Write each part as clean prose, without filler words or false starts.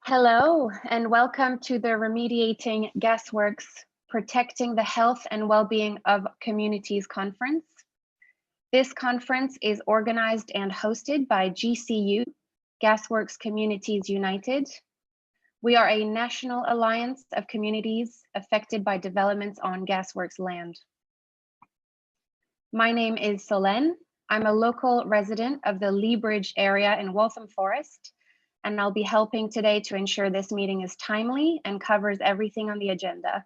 Hello, and welcome to the Remediating Gasworks Protecting the Health and Wellbeing of Communities conference. This conference is organized and hosted by GCU, Gasworks Communities United. We are a national alliance of communities affected by developments on Gasworks land. My name is Solène. I'm a local resident of the Lee Bridge area in Waltham Forest, and I'll be helping today to ensure this meeting is timely and covers everything on the agenda.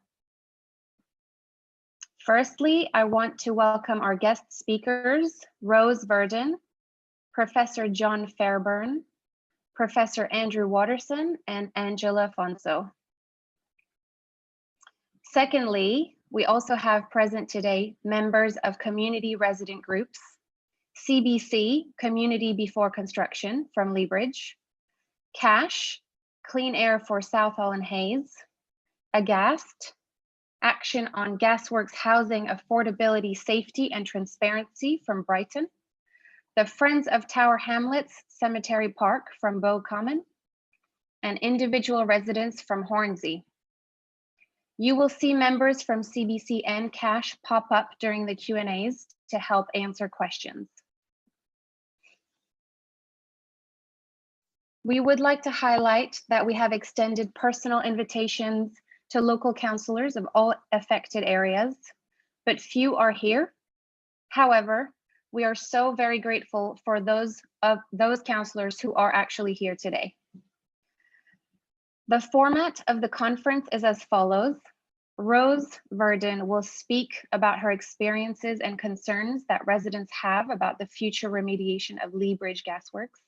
Firstly, I want to welcome our guest speakers, Rose Verdon, Professor John Fairburn, Professor Andrew Watterson, and Angela Fonso. Secondly, we also have present today members of community resident groups, CBC, Community Before Construction from Lee Bridge, CASH, Clean Air for Southall and Hayes, AGAST, Action on Gasworks Housing Affordability, Safety and Transparency from Brighton, the Friends of Tower Hamlets Cemetery Park from Bow Common, and individual residents from Hornsey. You will see members from CBC and CASH pop up during the Q&As to help answer questions. We would like to highlight that we have extended personal invitations to local councillors of all affected areas, but few are here. However, we are so very grateful for those councillors who are actually here today. The format of the conference is as follows. Rose Verdon will speak about her experiences and concerns that residents have about the future remediation of Lee Bridge Gasworks.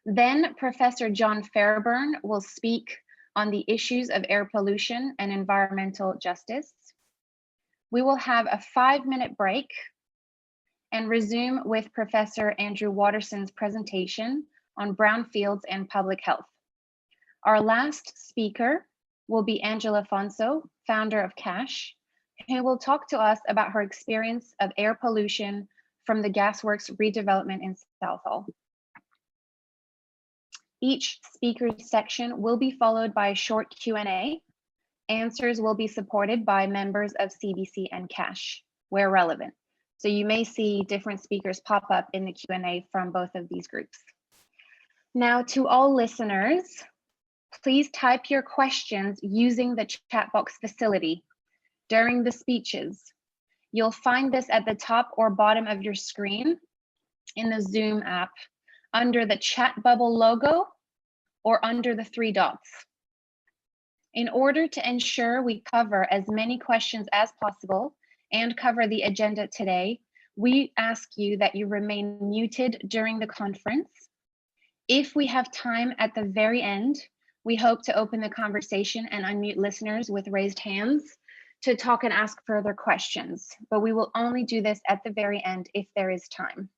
Then Professor John Fairburn will speak on the issues of air pollution and environmental justice. We will have a 5-minute break and resume with Professor Andrew Watterson's presentation on brownfields and public health. Our last speaker will be Angela Fonso, founder of CASH, who will talk to us about her experience of air pollution from the Gasworks redevelopment in Southall. Each speaker's section will be followed by a short Q&A. Answers will be supported by members of CBC and CASH where relevant. So you may see different speakers pop up in the Q&A from both of these groups. Now, to all listeners, please type your questions using the chat box facility during the speeches. You'll find this at the top or bottom of your screen in the Zoom app under the chat bubble logo or under the 3 dots. In order to ensure we cover as many questions as possible and cover the agenda today, we ask you that you remain muted during the conference. If we have time at the very end, we hope to open the conversation and unmute listeners with raised hands to talk and ask further questions, but we will only do this at the very end if there is time.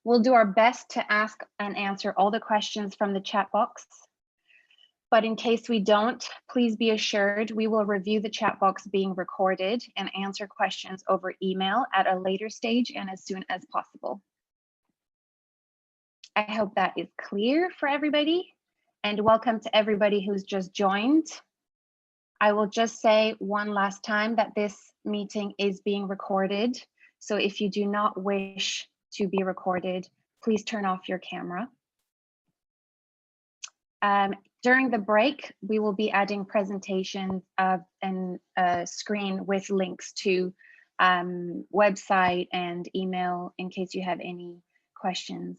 We'll do our best to ask and answer all the questions from the chat box, but in case we don't, please be assured we will review the chat box being recorded and answer questions over email at a later stage and as soon as possible. I hope that is clear for everybody, and welcome to everybody who's just joined. I will just say one last time that this meeting is being recorded, so if you do not wish to be recorded, please turn off your camera. During the break, we will be adding presentations and a screen with links to website and email in case you have any questions.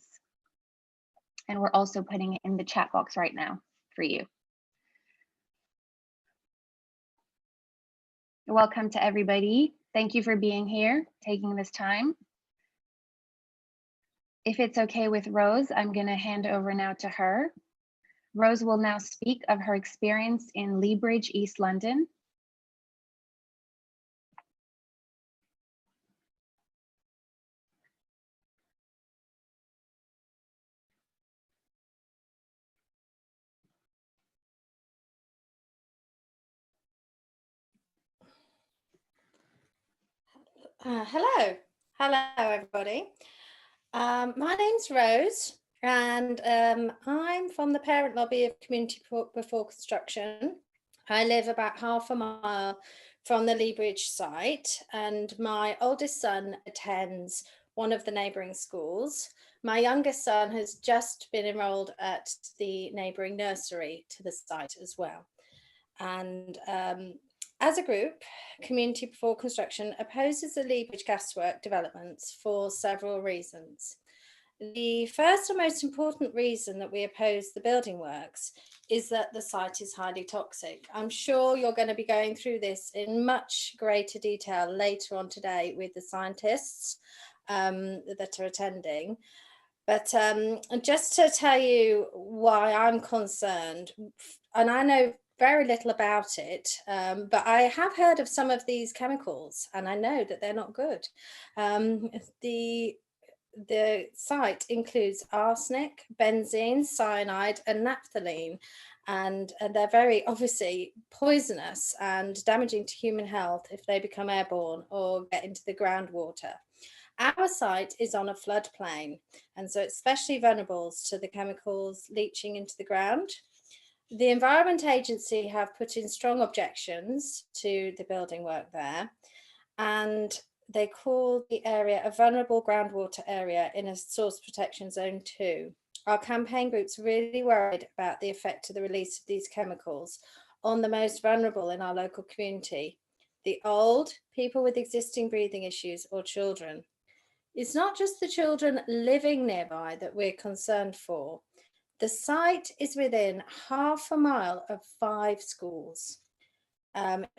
And we're also putting it in the chat box right now for you. Welcome to everybody. Thank you for being here, taking this time. If it's okay with Rose, I'm going to hand over now to her. Rose will now speak of her experience in Lee Bridge, East London. Hello everybody. My name's Rose. and I'm from the parent lobby of Community Before Construction. I live about half a mile from the Lea Bridge site, and my oldest son attends one of the neighbouring schools. My youngest son has just been enrolled at the neighbouring nursery to the site as well. And as a group, Community Before Construction opposes the Lea Bridge gaswork developments for several reasons. The first and most important reason that we oppose the building works is that the site is highly toxic. I'm sure you're going to be going through this in much greater detail later on today with the scientists that are attending. But just to tell you why I'm concerned, and I know very little about it, but I have heard of some of these chemicals and I know that they're not good. Um, the the site includes arsenic, benzene, cyanide, and naphthalene, and they're very obviously poisonous and damaging to human health if they become airborne or get into the groundwater. Our site is on a floodplain, and so it's especially vulnerable to the chemicals leaching into the ground. The Environment Agency have put in strong objections to the building work there, and they call the area a vulnerable groundwater area in a source protection zone 2. Our campaign group's really worried about the effect of the release of these chemicals on the most vulnerable in our local community, the old, people with existing breathing issues, or children. It's not just the children living nearby that we're concerned for. The site is within half a mile of 5 schools.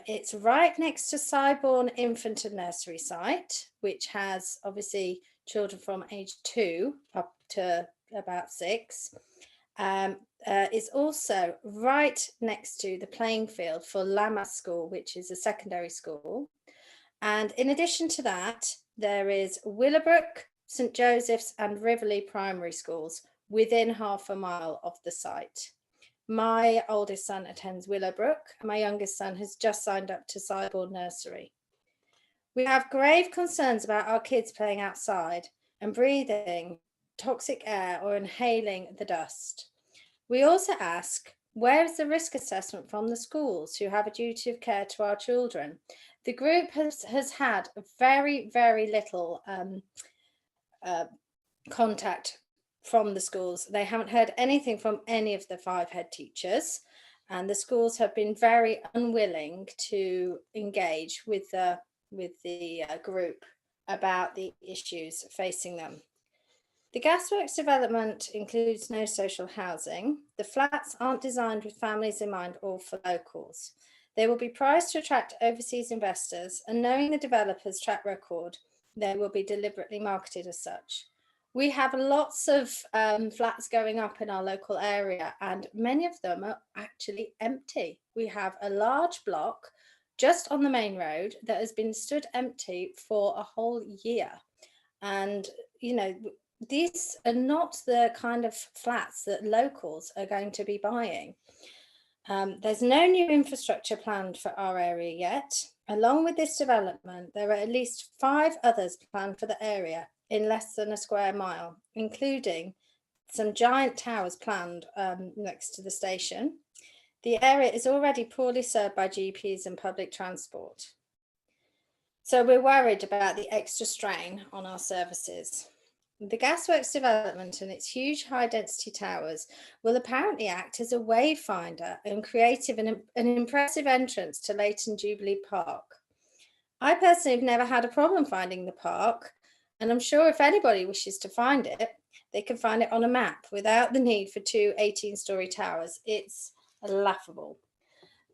It's right next to Cyborn Infant and Nursery site, which has obviously children from age 2 up to about 6. It's also right next to the playing field for Lammas School, which is a secondary school. And in addition to that, there is Willowbrook, St Joseph's and Riverley primary schools within half a mile of the site. My oldest son attends Willowbrook, and my youngest son has just signed up to Cyborn Nursery. We have grave concerns about our kids playing outside and breathing toxic air or inhaling the dust. We also ask, where is the risk assessment from the schools who have a duty of care to our children? The group has had very, very little contact from the schools. They haven't heard anything from any of the 5 head teachers, and the schools have been very unwilling to engage with the group about the issues facing them. The Gasworks development includes no social housing. The flats aren't designed with families in mind or for locals. They will be priced to attract overseas investors, and knowing the developer's track record, they will be deliberately marketed as such. We have lots of flats going up in our local area, and many of them are actually empty. We have a large block just on the main road that has been stood empty for a whole year. And, you know, these are not the kind of flats that locals are going to be buying. There's no new infrastructure planned for our area yet. Along with this development, there are at least 5 others planned for the area in less than a square mile, including some giant towers planned next to the station. The area is already poorly served by GPs and public transport. So we're worried about the extra strain on our services. The Gasworks development and its huge high-density towers will apparently act as a wayfinder and creative and an impressive entrance to Leighton Jubilee Park. I personally have never had a problem finding the park, and I'm sure if anybody wishes to find it, they can find it on a map without the need for 2 18-storey towers. It's laughable.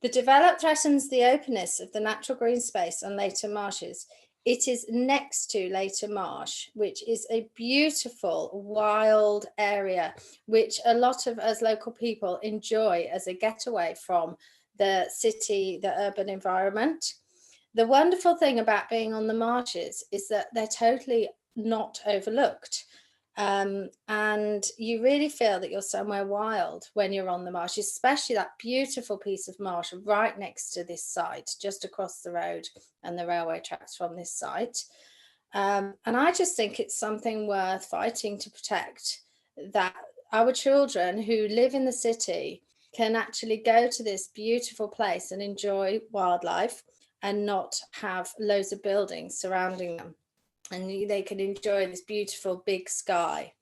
The development threatens the openness of the natural green space on Leighton Marshes. It is next to Leighton Marsh, which is a beautiful wild area, which a lot of us local people enjoy as a getaway from the city, the urban environment. The wonderful thing about being on the marshes is that they're totally not overlooked. And you really feel that you're somewhere wild when you're on the marsh, especially that beautiful piece of marsh right next to this site, just across the road and the railway tracks from this site. And I just think it's something worth fighting to protect. that our children who live in the city can actually go to this beautiful place and enjoy wildlife and not have loads of buildings surrounding them, and they can enjoy this beautiful big sky.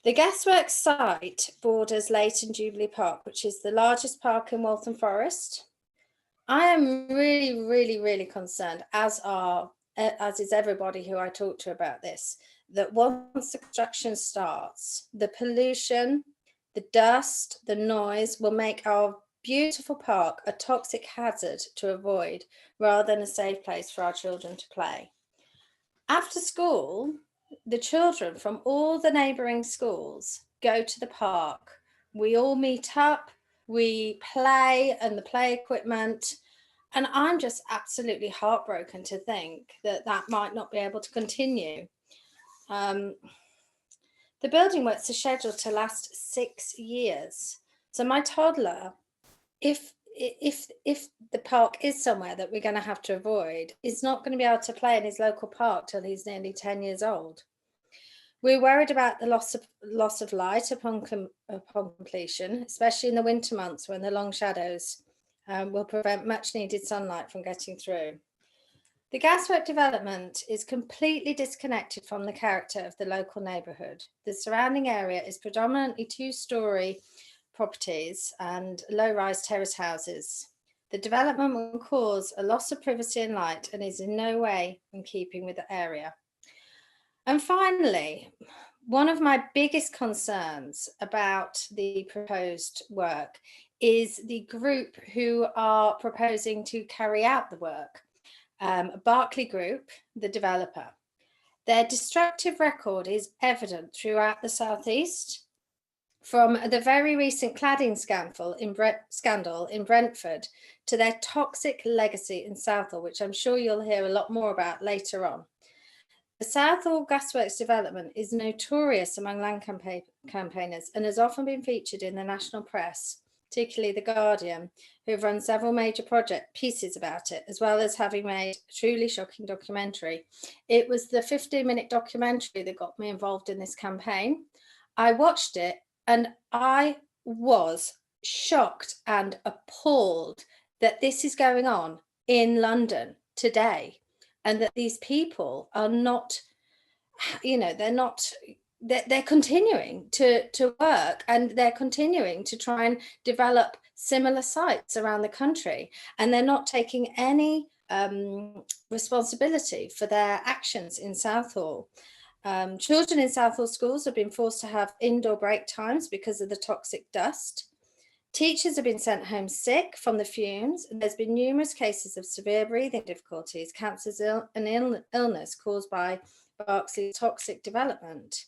The Gasworks site borders Leighton Jubilee Park, which is the largest park in Waltham Forest. I am really concerned, as is everybody who I talk to about this, that once the construction starts, the pollution, the dust, the noise will make our beautiful park a toxic hazard to avoid rather than a safe place for our children to play. After school, the children from all the neighbouring schools go to the park. We all meet up, we play and the play equipment, and I'm just absolutely heartbroken to think that that might not be able to continue. The building works are scheduled to last 6 years. So my toddler, if the park is somewhere that we're going to have to avoid, is not going to be able to play in his local park till he's nearly 10 years old. We're worried about the loss of light upon completion, especially in the winter months when the long shadows will prevent much needed sunlight from getting through. The gaswork development is completely disconnected from the character of the local neighbourhood. The surrounding area is predominantly two-storey properties and low-rise terrace houses. The development will cause a loss of privacy and light and is in no way in keeping with the area. And finally, one of my biggest concerns about the proposed work is the group who are proposing to carry out the work. Berkeley Group, the developer. Their destructive record is evident throughout the southeast, from the very recent cladding scandal in Brentford to their toxic legacy in Southall, which I'm sure you'll hear a lot more about later on. The Southall Gasworks development is notorious among land campaigners and has often been featured in the national press, particularly The Guardian, who have run several major project pieces about it, as well as having made a truly shocking documentary. It was the 15-minute documentary that got me involved in this campaign. I watched it and I was shocked and appalled that this is going on in London today, and that these people are not, they're continuing to work, and they're continuing to try and develop similar sites around the country, and they're not taking any responsibility for their actions in Southall. Children in Southall schools have been forced to have indoor break times because of the toxic dust. Teachers have been sent home sick from the fumes. There's been numerous cases of severe breathing difficulties, cancers, and illness caused by Berkeley's toxic development.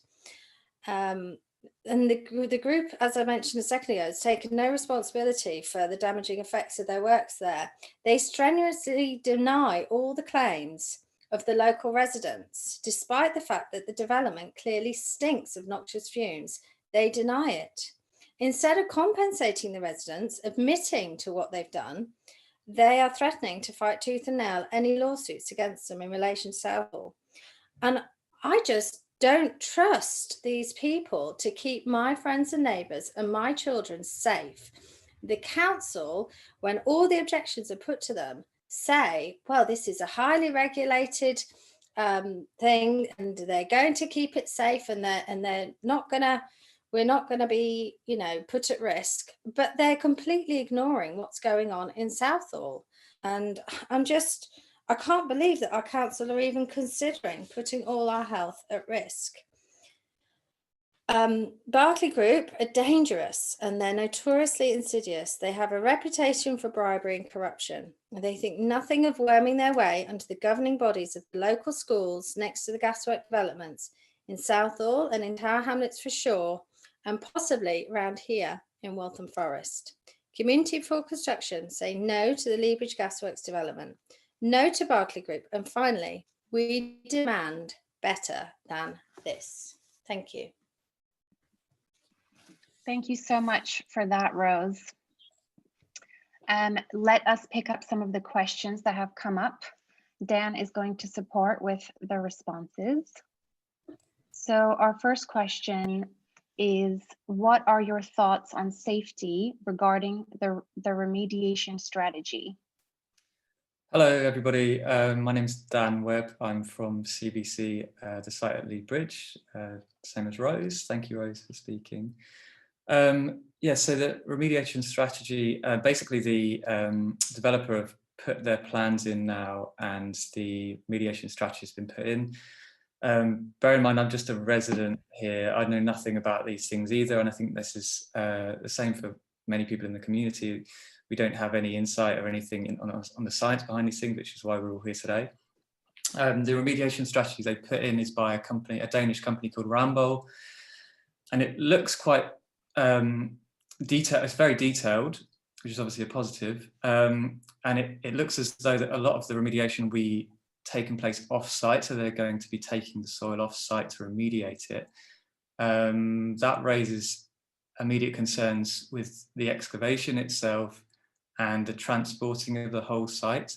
And the group, as I mentioned a second ago, has taken no responsibility for the damaging effects of their works there. They strenuously deny all the claims of the local residents, despite the fact that the development clearly stinks of noxious fumes. They deny it. Instead of compensating the residents, admitting to what they've done, they are threatening to fight tooth and nail any lawsuits against them in relation to Southall. And I just don't trust these people to keep my friends and neighbours and my children safe. The council, when all the objections are put to them, say, well, this is a highly regulated thing, and they're going to keep it safe, and they're not going to, we're not going to be, put at risk, but they're completely ignoring what's going on in Southall. And I can't believe that our council are even considering putting all our health at risk. Berkeley Group are dangerous and they're notoriously insidious. They have a reputation for bribery and corruption. They think nothing of worming their way onto the governing bodies of the local schools next to the gaswork developments in Southall and in Tower Hamlets for sure, and possibly around here in Waltham Forest. Community for Construction say no to the Leabridge Gasworks development, no to Berkeley Group, and finally, we demand better than this. Thank you. Thank you so much for that, Rose. Let us pick up some of the questions that have come up. Dan is going to support with the responses. So our first question, is what are your thoughts on safety regarding the remediation strategy? Hello, everybody. My name is Dan Webb. I'm from CBC, the site at Lee Bridge, same as Rose. Thank you, Rose, for speaking. Yeah, so the remediation strategy, basically the developer have put their plans in now and the remediation strategy has been put in. Bear in mind, I'm just a resident here. I know nothing about these things either, and I think this is the same for many people in the community. We don't have any insight or anything on the science behind these things, which is why we're all here today. The remediation strategy they put in is by a Danish company called Remediating, and it looks quite detailed. It's very detailed, which is obviously a positive, and it looks as though that a lot of the remediation will be taking place off-site, so they're going to be taking the soil off-site to remediate it. That raises immediate concerns with the excavation itself and the transporting of the whole site.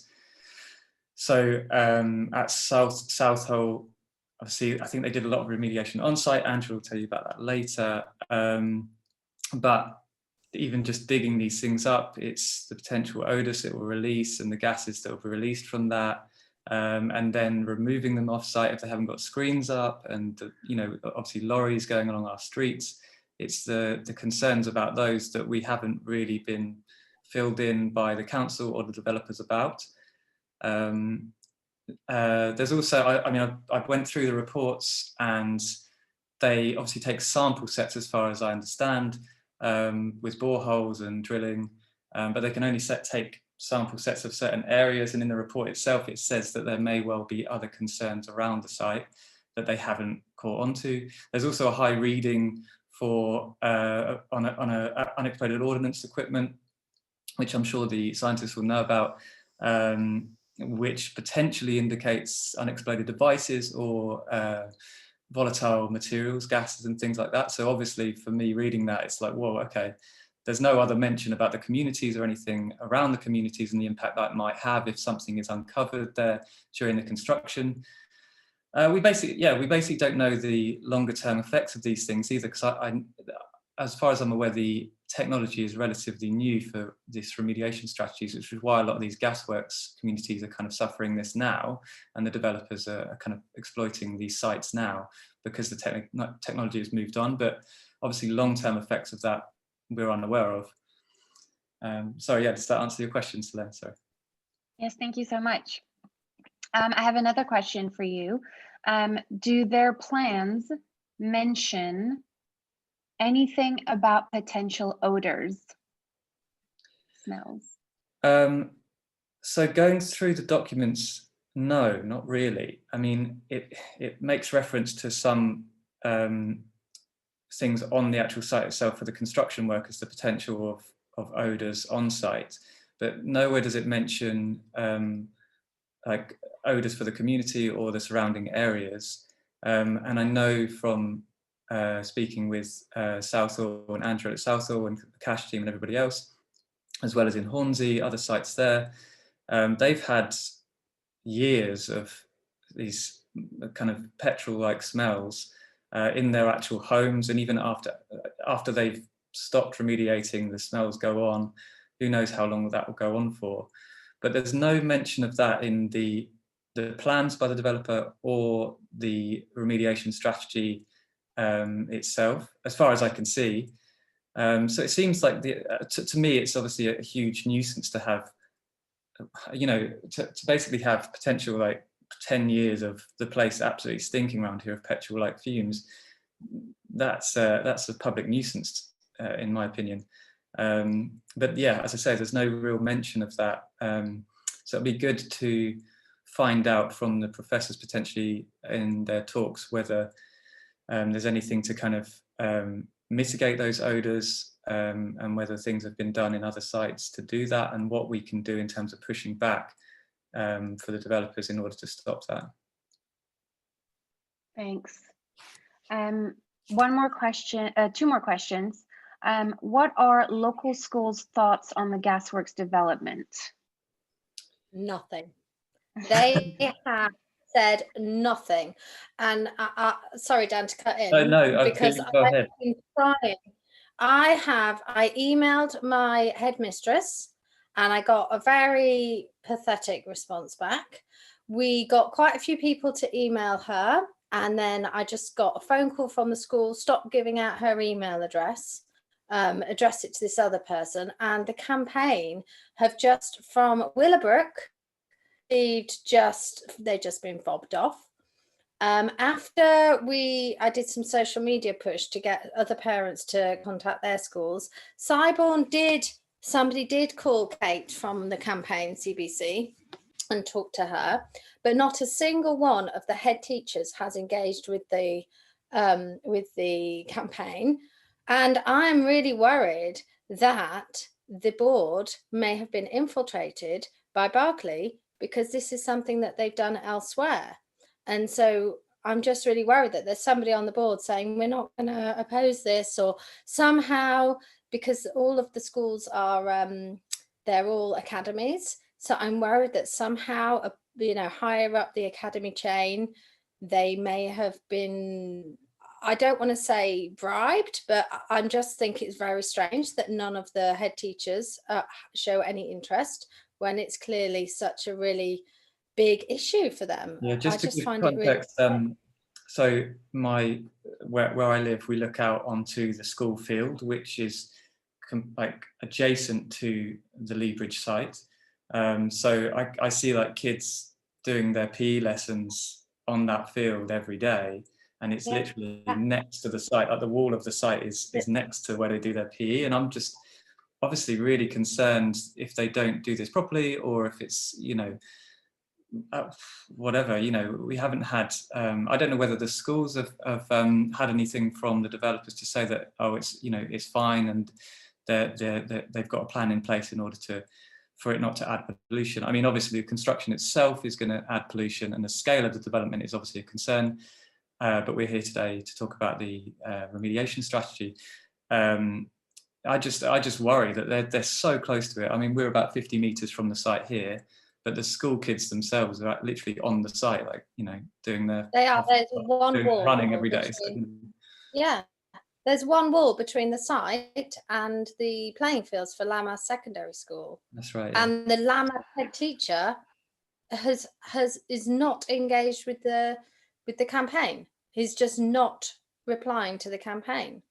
So at Southall, obviously, I think they did a lot of remediation on site. Andrew will tell you about that later. But even just digging these things up, it's the potential odours it will release and the gases that will be released from that. And then removing them off site if they haven't got screens up, and obviously lorries going along our streets. It's the concerns about those that we haven't really been filled in by the council or the developers about. There's also, I went through the reports, and they obviously take sample sets as far as I understand, with boreholes and drilling, but they can only take sample sets of certain areas, and in the report itself it says that there may well be other concerns around the site that they haven't caught onto. There's also a high reading for on unexploded ordnance equipment, which I'm sure the scientists will know about, which potentially indicates unexploded devices or volatile materials, gases and things like that. So obviously for me reading that, it's like, whoa, okay, there's no other mention about the communities or anything around the communities and the impact that might have if something is uncovered there during the construction. We basically don't know the longer term effects of these things either, because as far as I'm aware, the technology is relatively new for this remediation strategies, which is why a lot of these Gasworks communities are kind of suffering this now, and the developers are kind of exploiting these sites now because the technology has moved on. But obviously long-term effects of that we're unaware of. Sorry, yeah, does that answer your question, Selene? Sorry. Yes, thank you so much. I have another question for you. Do their plans mention anything about potential odors, smells? So going through the documents, no, not really. I mean, it makes reference to some things on the actual site itself for the construction workers, the potential of odours on site, but nowhere does it mention like odours for the community or the surrounding areas. And I know from speaking with Southall and Andrew at Southall and the Cash team and everybody else, as well as in Hornsey, other sites there, they've had years of these kind of petrol-like smells in their actual homes, and even after they've stopped remediating, the smells go on. Who knows how long that will go on for? But there's no mention of that in the plans by the developer or the remediation strategy itself, as far as I can see. So it seems like to me, it's obviously a huge nuisance to have, to basically have potential like 10 years of the place absolutely stinking around here of petrol-like fumes. That's a public nuisance, in my opinion. But yeah, as I say, there's no real mention of that. So it'd be good to find out from the professors potentially in their talks whether there's anything to kind of mitigate those odours, and whether things have been done in other sites to do that, and what we can do in terms of pushing back for the developers in order to stop that. Thanks. One more question, two more questions. What are local schools' thoughts on the Gasworks development? Nothing. They have said nothing. And sorry, Dan, to cut in. Oh, no, because go I've ahead. been trying. I emailed my headmistress and I got a very pathetic response back. We got quite a few people to email her, and then I just got a phone call from the school, stop giving out her email address, address it to this other person, and the campaign have just from Willowbrook, they've just been fobbed off. After I did some social media push to get other parents to contact their schools, somebody did call Kate from the campaign CBC and talk to her, but not a single one of the head teachers has engaged with the campaign. And I'm really worried that the board may have been infiltrated by Berkeley, because this is something that they've done elsewhere. And so I'm just really worried that there's somebody on the board saying we're not going to oppose this, or somehow, because all of the schools are they're all academies. So I'm worried that somehow, higher up the academy chain, they may have been, I don't want to say bribed, but I just think it's very strange that none of the head teachers show any interest when it's clearly such a really big issue for them. Yeah, just I to just give find context, it really so where I live, we look out onto the school field, which is like adjacent to the Lea Bridge site. So I see like kids doing their PE lessons on that field every day, and it's literally next to the site. Like the wall of the site is next to where they do their PE, and I'm just obviously really concerned if they don't do this properly, or if it's whatever, we haven't had, I don't know whether the schools have had anything from the developers to say that, oh, it's fine, and they've got a plan in place in order for it not to add pollution. I mean, obviously the construction itself is going to add pollution, and the scale of the development is obviously a concern, but we're here today to talk about the remediation strategy. I just worry that they're so close to it. I mean, we're about 50 meters from the site here, but the school kids themselves are literally on the site, like, doing their there's one wall running every day. There's one wall between the site and the playing fields for Lammas Secondary School. That's right. Yeah. And the Lammas head teacher is not engaged with the campaign. He's just not replying to the campaign.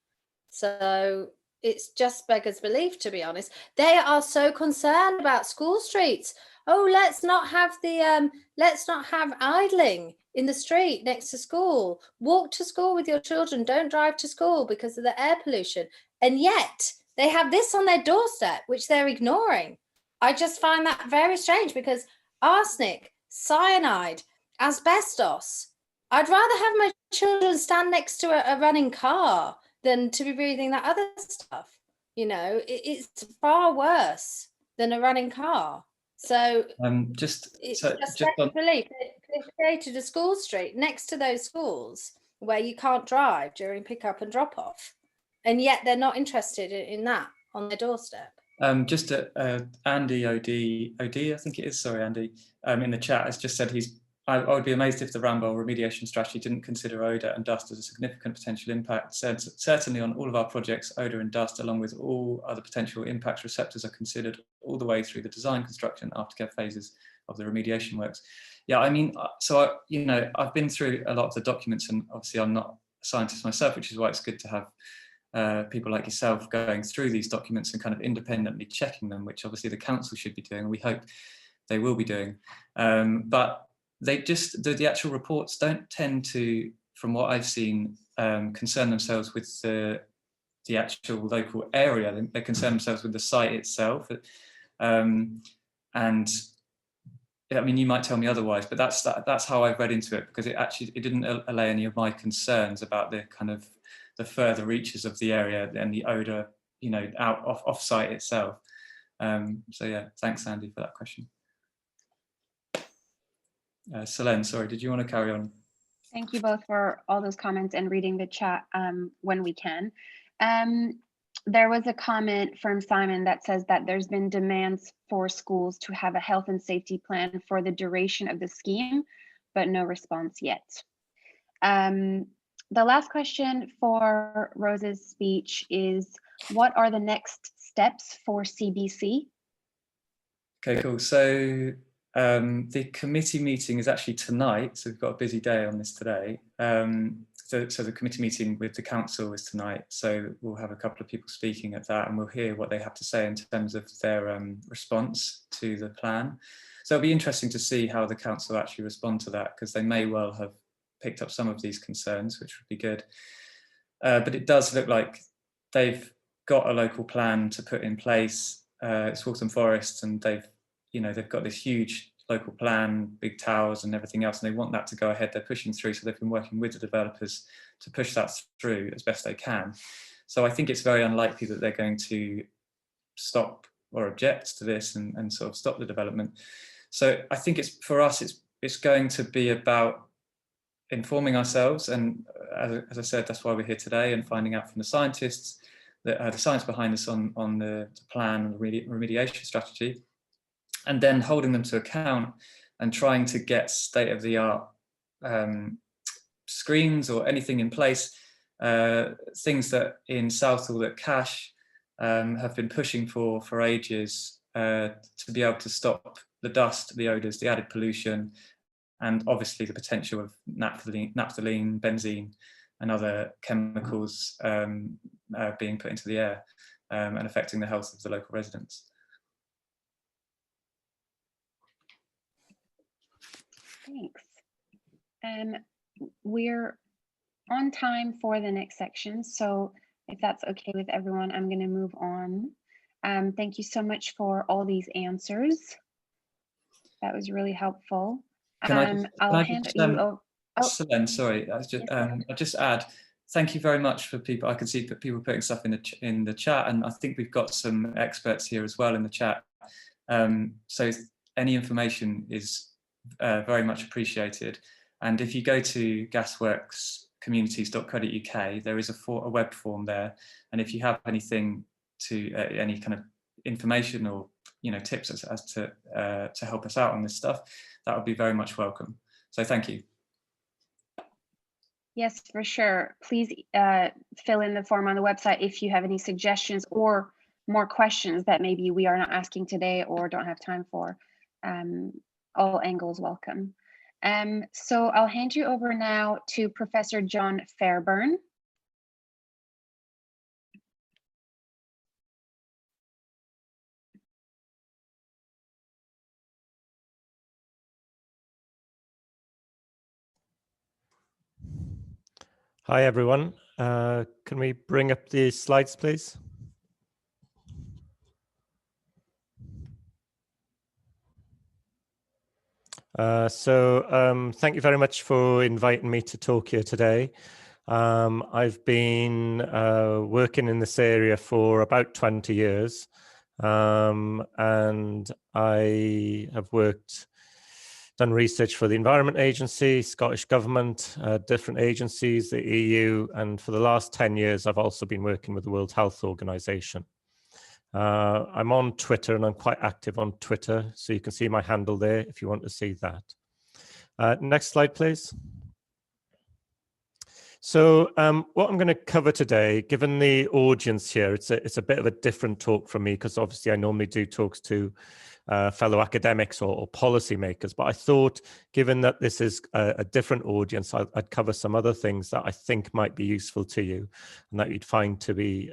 So it's just beggars belief, to be honest. They are so concerned about school streets. Oh, let's not have idling in the street next to school. Walk to school with your children. Don't drive to school because of the air pollution. And yet they have this on their doorstep, which they're ignoring. I just find that very strange, because arsenic, cyanide, asbestos. I'd rather have my children stand next to a running car than to be breathing that other stuff. It's far worse than a running car. So it's just relief. They've created a school street next to those schools where you can't drive during pick up and drop off, and yet they're not interested in that on their doorstep. Just Andy OD, I think it is. Sorry, Andy. In the chat has just said I would be amazed if the Ramboll remediation strategy didn't consider odour and dust as a significant potential impact. Certainly on all of our projects, odour and dust, along with all other potential impacts receptors, are considered all the way through the design, construction, aftercare phases of the remediation works. Yeah, I mean, so I've been through a lot of the documents, and obviously I'm not a scientist myself, which is why it's good to have people like yourself going through these documents and kind of independently checking them, which obviously the council should be doing, and we hope they will be doing. But they just, the actual reports don't tend to, from what I've seen, concern themselves with the actual local area. They concern themselves with the site itself. And I mean, you might tell me otherwise, but that's how I've read into it, because it didn't allay any of my concerns about the kind of the further reaches of the area and the odour, out off site itself. So yeah, thanks, Andy, for that question. Selene, sorry, did you want to carry on? Thank you both for all those comments and reading the chat when we can. There was a comment from Simon that says that there's been demands for schools to have a health and safety plan for the duration of the scheme, but no response yet. The last question for Rose's speech is, what are the next steps for CBC? Okay, cool. So the committee meeting is actually tonight, so we've got a busy day on this today. So the committee meeting with the council is tonight, so we'll have a couple of people speaking at that, and we'll hear what they have to say in terms of their response to the plan. So it'll be interesting to see how the council actually respond to that, because they may well have picked up some of these concerns, which would be good. But it does look like they've got a local plan to put in place. It's Waltham Forest, and they've got this huge local plan, big towers and everything else, and they want that to go ahead. They're pushing through, so they've been working with the developers to push that through as best they can. So I think it's very unlikely that they're going to stop or object to this and sort of stop the development. So I think for us, it's going to be about informing ourselves, and as I said, that's why we're here today, and finding out from the scientists the science behind this on the plan and the remediation strategy, and then holding them to account and trying to get state-of-the-art screens or anything in place, things that in Southall that Cash have been pushing for ages, to be able to stop the dust, the odours, the added pollution, and obviously the potential of naphthalene, benzene, and other chemicals being put into the air and affecting the health of the local residents. Thanks. We're on time for the next section, so if that's okay with everyone, I'm going to move on. Thank you so much for all these answers. That was really helpful. I'll hand you over. Selene, sorry, I'll just add, thank you very much for people. I can see people putting stuff in the chat, and I think we've got some experts here as well in the chat. So any information is very much appreciated. And if you go to gasworkscommunities.co.uk, there is a web form there. And if you have anything to any kind of information or tips as to help us out on this stuff, that would be very much welcome. So thank you. Yes, for sure. Please fill in the form on the website if you have any suggestions or more questions that maybe we are not asking today or don't have time for. All angles welcome. So I'll hand you over now to Professor John Fairburn. Hi, everyone. Can we bring up the slides, please? Thank you very much for inviting me to talk here today. I've been working in this area for about 20 years, and I have done research for the Environment Agency, Scottish Government, different agencies, the EU, and for the last 10 years, I've also been working with the World Health Organization. I'm on Twitter, and I'm quite active on Twitter, so you can see my handle there if you want to see that. Next slide, please. So what I'm going to cover today, given the audience here, it's a bit of a different talk from me, because obviously I normally do talks to fellow academics or policymakers, but I thought, given that this is a different audience, I'd cover some other things that I think might be useful to you and that you'd find to be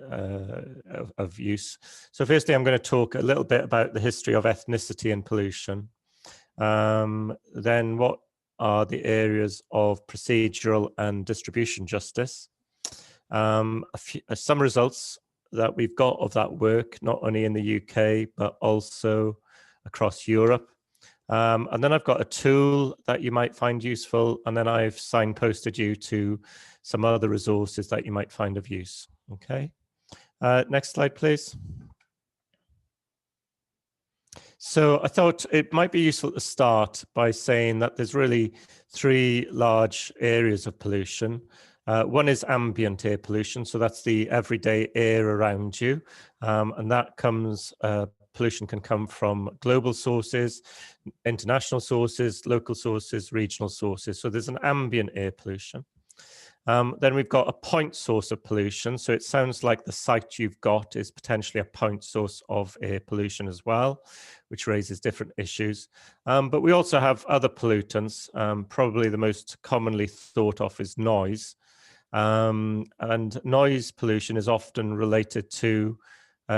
of use. So firstly, I'm going to talk a little bit about the history of ethnicity and pollution. Then what are the areas of procedural and distribution justice. Some results that we've got of that work, not only in the UK, but also across Europe. And then I've got a tool that you might find useful, and then I've signposted you to some other resources that you might find of use. Okay, next slide, please. So I thought it might be useful to start by saying that there's really three large areas of pollution. One is ambient air pollution, so that's the everyday air around you, and that comes pollution can come from global sources, international sources, local sources, regional sources. So there's an ambient air pollution. Then we've got a point source of pollution. So it sounds like the site you've got is potentially a point source of air pollution as well, which raises different issues. But we also have other pollutants. Probably the most commonly thought of is noise. And noise pollution is often related to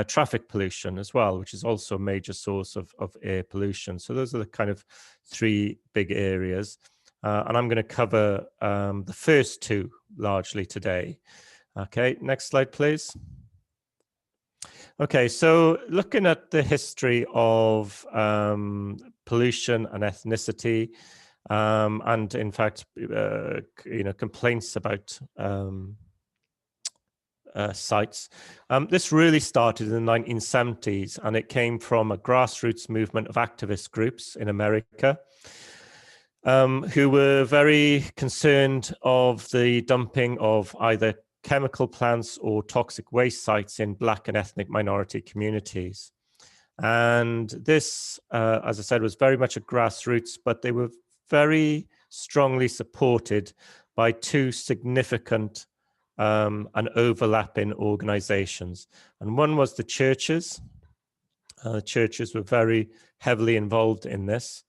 traffic pollution as well, which is also a major source of air pollution. So those are the kind of three big areas. And I'm going to cover the first two largely today. Okay, next slide, please. Okay, so looking at the history of pollution and ethnicity, and in fact, complaints about sites. This really started in the 1970s, and it came from a grassroots movement of activist groups in America, who were very concerned of the dumping of either chemical plants or toxic waste sites in Black and ethnic minority communities. And this, as I said, was very much a grassroots, but they were very strongly supported by two significant and overlapping organizations. And one was the churches. The churches were very heavily involved in this.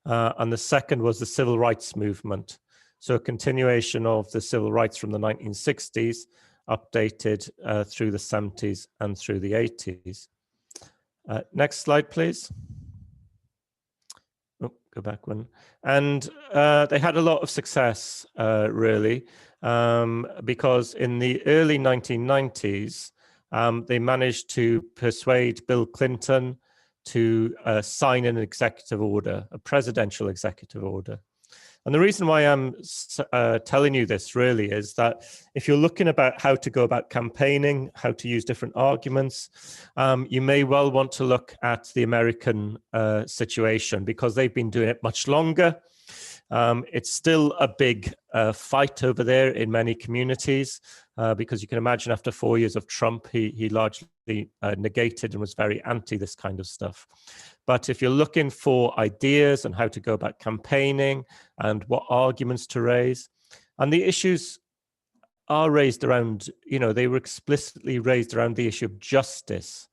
And the second was the civil rights movement. So a continuation of the civil rights from the 1960s, updated through the 70s and through the 80s. Next slide, please. Oh, go back one. And they had a lot of success, really, because in the early 1990s, they managed to persuade Bill Clinton to sign an executive order, a presidential executive order. And the reason why I'm telling you this really is that if you're looking about how to go about campaigning, how to use different arguments, you may well want to look at the American situation, because they've been doing it much longer. It's still a big fight over there in many communities, because you can imagine after 4 years of Trump, he largely negated and was very anti this kind of stuff. But if you're looking for ideas on how to go about campaigning and what arguments to raise, and the issues are raised around, they were explicitly raised around the issue of justice.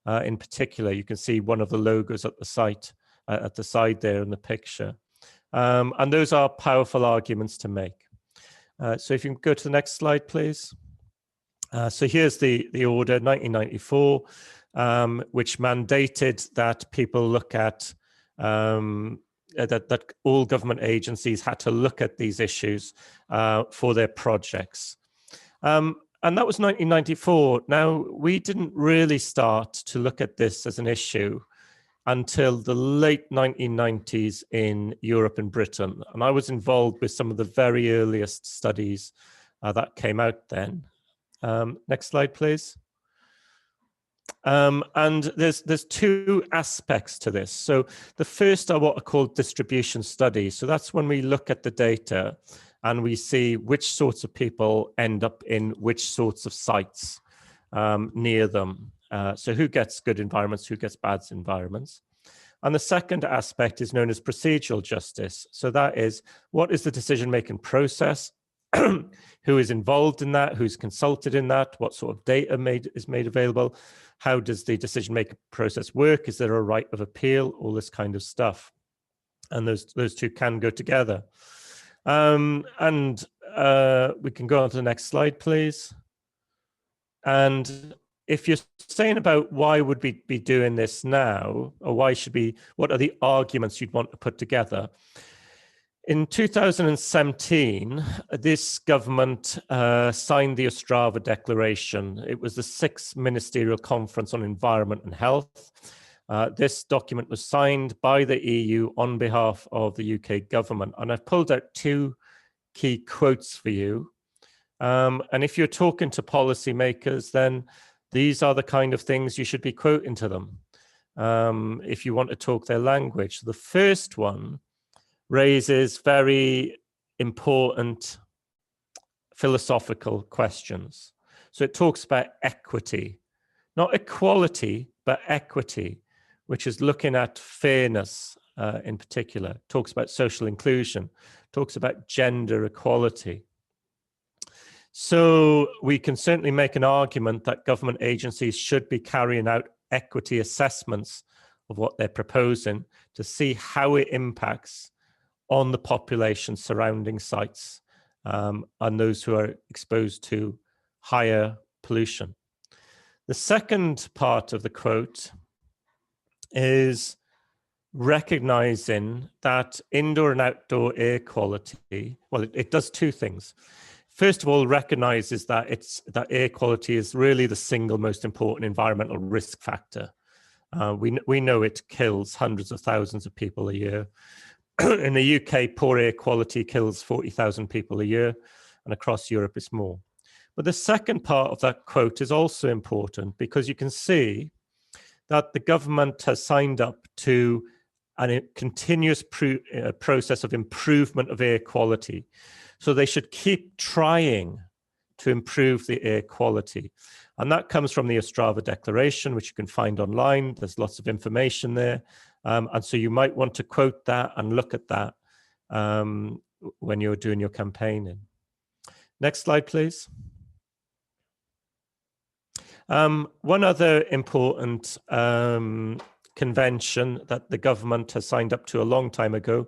In particular, you can see one of the logos at the site, at the side there in the picture. And those are powerful arguments to make. So if you can go to the next slide, please. So here's the order, 1994, which mandated that people look at, that all government agencies had to look at these issues for their projects. And that was 1994. Now, we didn't really start to look at this as an issue until the late 1990s in Europe and Britain. And I was involved with some of the very earliest studies that came out then. Next slide, please. And there's two aspects to this. So the first are what are called distribution studies. So that's when we look at the data and we see which sorts of people end up in which sorts of sites near them. So who gets good environments, who gets bad environments. And the second aspect is known as procedural justice. So that is, what is the decision-making process? Who is involved in that? Who's consulted in that? What sort of data is made available? How does the decision-making process work? Is there a right of appeal? All this kind of stuff. And those two can go together. We can go on to the next slide, please. And if you're saying about why would we be doing this now, or why should we, what are the arguments you'd want to put together? In 2017, this government signed the Ostrava Declaration. It was the 6th Ministerial Conference on Environment and Health. This document was signed by the EU on behalf of the UK government. And I've pulled out two key quotes for you. And if you're talking to policymakers, then these are the kind of things you should be quoting to them if you want to talk their language. The first one raises very important philosophical questions. So it talks about equity, not equality, but equity. which is looking at fairness in particular, talks about social inclusion, talks about gender equality. So we can certainly make an argument that government agencies should be carrying out equity assessments of what they're proposing to see how it impacts on the population surrounding sites and those who are exposed to higher pollution. The second part of the quote is recognizing that indoor and outdoor air quality, well, it does two things. First of all, recognizes that that air quality is really the single most important environmental risk factor. We know it kills hundreds of thousands of people a year. In the UK, poor air quality kills 40,000 people a year, and across Europe it's more. But the second part of that quote is also important because you can see that the government has signed up to a continuous process of improvement of air quality. So they should keep trying to improve the air quality. And that comes from the Ostrava Declaration, which you can find online. There's lots of information there. And so you might want to quote that and look at that when you're doing your campaigning. Next slide, please. One other important convention that the government has signed up to a long time ago,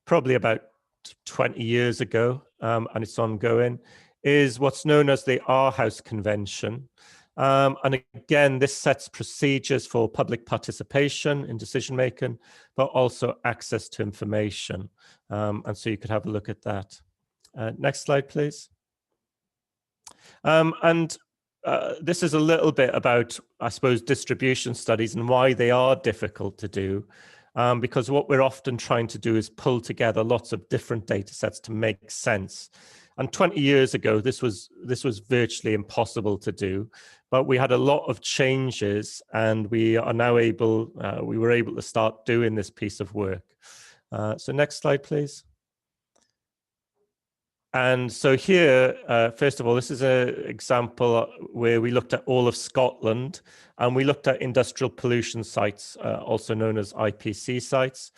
probably about 20 years ago, and it's ongoing, is what's known as the Aarhus Convention. And again, this sets procedures for public participation in decision making, but also access to information. And so you could have a look at that. Next slide, please. This is a little bit about, I suppose, distribution studies and why they are difficult to do. Because what we're often trying to do is pull together lots of different data sets to make sense. And 20 years ago, this was virtually impossible to do, but we had a lot of changes and we are now we were able to start doing this piece of work. So next slide, please. And so here, first of all, this is an example where we looked at all of Scotland and we looked at industrial pollution sites, also known as IPC sites.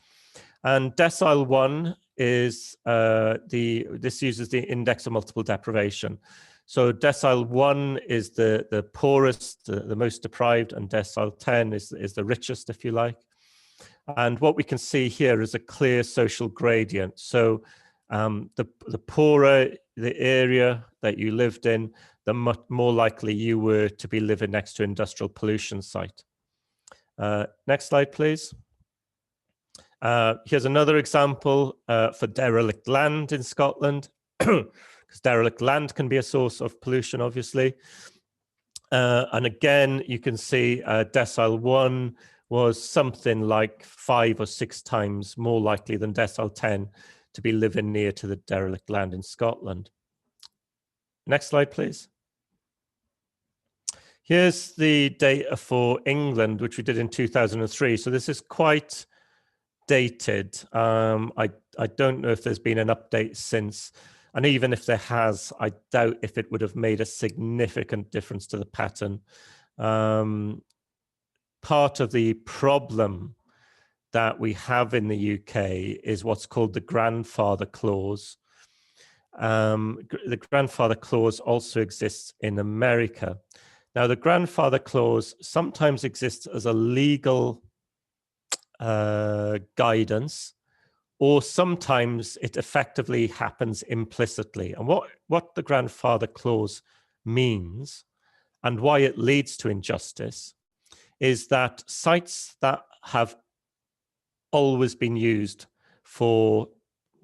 And decile 1 is this uses the index of multiple deprivation. So decile 1 is the poorest, the most deprived, and decile 10 is the richest, if you like. And what we can see here is a clear social gradient. So the poorer the area that you lived in, the much more likely you were to be living next to an industrial pollution site. Next slide, please. Here's another example for derelict land in Scotland, because derelict land can be a source of pollution, obviously. And again, you can see decile 1 was something like 5 or 6 times more likely than decile 10 to be living near to the derelict land in Scotland. Next slide, please. Here's the data for England, which we did in 2003. So this is quite dated. I don't know if there's been an update since. And even if there has, I doubt if it would have made a significant difference to the pattern. Part of the problem that we have in the UK is what's called the grandfather clause. The grandfather clause also exists in America. Now, the grandfather clause sometimes exists as a legal guidance, or sometimes it effectively happens implicitly. And what the grandfather clause means and why it leads to injustice is that sites that have always been used for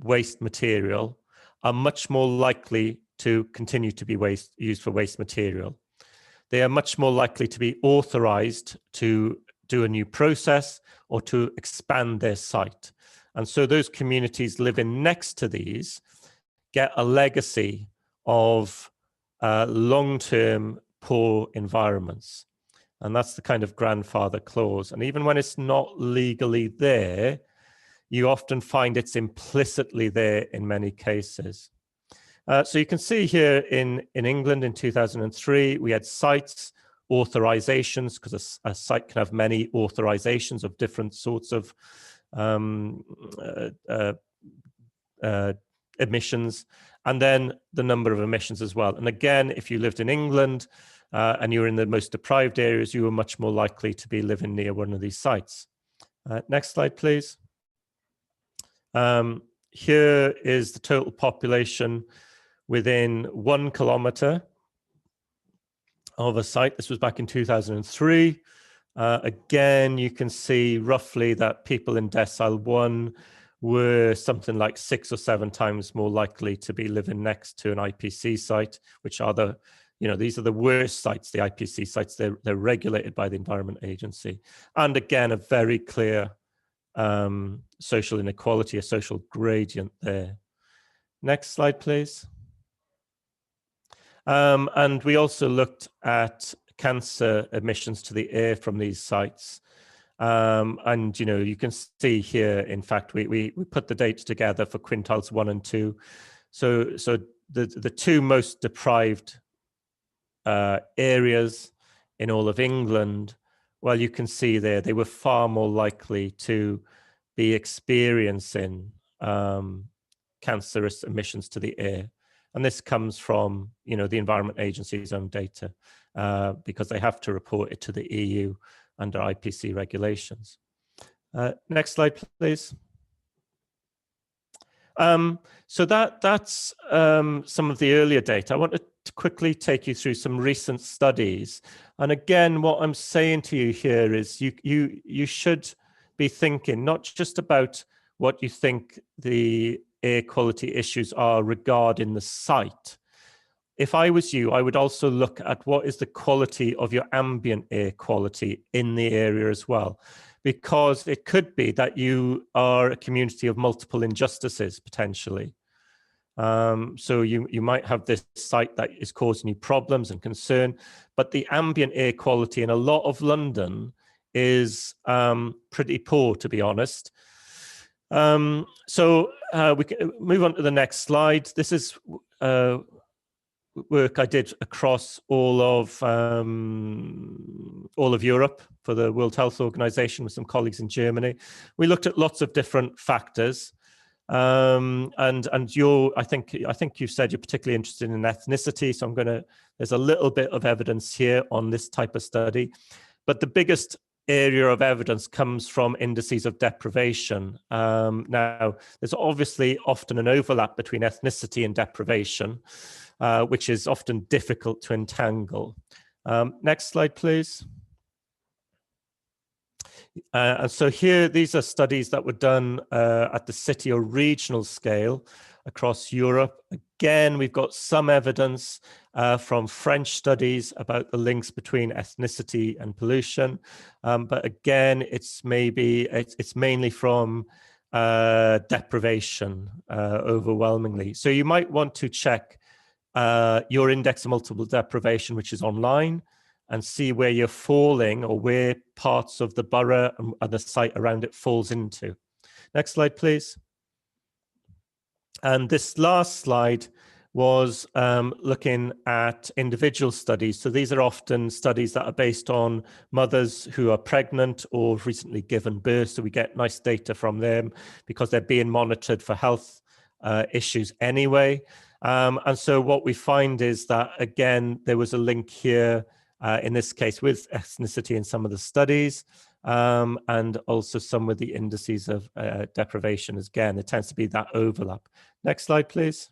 waste material are much more likely to continue to be used for waste material. They are much more likely to be authorized to do a new process or to expand their site. And so those communities living next to these get a legacy of long-term poor environments. And that's the kind of grandfather clause. And even when it's not legally there, you often find it's implicitly there in many cases. So you can see here in England in 2003, we had sites authorizations, because a site can have many authorizations of different sorts of emissions, and then the number of emissions as well. And again, if you lived in England and you're in the most deprived areas, you are much more likely to be living near one of these sites. Next slide, please. Here is the total population within 1 kilometer of a site. This was back in 2003. Again, you can see roughly that people in decile 1 were something like 6 or 7 times more likely to be living next to an IPC site, which are the, these are the worst sites, the IPC sites. They're regulated by the Environment Agency. And again, a very clear social inequality, a social gradient there. Next slide, please. And we also looked at cancer emissions to the air from these sites. And, you can see here, in fact, we put the data together for quintiles 1 and 2. So the 2 most deprived areas in all of England, well, you can see there, they were far more likely to be experiencing cancerous emissions to the air. And this comes from, the Environment Agency's own data, because they have to report it to the EU under IPC regulations. Next slide, please. So that's some of the earlier data. I want to quickly take you through some recent studies. And again, what I'm saying to you here is you should be thinking not just about what you think the air quality issues are regarding the site. If I was you, I would also look at what is the quality of your ambient air quality in the area as well, because it could be that you are a community of multiple injustices potentially. So you might have this site that is causing you problems and concern, but the ambient air quality in a lot of London is pretty poor, to be honest. So we can move on to the next slide. This is work I did across all of Europe for the World Health Organization with some colleagues in Germany. We looked at lots of different factors, and I think you said you're particularly interested in ethnicity. So there's a little bit of evidence here on this type of study, but the biggest area of evidence comes from indices of deprivation. Now, there's obviously often an overlap between ethnicity and deprivation, which is often difficult to entangle. Next slide, please. And so here, these are studies that were done at the city or regional scale across Europe. Again, we've got some evidence from French studies about the links between ethnicity and pollution. But again, it's mainly from deprivation overwhelmingly. So you might want to check your index of multiple deprivation, which is online, and see where you're falling or where parts of the borough and the site around it falls into. Next slide, please. And this last slide was looking at individual studies. So these are often studies that are based on mothers who are pregnant or recently given birth. So we get nice data from them because they're being monitored for health issues anyway. And so what we find is that, again, there was a link here in this case with ethnicity in some of the studies, and also some with the indices of deprivation. Again, there tends to be that overlap. Next slide, please.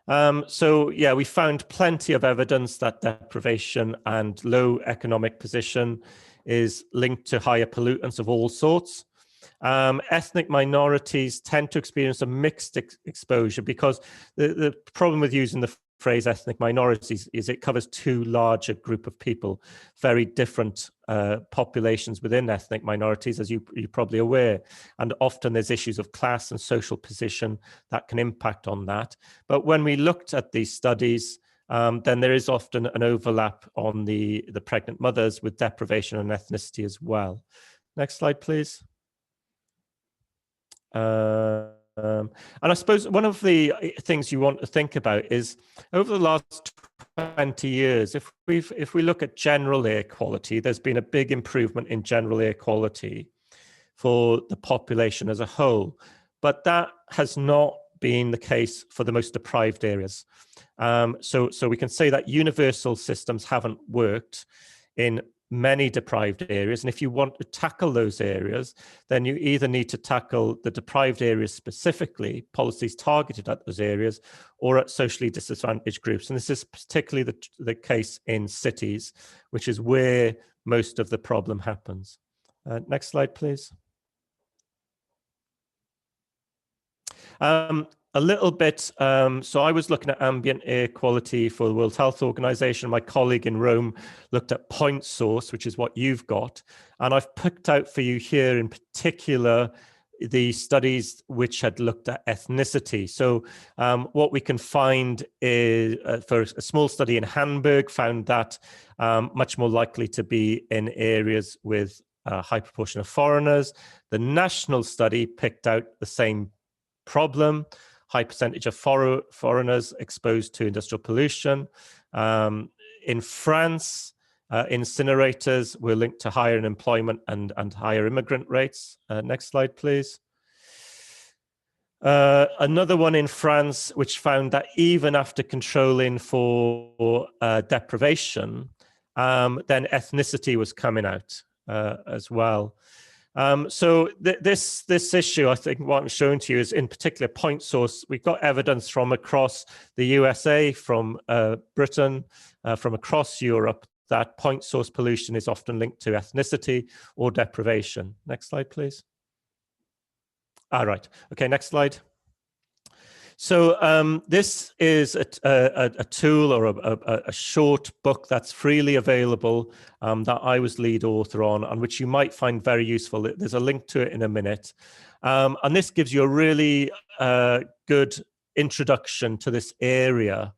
So yeah, we found plenty of evidence that deprivation and low economic position is linked to higher pollutants of all sorts. Ethnic minorities tend to experience a mixed exposure because the problem with using the phrase ethnic minorities is it covers too large a group of people, very different populations within ethnic minorities, as you're probably aware. And often there's issues of class and social position that can impact on that. But when we looked at these studies, then there is often an overlap on the pregnant mothers with deprivation and ethnicity as well. Next slide, please. And I suppose one of the things you want to think about is over the last 20 years, if we look at general air quality, there's been a big improvement in general air quality for the population as a whole, but that has not been the case for the most deprived areas. So we can say that universal systems haven't worked in many deprived areas. And if you want to tackle those areas, then you either need to tackle the deprived areas specifically, policies targeted at those areas, or at socially disadvantaged groups. And this is particularly the case in cities, which is where most of the problem happens. Next slide, please. A little bit, so I was looking at ambient air quality for the World Health Organization. My colleague in Rome looked at point source, which is what you've got. And I've picked out for you here in particular the studies which had looked at ethnicity. So what we can find is, for a small study in Hamburg, found that much more likely to be in areas with a high proportion of foreigners. The national study picked out the same problem, high percentage of foreigners exposed to industrial pollution. In France, incinerators were linked to higher unemployment and higher immigrant rates. Next slide, please. Another one in France, which found that even after controlling for deprivation, then ethnicity was coming out as well. So this issue, I think what I'm showing to you is in particular point source. We've got evidence from across the USA, from Britain, from across Europe, that point source pollution is often linked to ethnicity or deprivation. Next slide, please. All right. Okay, next slide. So this is a tool or a short book that's freely available that I was lead author on which you might find very useful. There's a link to it in a minute. And this gives you a really good introduction to this area.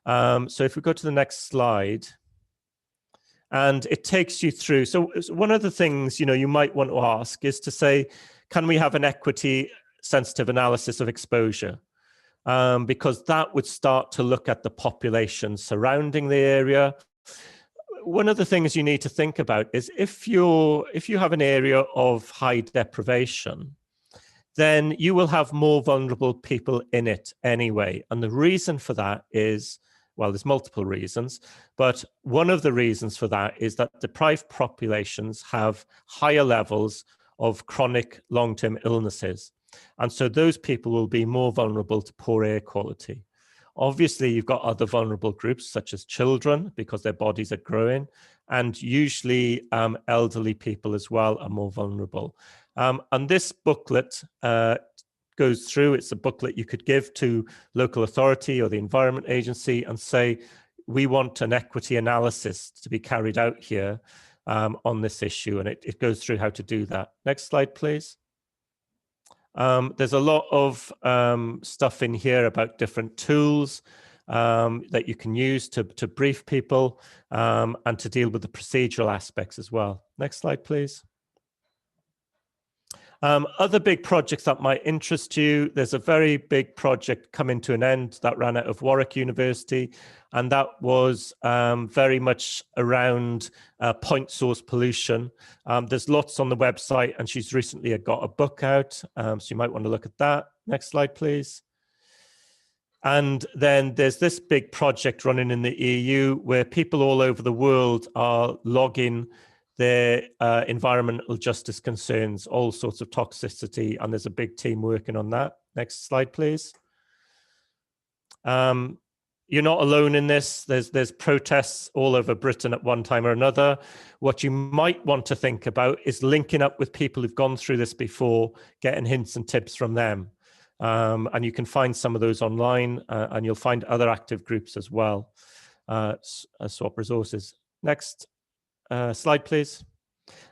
So if we go to the next slide, and it takes you through. So one of the things you might want to ask is to say, can we have an equity sensitive analysis of exposure? Because that would start to look at the population surrounding the area. One of the things you need to think about is if you have an area of high deprivation, then you will have more vulnerable people in it anyway. And the reason for that is, well, there's multiple reasons, but one of the reasons for that is that deprived populations have higher levels of chronic long-term illnesses. And so those people will be more vulnerable to poor air quality. Obviously, you've got other vulnerable groups such as children because their bodies are growing, and usually elderly people as well are more vulnerable. And this booklet goes through, it's a booklet you could give to local authority or the Environment Agency and say, we want an equity analysis to be carried out here on this issue. And it goes through how to do that. Next slide, please. There's a lot of stuff in here about different tools that you can use to brief people and to deal with the procedural aspects as well. Next slide, please. Other big projects that might interest you, there's a very big project coming to an end that ran out of Warwick University, and that was very much around point source pollution. There's lots on the website, and she's recently got a book out, so you might want to look at that. Next slide, please. And then there's this big project running in the EU where people all over the world are logging their environmental justice concerns, all sorts of toxicity, and there's a big team working on that. Next slide, please. You're not alone in this. There's protests all over Britain at one time or another. What you might want to think about is linking up with people who've gone through this before, getting hints and tips from them. And you can find some of those online, and you'll find other active groups as well, swap resources. Next slide, please.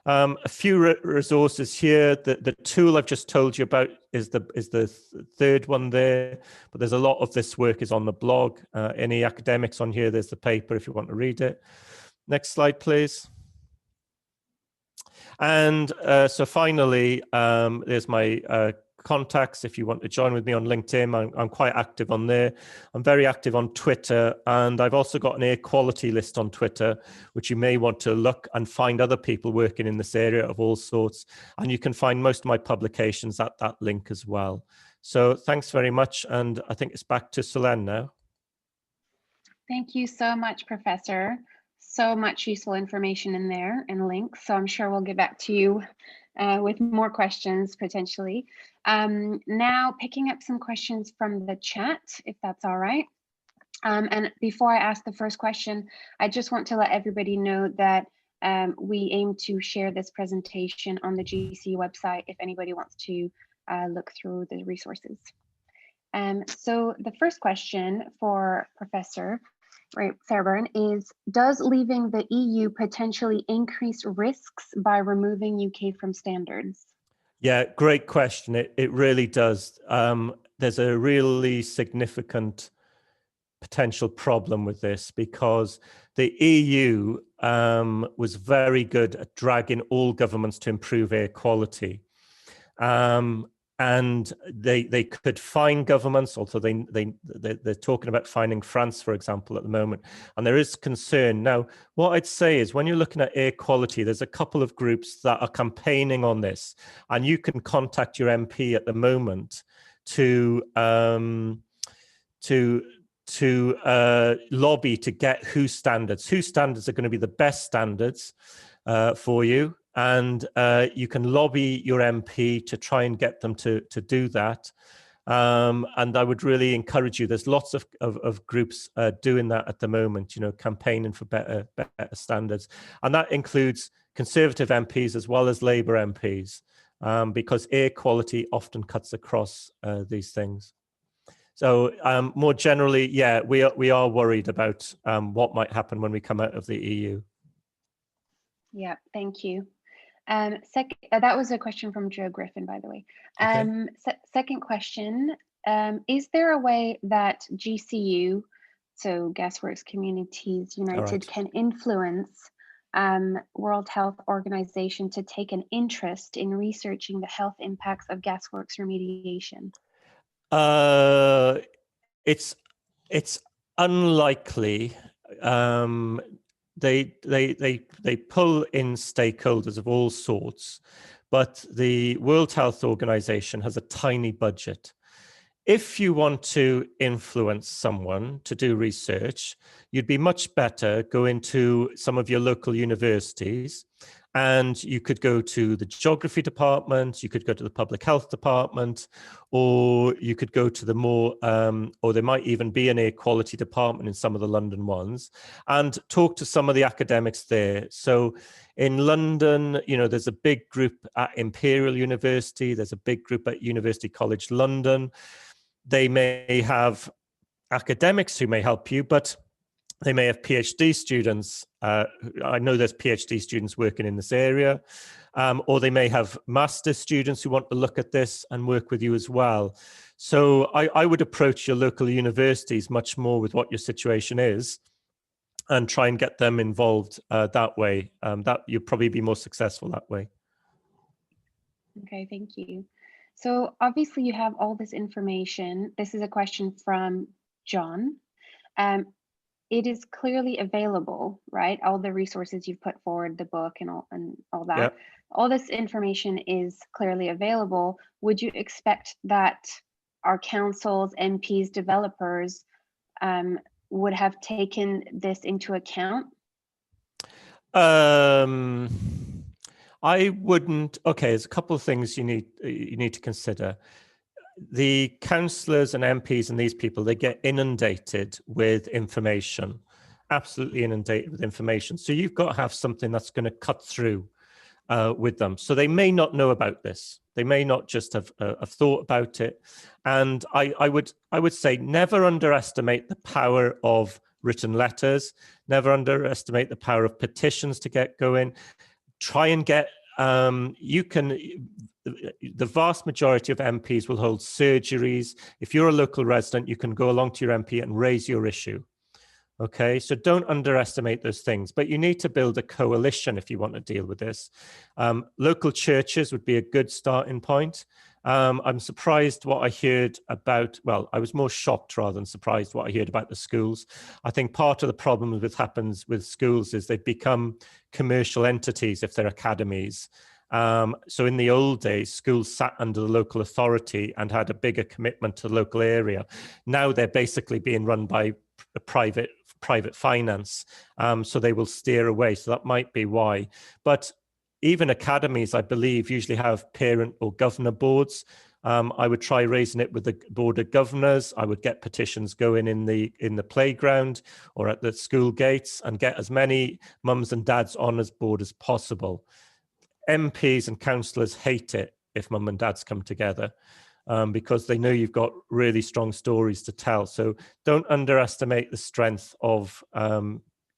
A few resources here. The tool I've just told you about is the third one there, but there's a lot of this work is on the blog. Any academics on here, there's the paper if you want to read it. Next slide, please. And so finally, there's my contacts. If you want to join with me on LinkedIn, I'm quite active on there. I'm very active on Twitter, and I've also got an air quality list on Twitter, which you may want to look and find other people working in this area of all sorts. And you can find most of my publications at that link as well. So thanks very much. And I think it's back to Solène now. Thank you so much, Professor. So much useful information in there and links. So I'm sure we'll get back to you with more questions potentially. Now picking up some questions from the chat, if that's all right. And before I ask the first question, I just want to let everybody know that we aim to share this presentation on the GC website if anybody wants to look through the resources. So the first question for Professor Fairburn is, does leaving the EU potentially increase risks by removing UK from standards? Yeah, great question. It really does. There's a really significant potential problem with this because the EU was very good at dragging all governments to improve air quality. And they could fine governments, although they're talking about fining France, for example, at the moment. And there is concern. Now, what I'd say is when you're looking at air quality, there's a couple of groups that are campaigning on this. And you can contact your MP at the moment to lobby to get whose standards are going to be the best standards for you. And you can lobby your MP to try and get them to do that. And I would really encourage you. There's lots of groups doing that at the moment, you know, campaigning for better standards. And that includes Conservative MPs as well as Labour MPs, because air quality often cuts across these things. So more generally, yeah, we are worried about what might happen when we come out of the EU. Yeah, thank you. That was a question from Joe Griffin, by the way. Okay. Second question, is there a way that GCU, so Gasworks Communities United, can influence World Health Organization to take an interest in researching the health impacts of gasworks remediation? It's unlikely. They pull in stakeholders of all sorts, but the World Health Organization has a tiny budget. If you want to influence someone to do research, you'd be much better going to some of your local universities, and you could go to the geography department, you could go to the public health department, or you could go to the more, or there might even be an air quality department in some of the London ones, and talk to some of the academics there. So in London, you know, there's a big group at Imperial University, there's a big group at University College London. They may have academics who may help you, but they may have PhD students. I know there's PhD students working in this area, or they may have master's students who want to look at this and work with you as well. So I would approach your local universities much more with what your situation is and try and get them involved that way. That you'll probably be more successful that way. Okay, thank you. So obviously you have all this information. This is a question from John. It is clearly available, right? All the resources you've put forward, the book and all that. Yep. All this information is clearly available. Would you expect that our councils, MPs, developers would have taken this into account? I wouldn't. Okay, there's a couple of things you need to consider. The councillors and MPs and these people, they get inundated with information, absolutely inundated with information. So you've got to have something that's going to cut through with them. So they may not know about this. They may not just have thought about it. And I would say never underestimate the power of written letters. Never underestimate the power of petitions to get going. Try and get, the vast majority of MPs will hold surgeries. If you're a local resident, you can go along to your MP and raise your issue. Okay, so don't underestimate those things, but you need to build a coalition if you want to deal with this. Local churches would be a good starting point. I'm surprised what I heard about, well, I was more shocked rather than surprised what I heard about the schools. I think part of the problem that happens with schools is they've become commercial entities if they're academies. So in the old days, schools sat under the local authority and had a bigger commitment to the local area. Now they're basically being run by a private finance, so they will steer away. So that might be why. But even academies, I believe, usually have parent or governor boards. I would try raising it with the board of governors. I would get petitions going in the playground or at the school gates and get as many mums and dads on as board as possible. MPs and councillors hate it if mum and dads come together because they know you've got really strong stories to tell. So don't underestimate the strength of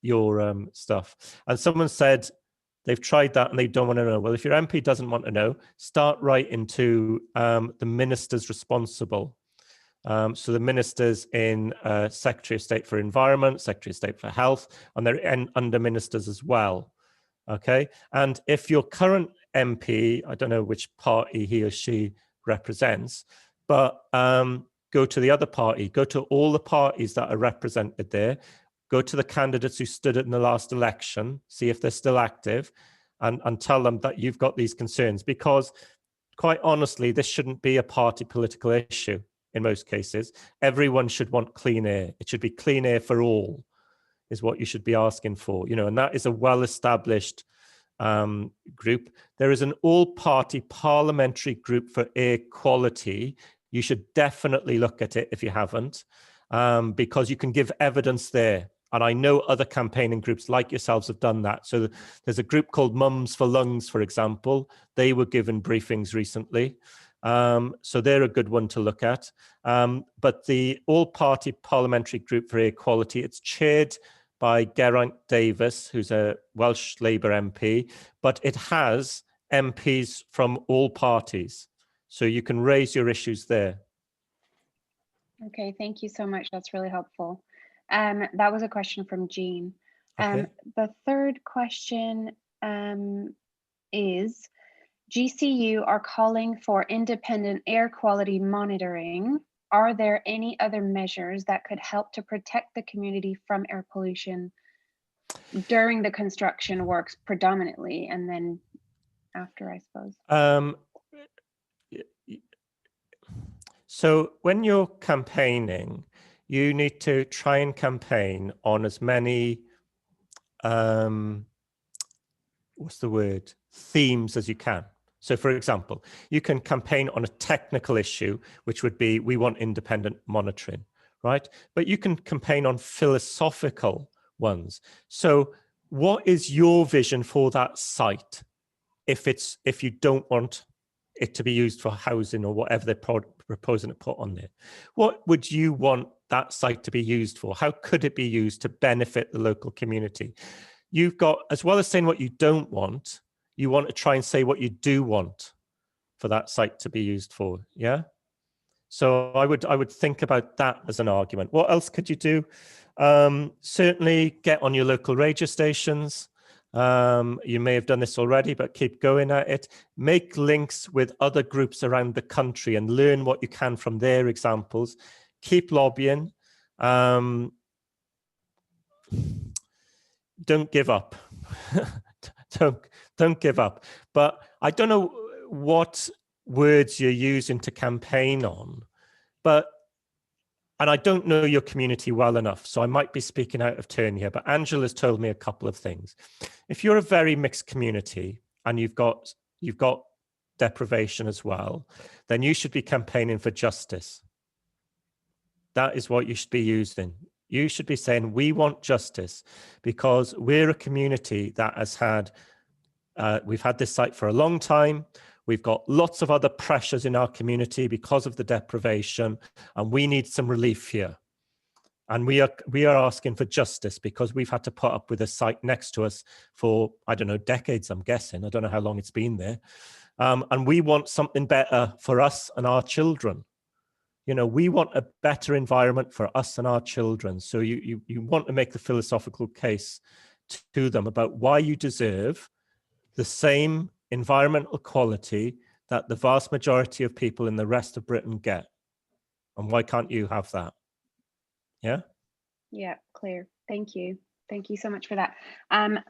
your stuff. And someone said, they've tried that and they don't want to know. Well, if your MP doesn't want to know, start writing to the ministers responsible. So the ministers in Secretary of State for Environment, Secretary of State for Health, and they're under ministers as well. Okay. And if your current MP, I don't know which party he or she represents, but go to the other party, go to all the parties that are represented there. Go to the candidates who stood in the last election, see if they're still active, and tell them that you've got these concerns. Because quite honestly, this shouldn't be a party political issue in most cases. Everyone should want clean air. It should be clean air for all, is what you should be asking for. You know, and that is a well-established group. There is an all-party parliamentary group for air quality. You should definitely look at it if you haven't, because you can give evidence there. And I know other campaigning groups like yourselves have done that. So there's a group called Mums for Lungs, for example. They were given briefings recently. So they're a good one to look at. But the all-party parliamentary group for air quality, it's chaired by Geraint Davis, who's a Welsh Labour MP, but it has MPs from all parties. So you can raise your issues there. Okay, thank you so much. That's really helpful. That was a question from Jean. Okay. The third question is, GCU are calling for independent air quality monitoring. Are there any other measures that could help to protect the community from air pollution during the construction works predominantly, and then after, I suppose? So when you're campaigning, you need to try and campaign on as many, themes as you can. So for example, you can campaign on a technical issue, which would be, we want independent monitoring, right? But you can campaign on philosophical ones. So what is your vision for that site if you don't want it to be used for housing or whatever they're proposing to put on there? What would you want that site to be used for? How could it be used to benefit the local community? You've got, as well as saying what you don't want, you want to try and say what you do want for that site to be used for, yeah? So I would think about that as an argument. What else could you do? Certainly get on your local radio stations. You may have done this already, but keep going at it. Make links with other groups around the country and learn what you can from their examples. Keep lobbying. Don't give up. Don't give up. But I don't know what words you're using to campaign on, and I don't know your community well enough, so I might be speaking out of turn here, but Angela's told me a couple of things. If you're a very mixed community and you've got deprivation as well, then you should be campaigning for justice. That is what you should be using. You should be saying, we want justice because we're a community that has had, we've had this site for a long time. We've got lots of other pressures in our community because of the deprivation, and we need some relief here. And we are asking for justice because we've had to put up with a site next to us for, I don't know, decades, I'm guessing. I don't know how long it's been there. And we want something better for us and our children. You know, we want a better environment for us and our children. So you want to make the philosophical case to them about why you deserve the same environmental quality that the vast majority of people in the rest of Britain get? And why can't you have that? Yeah? Yeah, clear. Thank you. Thank you so much for that.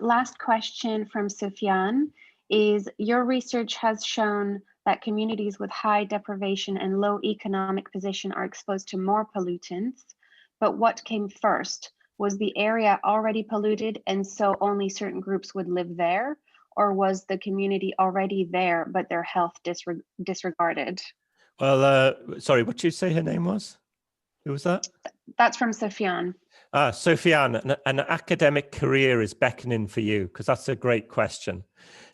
Last question from Sufyan is, your research has shown that communities with high deprivation and low economic position are exposed to more pollutants, but what came first? Was the area already polluted and so only certain groups would live there? Or was the community already there, but their health disregarded? Well, sorry, what did you say her name was? Who was that? That's from Sufyan. Sophiane, an academic career is beckoning for you, because that's a great question.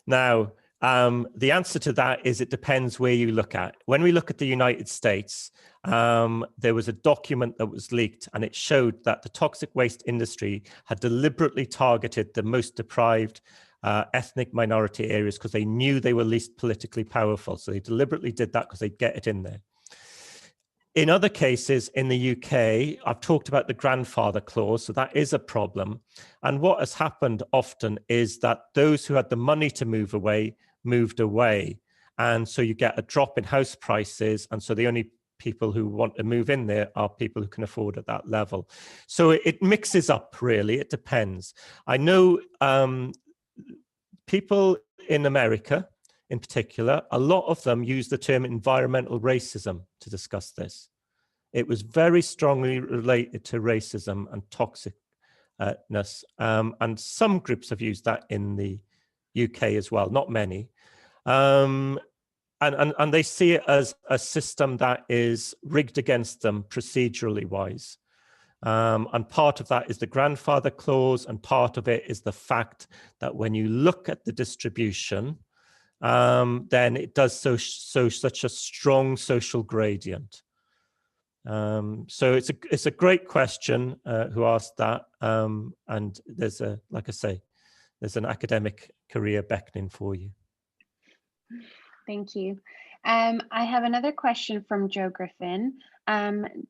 Now, the answer to that is it depends where you look at. When we look at the United States, there was a document that was leaked, and it showed that the toxic waste industry had deliberately targeted the most deprived ethnic minority areas because they knew they were least politically powerful. So they deliberately did that because they'd get it in there. In other cases in the UK, I've talked about the grandfather clause, so that is a problem. And what has happened often is that those who had the money to move away, moved away. And so you get a drop in house prices. And so the only people who want to move in there are people who can afford at that level. So it mixes up, really. It depends. I know people in America, in particular, a lot of them use the term environmental racism to discuss this. It was very strongly related to racism and toxicness. And some groups have used that in the UK as well, not many. And they see it as a system that is rigged against them procedurally wise. And part of that is the grandfather clause, and part of it is the fact that when you look at the distribution, then it does show such a strong social gradient. So it's a great question who asked that, and there's like I say, there's an academic career beckoning for you. Thank you. I have another question from Joe Griffin.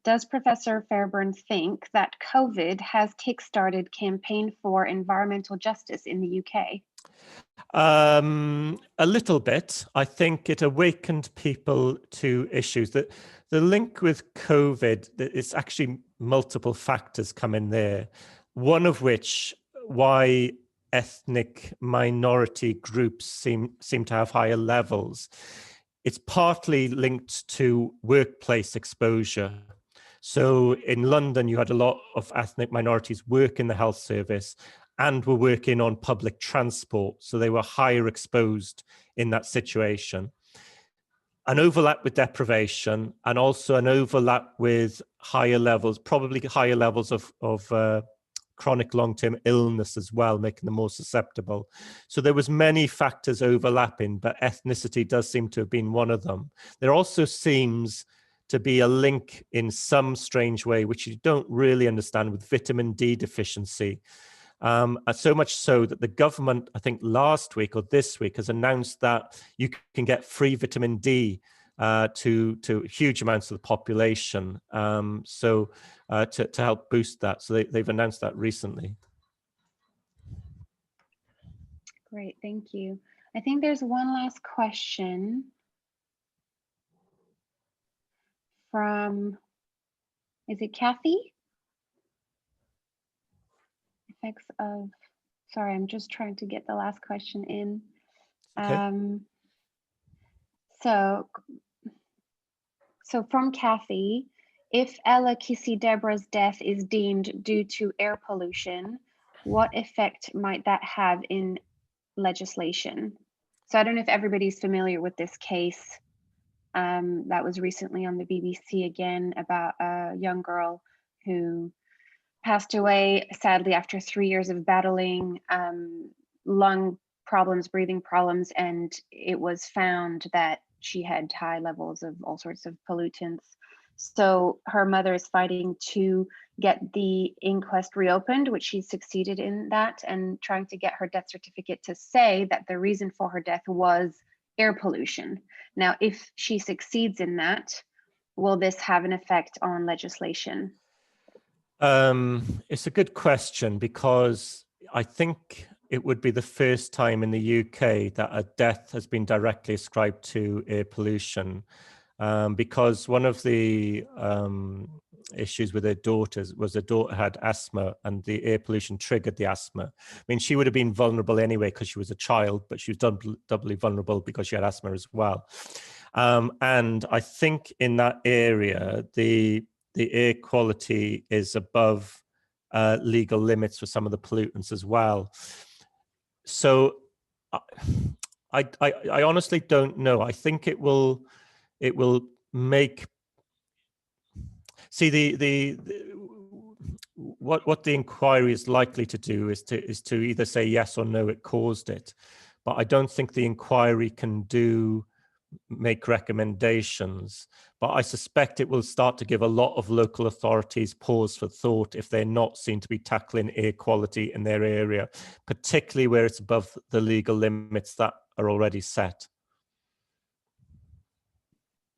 Does Professor Fairburn think that COVID has kickstarted campaign for environmental justice in the UK? A little bit. I think it awakened people to issues. The link with COVID, it's actually multiple factors come in there. One of which, why ethnic minority groups seem to have higher levels. It's partly linked to workplace exposure. So in London, you had a lot of ethnic minorities work in the health service and were working on public transport. So they were higher exposed in that situation. An overlap with deprivation, and also an overlap with higher levels, probably higher levels of chronic long-term illness as well, making them more susceptible. So there was many factors overlapping, but ethnicity does seem to have been one of them. There also seems to be a link in some strange way, which you don't really understand, with vitamin D deficiency. So much so that the government, I think last week or this week, has announced that you can get free vitamin D to huge amounts of the population, to help boost that. So they've announced that recently. Great, thank you. I think there's one last question from, is it Kathy? Effects of, sorry, I'm just trying to get the last question in. Okay. So from Kathy, if Ella Kissy Deborah's death is deemed due to air pollution, what effect might that have in legislation? So I don't know if everybody's familiar with this case that was recently on the BBC again, about a young girl who passed away sadly after 3 years of battling lung problems, breathing problems, and it was found that she had high levels of all sorts of pollutants. So her mother is fighting to get the inquest reopened, which she succeeded in that, and trying to get her death certificate to say that the reason for her death was air pollution. Now, if she succeeds in that, will this have an effect on legislation? It's a good question, because I think it would be the first time in the UK that a death has been directly ascribed to air pollution, because one of the issues with her daughters was her daughter had asthma, and the air pollution triggered the asthma. I mean, she would have been vulnerable anyway because she was a child, but she was doubly vulnerable because she had asthma as well. And I think in that area, the air quality is above legal limits for some of the pollutants as well. So I honestly don't know. I think it will make, see, what the inquiry is likely to do is to either say yes or no, it caused it. But I don't think the inquiry can make recommendations. But I suspect it will start to give a lot of local authorities pause for thought if they're not seen to be tackling air quality in their area, particularly where it's above the legal limits that are already set.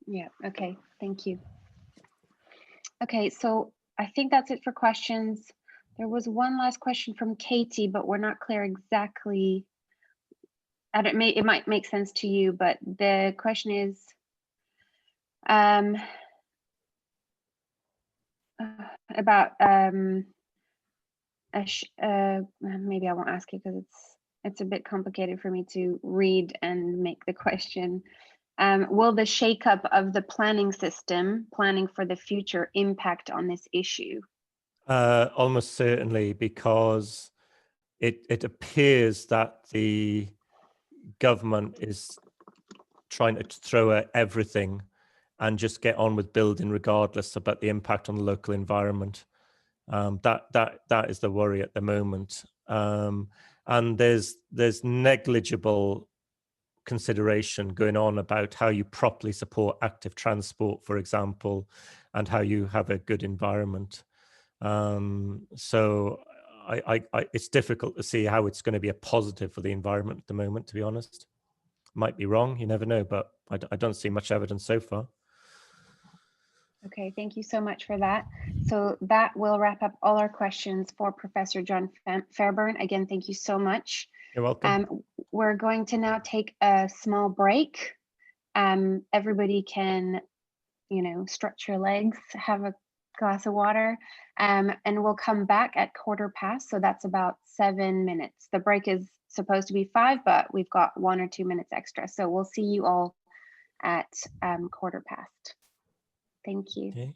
Yeah, okay, thank you. Okay, so I think that's it for questions. There was one last question from Katie, but we're not clear exactly. It might make sense to you, but the question is, about maybe I won't ask you because it's a bit complicated for me to read and make the question. Will the shakeup of the planning system, planning for the future, impact on this issue? Almost certainly, because it appears that the government is trying to throw at everything and just get on with building regardless about the impact on the local environment. That is the worry at the moment. And there's negligible consideration going on about how you properly support active transport, for example, and how you have a good environment. So it's difficult to see how it's going to be a positive for the environment at the moment, to be honest. Might be wrong, you never know, but I don't see much evidence so far. Okay, thank you so much for that. So that will wrap up all our questions for Professor John Fairburn. Again, thank you so much. You're welcome. We're going to now take a small break. Everybody can, stretch your legs, have a glass of water, and we'll come back at 15:15. So that's about 7 minutes. The break is supposed to be 5, but we've got 1 or 2 minutes extra. So we'll see you all at 15:15. Thank you. Okay.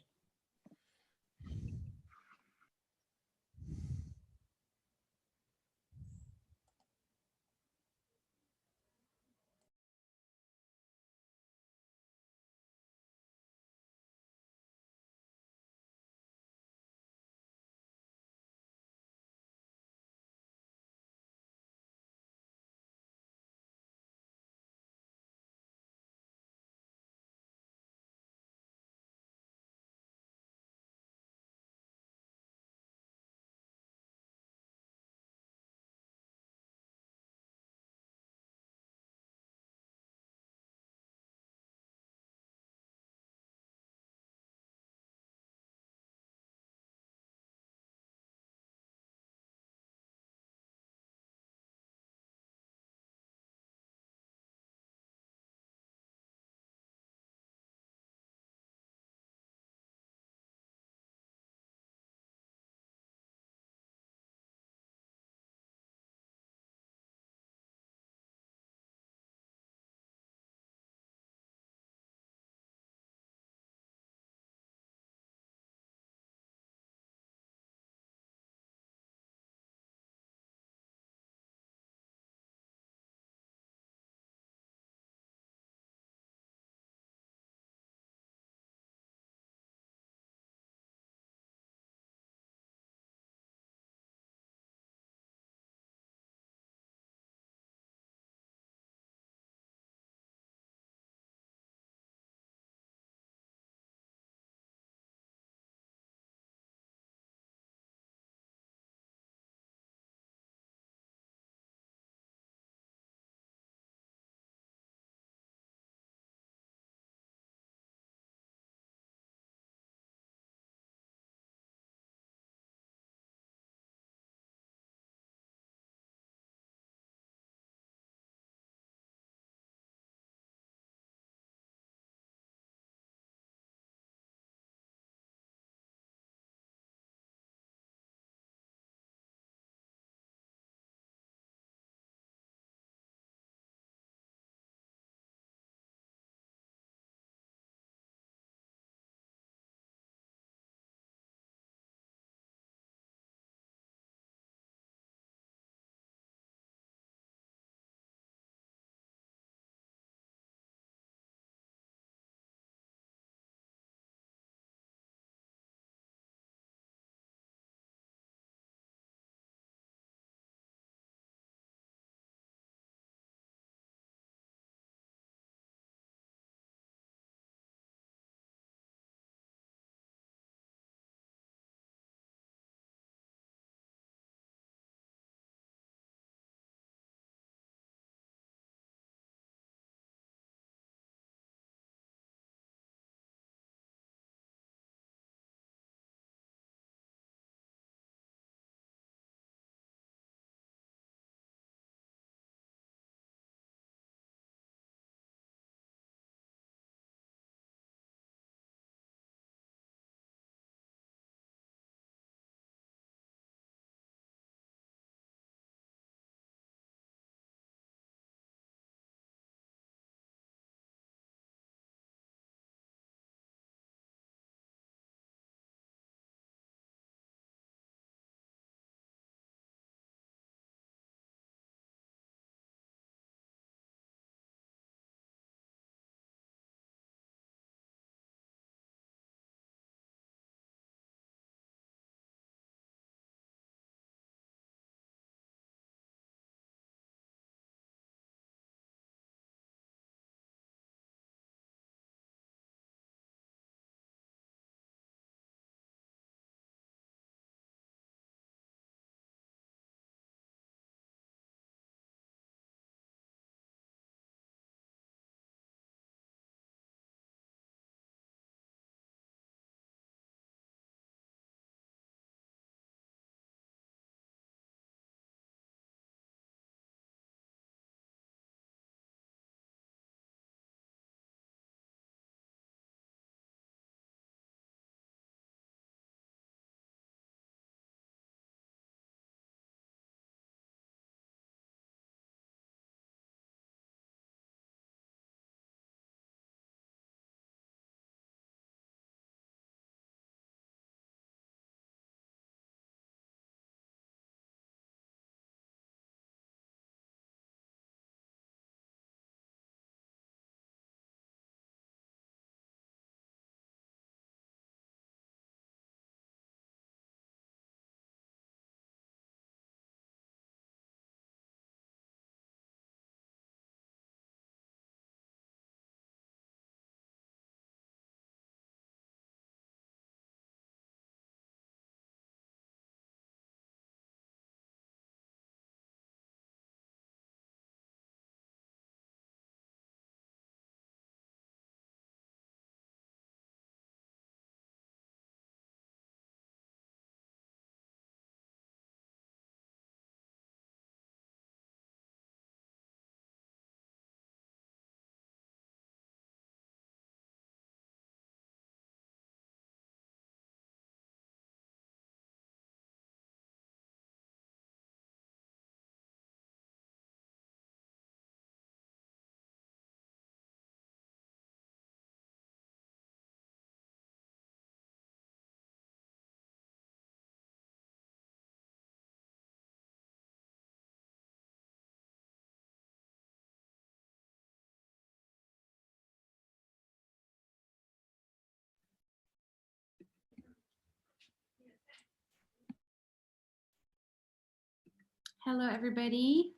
Hello, everybody.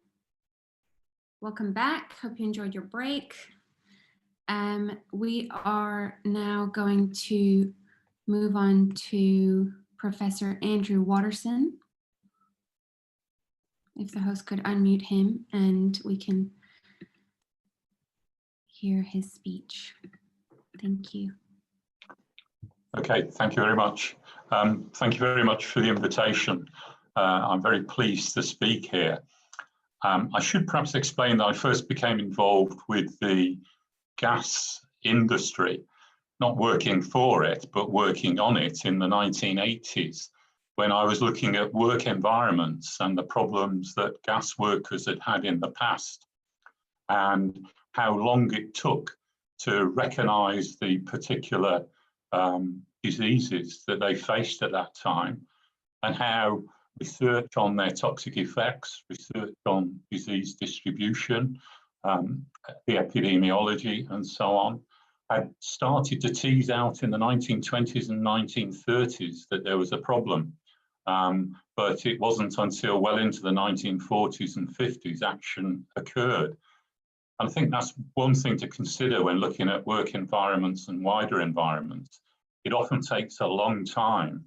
Welcome back. Hope you enjoyed your break. We are now going to move on to Professor Andrew Watterson. If the host could unmute him and we can hear his speech. Thank you. Okay, thank you very much. Thank you very much for the invitation. I'm very pleased to speak here. I should perhaps explain that I first became involved with the gas industry, not working for it, but working on it in the 1980s, when I was looking at work environments and the problems that gas workers had had in the past, and how long it took to recognise the particular diseases that they faced at that time, and how research on their toxic effects, research on disease distribution, the epidemiology and so on, had started to tease out in the 1920s and 1930s that there was a problem. But it wasn't until well into the 1940s and 50s action occurred. And I think that's one thing to consider when looking at work environments and wider environments. It often takes a long time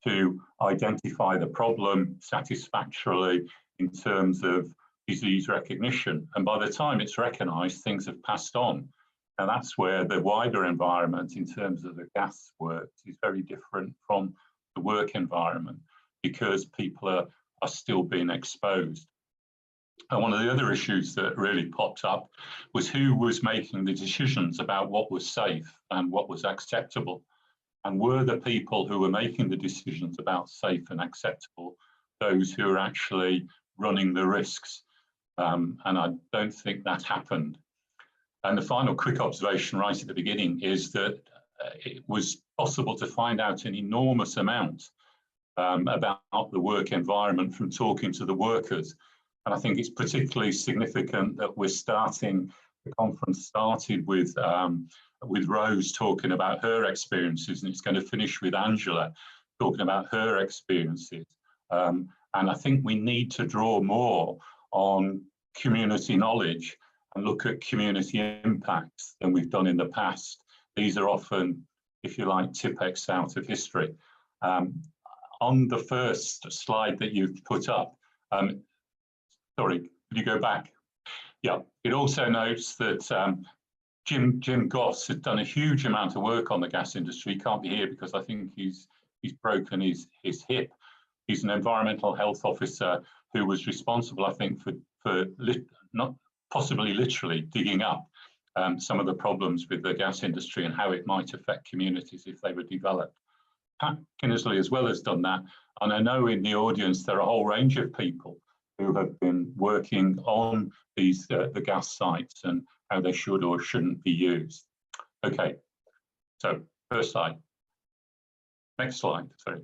to identify the problem satisfactorily in terms of disease recognition. And by the time it's recognised, things have passed on. And that's where the wider environment in terms of the gas work is very different from the work environment, because people are still being exposed. And one of the other issues that really popped up was who was making the decisions about what was safe and what was acceptable. And were the people who were making the decisions about safe and acceptable those who are actually running the risks? And I don't think that happened. And the final quick observation right at the beginning is that it was possible to find out an enormous amount about the work environment from talking to the workers. And I think it's particularly significant that we're starting, the conference started with Rose talking about her experiences, and it's going to finish with Angela talking about her experiences. And I think we need to draw more on community knowledge and look at community impacts than we've done in the past. These are often, if you like, Tipp-Ex out of history. On the first slide that you've put up, sorry, could you go back? Yeah, it also notes that Jim Goss has done a huge amount of work on the gas industry. He can't be here because I think he's broken his hip. He's an environmental health officer who was responsible, I think, for not possibly literally digging up some of the problems with the gas industry and how it might affect communities if they were developed. Pat Kinnersley as well has done that. And I know in the audience there are a whole range of people who have been working on these the gas sites and how they should or shouldn't be used. Okay, so first slide. Next slide, sorry.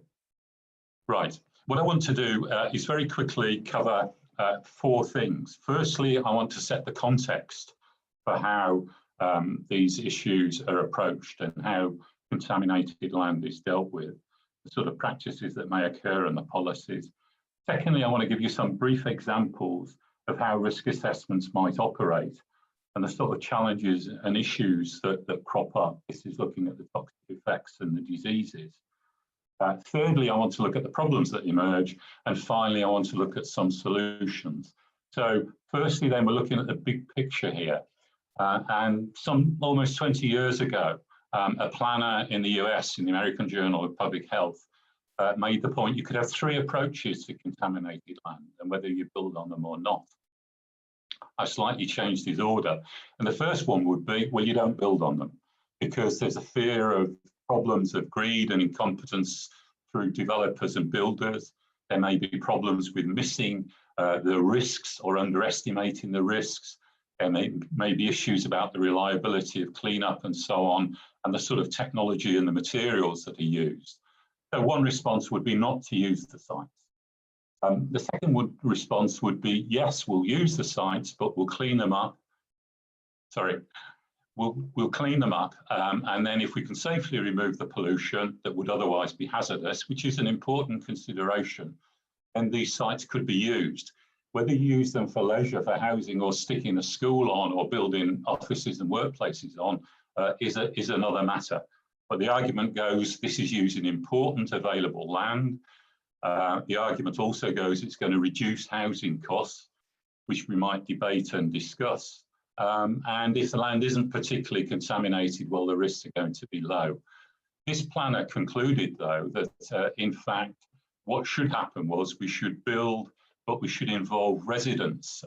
Right, what I want to do is very quickly cover 4 things. Firstly, I want to set the context for how these issues are approached and how contaminated land is dealt with, the sort of practices that may occur and the policies. Secondly, I want to give you some brief examples of how risk assessments might operate and the sort of challenges and issues that crop up. This is looking at the toxic effects and the diseases. Thirdly, I want to look at the problems that emerge. And finally, I want to look at some solutions. So firstly, then we're looking at the big picture here. And almost 20 years ago, a planner in the US, in the American Journal of Public Health, made the point you could have 3 approaches to contaminated land and whether you build on them or not. I slightly changed his order. And the first one would be, well, you don't build on them because there's a fear of problems of greed and incompetence through developers and builders. There may be problems with missing the risks or underestimating the risks. There may be issues about the reliability of cleanup and so on, and the sort of technology and the materials that are used. So one response would be not to use the sites. The second response would be, yes, we'll use the sites, but we'll clean them up. Sorry, we'll clean them up. And then if we can safely remove the pollution that would otherwise be hazardous, which is an important consideration, then these sites could be used. Whether you use them for leisure, for housing, or sticking a school on, or building offices and workplaces on, is another matter. But the argument goes, this is using important available land. The argument also goes, it's going to reduce housing costs, which we might debate and discuss. And if the land isn't particularly contaminated, well, the risks are going to be low. This planner concluded, though, that in fact, what should happen was we should build, but we should involve residents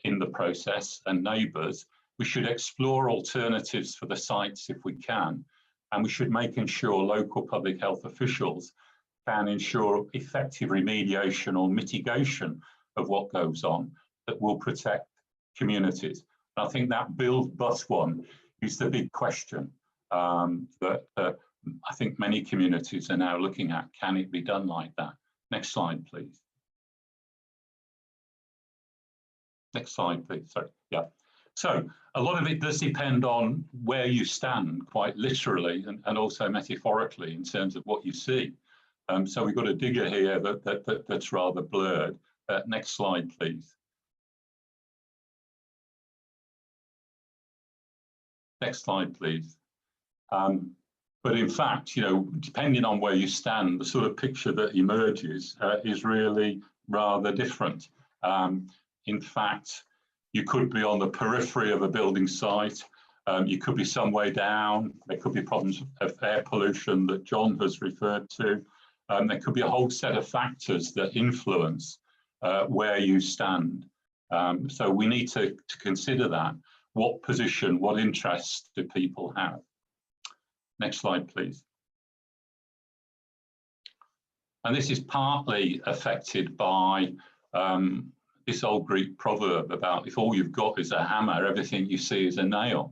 in the process and neighbours. We should explore alternatives for the sites if we can, and we should make ensure local public health officials can ensure effective remediation or mitigation of what goes on that will protect communities. And I think that build but one is the big question that I think many communities are now looking at. Can it be done like that? Next slide, please. Next slide, please. Sorry. Yeah. So a lot of it does depend on where you stand, quite literally and also metaphorically, in terms of what you see. So we've got a digger here that's rather blurred. Next slide, please. Next slide, please. But in fact, you know, depending on where you stand, the sort of picture that emerges is really rather different. In fact, you could be on the periphery of a building site. You could be some way down. There could be problems of air pollution that John has referred to. There could be a whole set of factors that influence where you stand. So we need to consider that. What position, what interests do people have? Next slide, please. And this is partly affected by this old Greek proverb about if all you've got is a hammer, everything you see is a nail.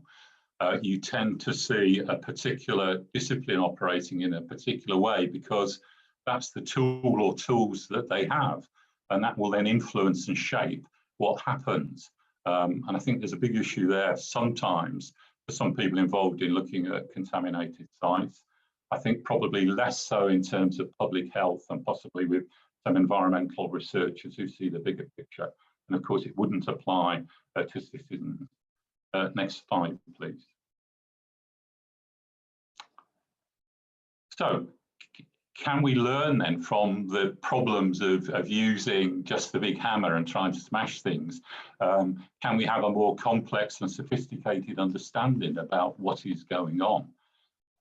You tend to see a particular discipline operating in a particular way because that's the tool or tools that they have, and that will then influence and shape what happens. And I think there's a big issue there sometimes for some people involved in looking at contaminated sites. I think probably less so in terms of public health and possibly with some environmental researchers who see the bigger picture. And of course, it wouldn't apply to citizens. Next slide, please. So, can we learn then from the problems of using just the big hammer and trying to smash things? Can we have a more complex and sophisticated understanding about what is going on?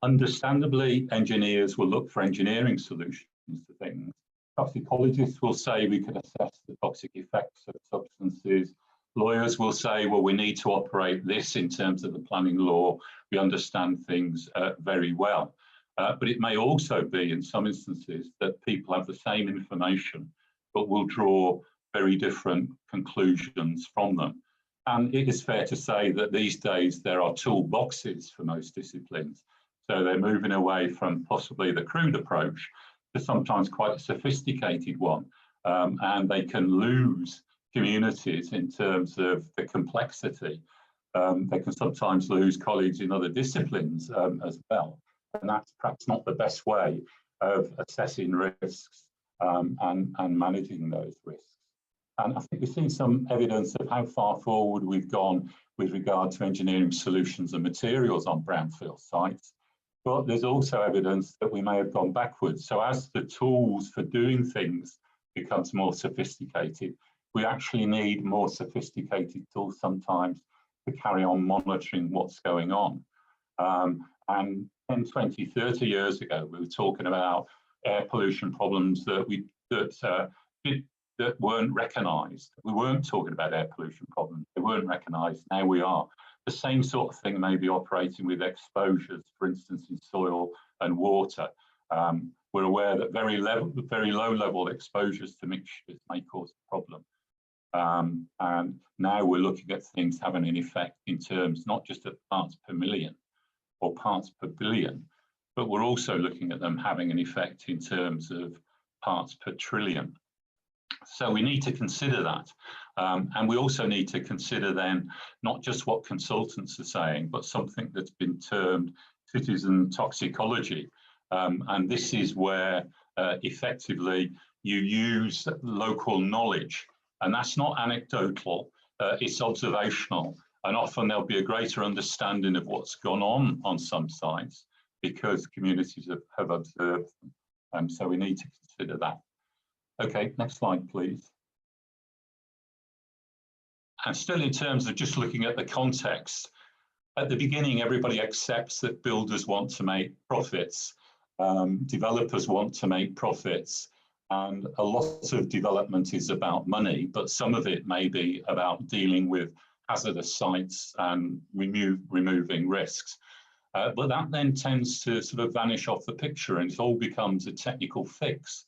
Understandably, engineers will look for engineering solutions to things. Toxicologists will say we could assess the toxic effects of substances. Lawyers will say, well, we need to operate this in terms of the planning law. We understand things very well. But it may also be, in some instances, that people have the same information, but will draw very different conclusions from them. And it is fair to say that these days there are toolboxes for most disciplines. So they're moving away from possibly the crude approach to sometimes quite a sophisticated one. And they can lose communities in terms of the complexity. They can sometimes lose colleagues in other disciplines as well. And that's perhaps not the best way of assessing risks and managing those risks. And I think we've seen some evidence of how far forward we've gone with regard to engineering solutions and materials on brownfield sites. But there's also evidence that we may have gone backwards. So as the tools for doing things becomes more sophisticated, we actually need more sophisticated tools sometimes to carry on monitoring what's going on. And 10, 20, 30 years ago, we were talking about air pollution problems that weren't recognised. We weren't talking about air pollution problems. They weren't recognised. Now we are. The same sort of thing may be operating with exposures, for instance, in soil and water. We're aware that very low level exposures to mixtures may cause a problem. And now we're looking at things having an effect in terms not just of parts per million or parts per billion, but we're also looking at them having an effect in terms of parts per trillion. So we need to consider that. And we also need to consider then not just what consultants are saying, but something that's been termed citizen toxicology. And this is where effectively you use local knowledge And that's not anecdotal, it's observational. And often there'll be a greater understanding of what's gone on some sites because communities have observed them. So we need to consider that. Okay, next slide, please. And still in terms of just looking at the context, at the beginning, everybody accepts that builders want to make profits, developers want to make profits, and a lot of development is about money, but some of it may be about dealing with hazardous sites and removing risks. But that then tends to sort of vanish off the picture and it all becomes a technical fix.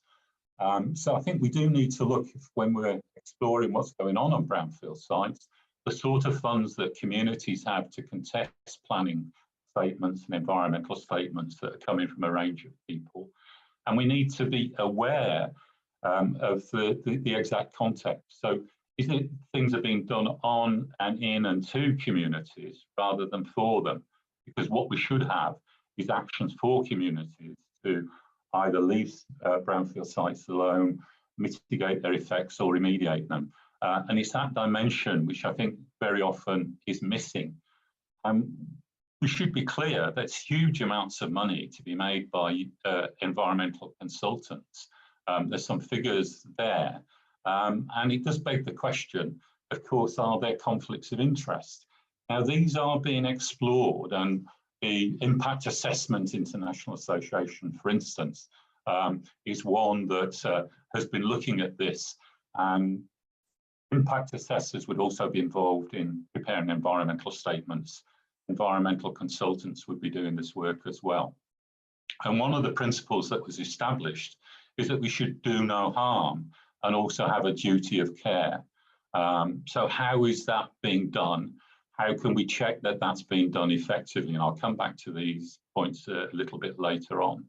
So I think we do need to look, when we're exploring what's going on brownfield sites, the sort of funds that communities have to contest planning statements and environmental statements that are coming from a range of people. And we need to be aware of the exact context. So is it things are being done on and in and to communities rather than for them? Because what we should have is actions for communities to either leave brownfield sites alone, mitigate their effects or remediate them. And it's that dimension which I think very often is missing. We should be clear there's huge amounts of money to be made by environmental consultants. There's some figures there. And it does beg the question, of course, are there conflicts of interest? Now, these are being explored, and the Impact Assessment International Association, for instance, is one that has been looking at this. And impact assessors would also be involved in preparing environmental statements. Environmental consultants would be doing this work as well. And one of the principles that was established is that we should do no harm and also have a duty of care. So how is that being done? How can we check that that's being done effectively? And I'll come back to these points a little bit later on.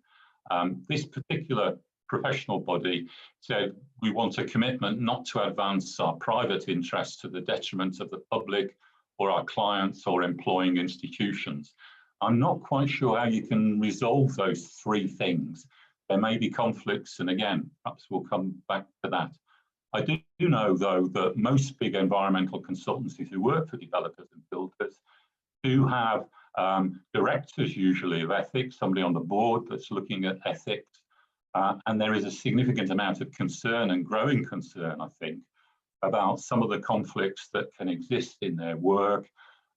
This particular professional body said we want a commitment not to advance our private interests to the detriment of the public or our clients or employing institutions. I'm not quite sure how you can resolve those three things. There may be conflicts, and again, perhaps we'll come back to that. I do know, though, that most big environmental consultancies who work for developers and builders do have directors, usually, of ethics, somebody on the board that's looking at ethics. And there is a significant amount of concern and growing concern, I think, about some of the conflicts that can exist in their work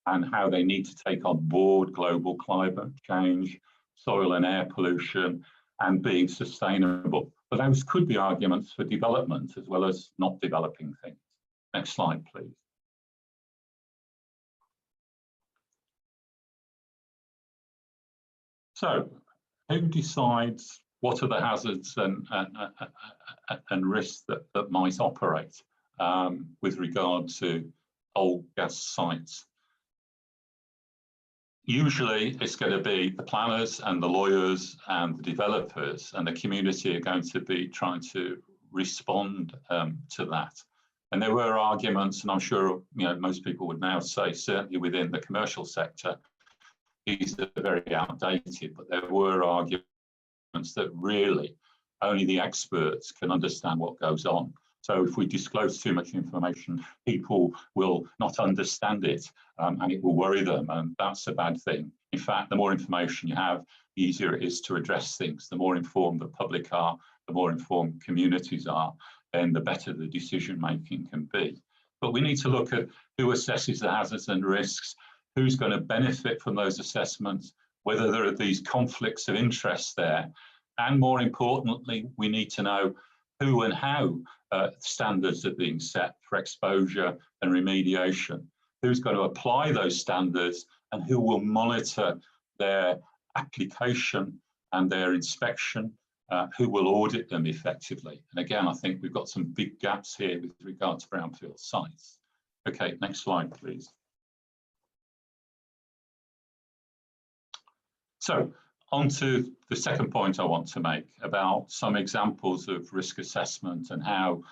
and how they need to take on board global climate change, soil and air pollution, and being sustainable. But those could be arguments for development as well as not developing things. Next slide, please. So, who decides what are the hazards and risks that might operate with regard to old gas sites? Usually it's going to be the planners and the lawyers and the developers, and the community are going to be trying to respond to that. And there were arguments, and I'm sure most people would now say, certainly within the commercial sector, these are very outdated, but there were arguments that really only the experts can understand what goes on. So if we disclose too much information, people will not understand it and it will worry them, and that's a bad thing. In fact, the more information you have, the easier it is to address things. The more informed the public are, the more informed communities are, then the better the decision making can be. But we need to look at who assesses the hazards and risks, who's going to benefit from those assessments, whether there are these conflicts of interest there, and more importantly, we need to know who and how standards are being set for exposure and remediation. Who's going to apply those standards and who will monitor their application and their inspection, who will audit them effectively. And again, I think we've got some big gaps here with regard to brownfield sites. Okay, next slide, please. So, on to the second point I want to make about some examples of risk assessment and how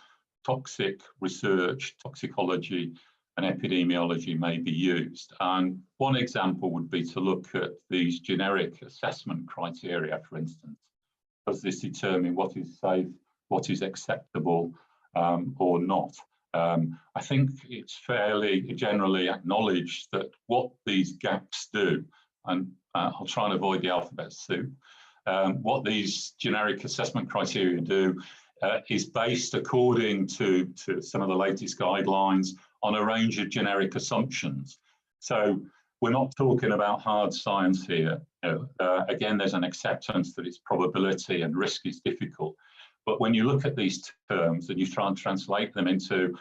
toxic research, toxicology and epidemiology may be used. And one example would be to look at these generic assessment criteria, for instance. Does this determine what is safe, what is acceptable or not? I think it's fairly generally acknowledged that what these gaps do, and I'll try and avoid the alphabet soup, what these generic assessment criteria do is based according to some of the latest guidelines on a range of generic assumptions. So we're not talking about hard science here. Again, there's an acceptance that it's probability and risk is difficult. But when you look at these terms and you try and translate them into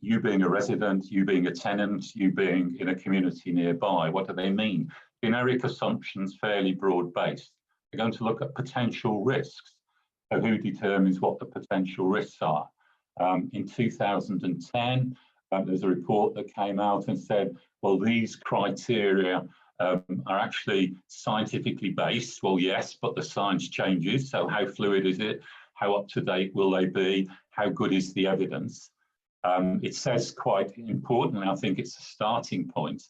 you being a resident, you being a tenant, you being in a community nearby, what do they mean? Generic assumptions, fairly broad-based. They're going to look at potential risks. So who determines what the potential risks are? In 2010, there's a report that came out and said, well, these criteria are actually scientifically based. Well, yes, but the science changes. So how fluid is it? How up to date will they be? How good is the evidence? It says quite importantly, I think it's a starting point,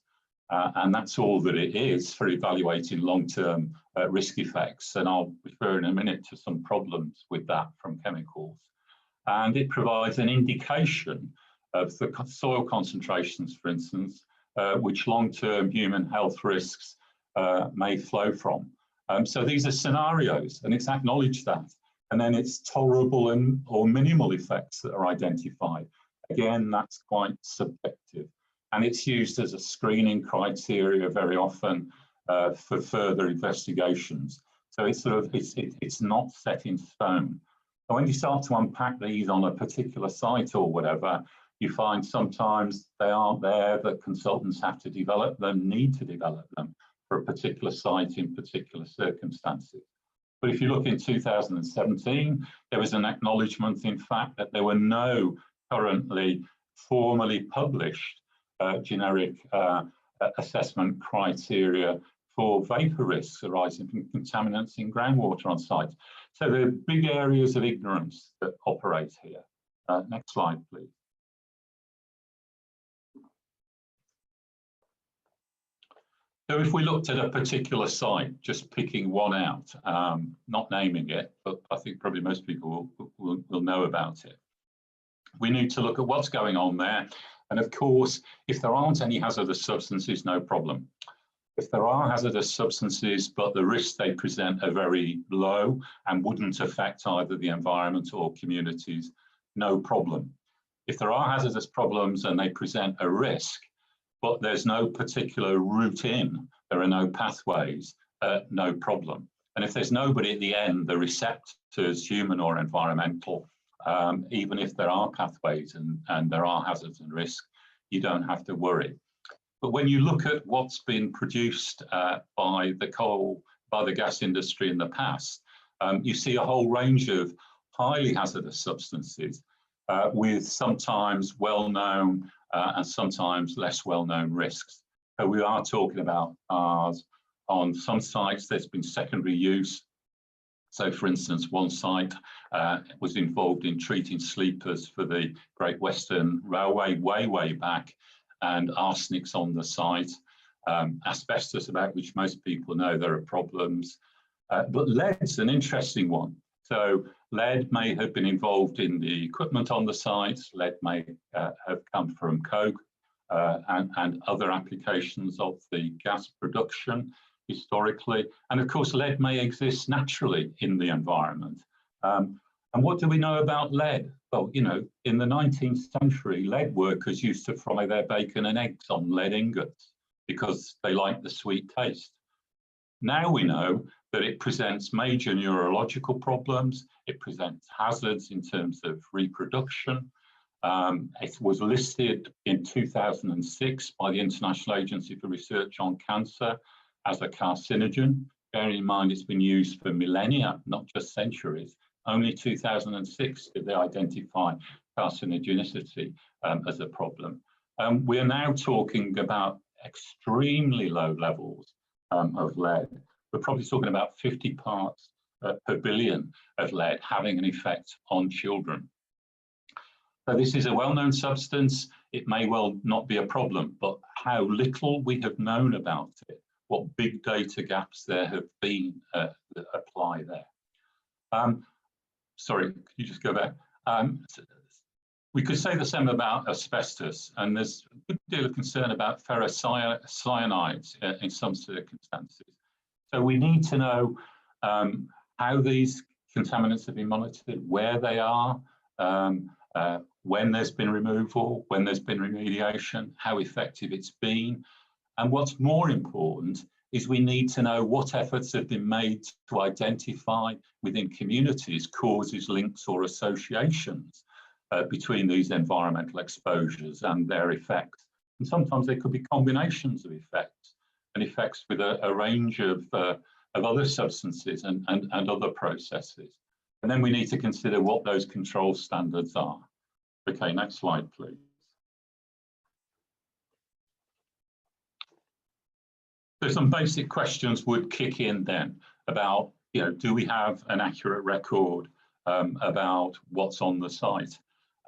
and that's all that it is for evaluating long-term risk effects. And I'll refer in a minute to some problems with that from chemicals. And it provides an indication of the soil concentrations, for instance, which long-term human health risks may flow from. So these are scenarios, and it's acknowledged that. And then it's tolerable or minimal effects that are identified. Again, that's quite subjective. And it's used as a screening criteria very often for further investigations. So it's it's not set in stone. But when you start to unpack these on a particular site or whatever, you find sometimes they aren't there, that consultants have to develop them, need to develop them for a particular site in particular circumstances. But if you look in 2017, there was an acknowledgement, in fact, that there were no currently formally published generic assessment criteria for vapor risks arising from contaminants in groundwater on site. So there are big areas of ignorance that operate here. Next slide, please. So if we looked at a particular site, just picking one out, not naming it, but I think probably most people will know about it. We need to look at what's going on there. And of course, if there aren't any hazardous substances, no problem. If there are hazardous substances, but the risks they present are very low and wouldn't affect either the environment or communities, no problem. If there are hazardous problems and they present a risk, but there's no particular route in, there are no pathways, no problem. And if there's nobody at the end, the receptors, human or environmental, even if there are pathways and there are hazards and risks, you don't have to worry. But when you look at what's been produced by the gas industry in the past, you see a whole range of highly hazardous substances with sometimes well-known and sometimes less well-known risks. So we are talking about on some sites there's been secondary use. So for instance, one site was involved in treating sleepers for the Great Western Railway way back, and arsenic's on the site. Asbestos, about which most people know there are problems. But lead's an interesting one. So lead may have been involved in the equipment on the site. Lead may have come from coke and other applications of the gas production historically. And of course, lead may exist naturally in the environment. And what do we know about lead? Well, you know, in the 19th century, lead workers used to fry their bacon and eggs on lead ingots because they liked the sweet taste. Now we know that it presents major neurological problems. It presents hazards in terms of reproduction. It was listed in 2006 by the International Agency for Research on Cancer as a carcinogen. Bearing in mind it's been used for millennia, not just centuries. Only 2006 did they identify carcinogenicity as a problem. We are now talking about extremely low levels of lead. We're probably talking about 50 parts per billion of lead having an effect on children. So this is a well-known substance. It may well not be a problem, but how little we have known about it, what big data gaps there have been that apply there. Sorry, could you just go back? We could say the same about asbestos, and there's a good deal of concern about ferrocyanides in some circumstances. So we need to know how these contaminants have been monitored, where they are, when there's been removal, when there's been remediation, how effective it's been. And what's more important is we need to know what efforts have been made to identify within communities causes, links or associations between these environmental exposures and their effects. And sometimes there could be combinations of effects and effects with a range of other substances and other processes. And then we need to consider what those control standards are. Okay, next slide, please. So some basic questions would kick in then about, do we have an accurate record about what's on the site?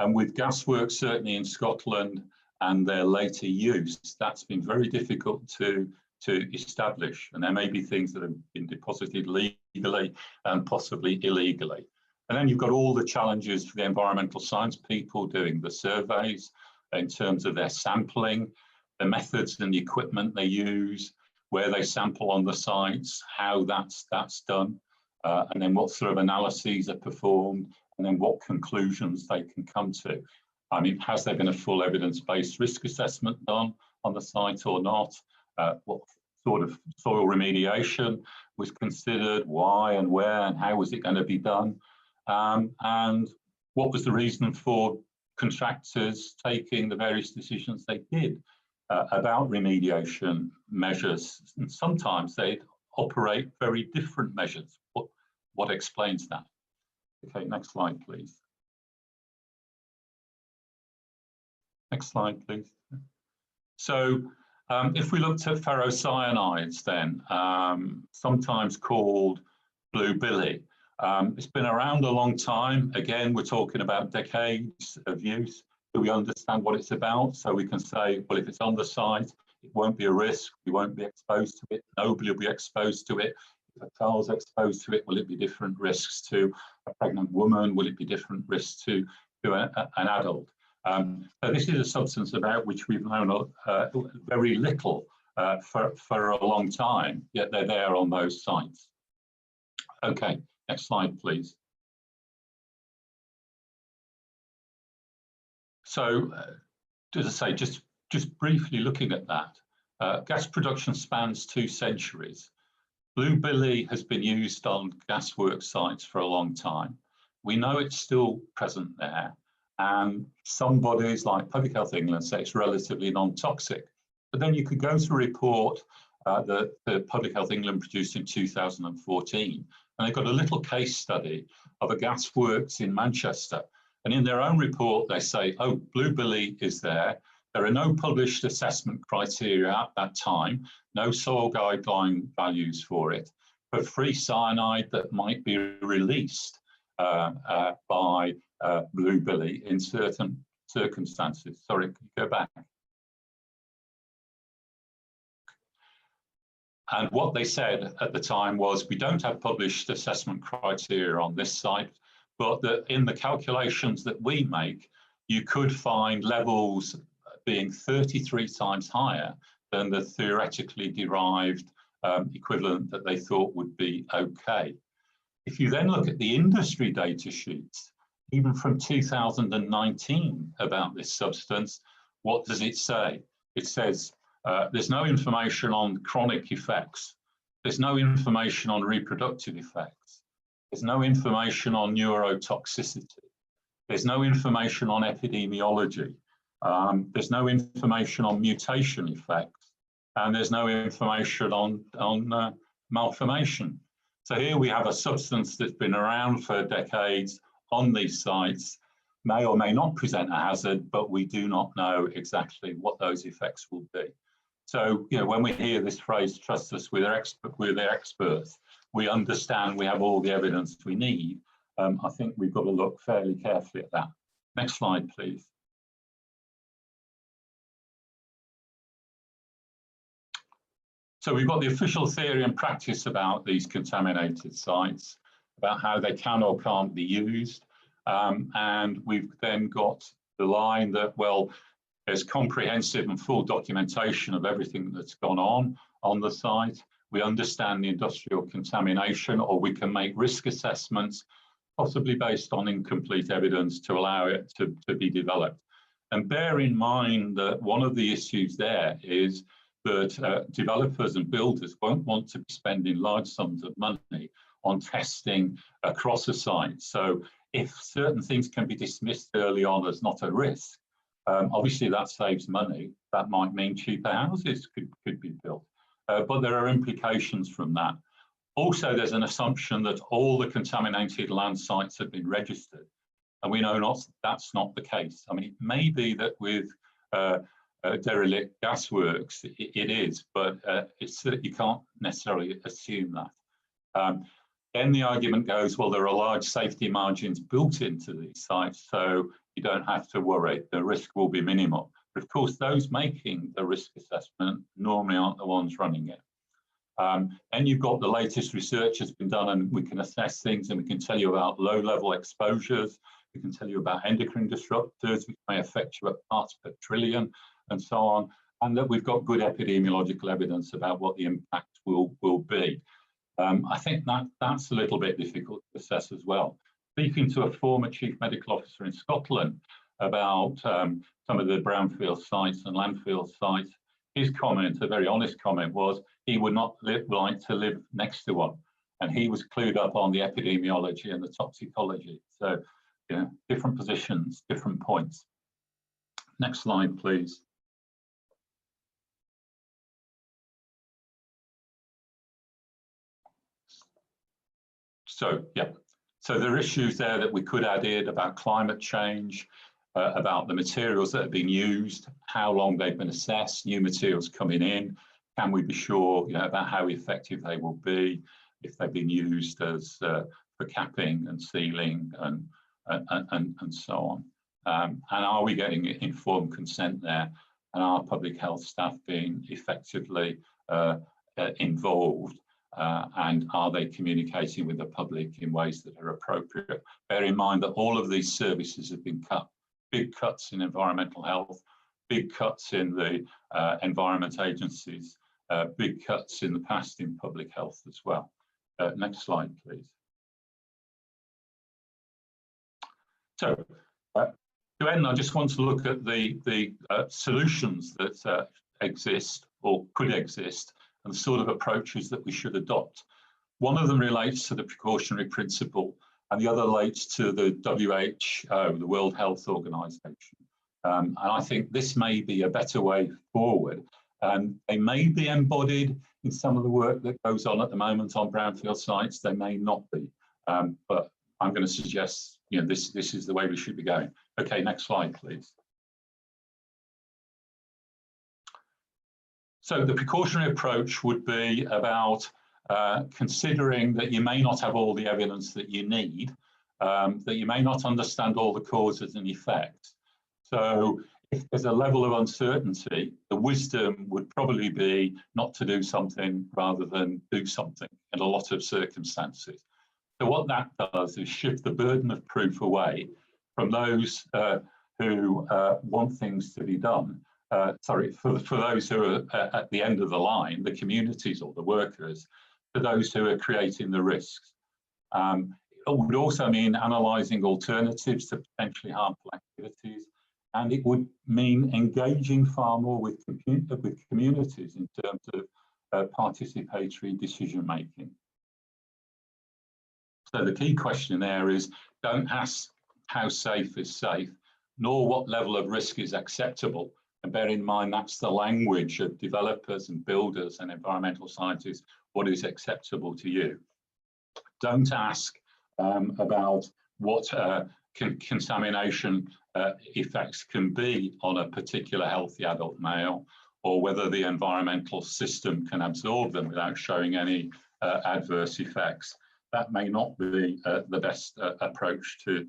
And with Gasworks, certainly in Scotland and their later use, that's been very difficult to establish. And there may be things that have been deposited legally and possibly illegally. And then you've got all the challenges for the environmental science people doing the surveys in terms of their sampling, the methods and the equipment they use, where they sample on the sites, how that's done, and then what sort of analyses are performed, and then what conclusions they can come to. I mean, has there been a full evidence-based risk assessment done on the site or not? What sort of soil remediation was considered, why and where, and how was it going to be done? And what was the reason for contractors taking the various decisions they did about remediation measures? And sometimes they'd operate very different measures. What explains that? Okay, next slide, please. Next slide, please. So if we looked at ferrocyanides then, sometimes called blue billy, it's been around a long time. Again, we're talking about decades of use. Do we understand what it's about? So we can say, well, if it's on the site, it won't be a risk. We won't be exposed to it. Nobody will be exposed to it. If a child's exposed to it, will it be different risks to a pregnant woman? Will it be different risks to an adult? So this is a substance about which we've known very little for a long time, yet they're there on those sites. Okay, next slide, please. So, as I say, just briefly looking at that, gas production spans 2 centuries. Blue billy has been used on gasworks sites for a long time. We know it's still present there, and some bodies like Public Health England say it's relatively non-toxic. But then you could go to a report that the Public Health England produced in 2014, and they've got a little case study of a gasworks in Manchester. And in their own report, they say, oh, blue billy is there. There are no published assessment criteria at that time, no soil guideline values for it, but free cyanide that might be released by blue billy in certain circumstances. Sorry, can you go back? And what they said at the time was, we don't have published assessment criteria on this site, but that in the calculations that we make, you could find levels being 33 times higher than the theoretically derived equivalent that they thought would be okay. If you then look at the industry data sheets, even from 2019 about this substance, what does it say? It says there's no information on chronic effects. There's no information on reproductive effects. There's no information on neurotoxicity. There's no information on epidemiology. There's no information on mutation effects. And there's no information on malformation. So here we have a substance that's been around for decades on these sites, may or may not present a hazard, but we do not know exactly what those effects will be. So, when we hear this phrase, trust us, we're the experts, we understand we have all the evidence we need. I think we've got to look fairly carefully at that. Next slide, please. So we've got the official theory and practice about these contaminated sites, about how they can or can't be used. And we've then got the line that, well, there's comprehensive and full documentation of everything that's gone on the site. We understand the industrial contamination, or we can make risk assessments, possibly based on incomplete evidence, to allow it to be developed. And bear in mind that one of the issues there is that developers and builders won't want to be spending large sums of money on testing across a site. So if certain things can be dismissed early on as not a risk, obviously that saves money. That might mean cheaper houses could be built, but there are implications from that. Also, there's an assumption that all the contaminated land sites have been registered, and we know that's not the case. I mean, it may be that with derelict gasworks, it is, but you can't necessarily assume that. Then the argument goes, well, there are large safety margins built into these sites, so you don't have to worry, the risk will be minimal. But of course, those making the risk assessment normally aren't the ones running it. And you've got the latest research has been done, and we can assess things, and we can tell you about low-level exposures. We can tell you about endocrine disruptors, which may affect you at parts per trillion, and so on. And that we've got good epidemiological evidence about what the impact will be. I think that's a little bit difficult to assess as well. Speaking to a former chief medical officer in Scotland about some of the brownfield sites and landfill sites, his comment, a very honest comment, was he would not like to live next to one. And he was clued up on the epidemiology and the toxicology. So, you know, different positions, different points. Next slide, please. So, yeah, so there are issues there that we could add in about climate change, about the materials that have been used, how long they've been assessed, new materials coming in. Can we be sure, you know, about how effective they will be if they've been used as for capping and sealing and so on. And are we getting informed consent there? And are public health staff being effectively involved? And are they communicating with the public in ways that are appropriate? Bear in mind that all of these services have been cut. Big cuts in environmental health, big cuts in the environment agencies, big cuts in the past in public health as well. Next slide, please. So to end, I just want to look at the solutions that exist or could exist, and the sort of approaches that we should adopt. One of them relates to the precautionary principle, and the other relates to the WHO, the World Health Organization. And I think this may be a better way forward. They may be embodied in some of the work that goes on at the moment on brownfield sites. They may not be, but I'm going to suggest, you know, this is the way we should be going. Okay, next slide, please. So the precautionary approach would be about considering that you may not have all the evidence that you need, that you may not understand all the causes and effects. So if there's a level of uncertainty, the wisdom would probably be not to do something rather than do something in a lot of circumstances. So what that does is shift the burden of proof away from those who want things to be done. For those who are at the end of the line, the communities or the workers, to those who are creating the risks. It would also mean analysing alternatives to potentially harmful activities, and it would mean engaging far more with communities in terms of participatory decision making. So the key question there is, don't ask how safe is safe, nor what level of risk is acceptable. And bear in mind, that's the language of developers and builders and environmental scientists, what is acceptable to you. Don't ask about what contamination effects can be on a particular healthy adult male, or whether the environmental system can absorb them without showing any adverse effects. That may not be the best approach to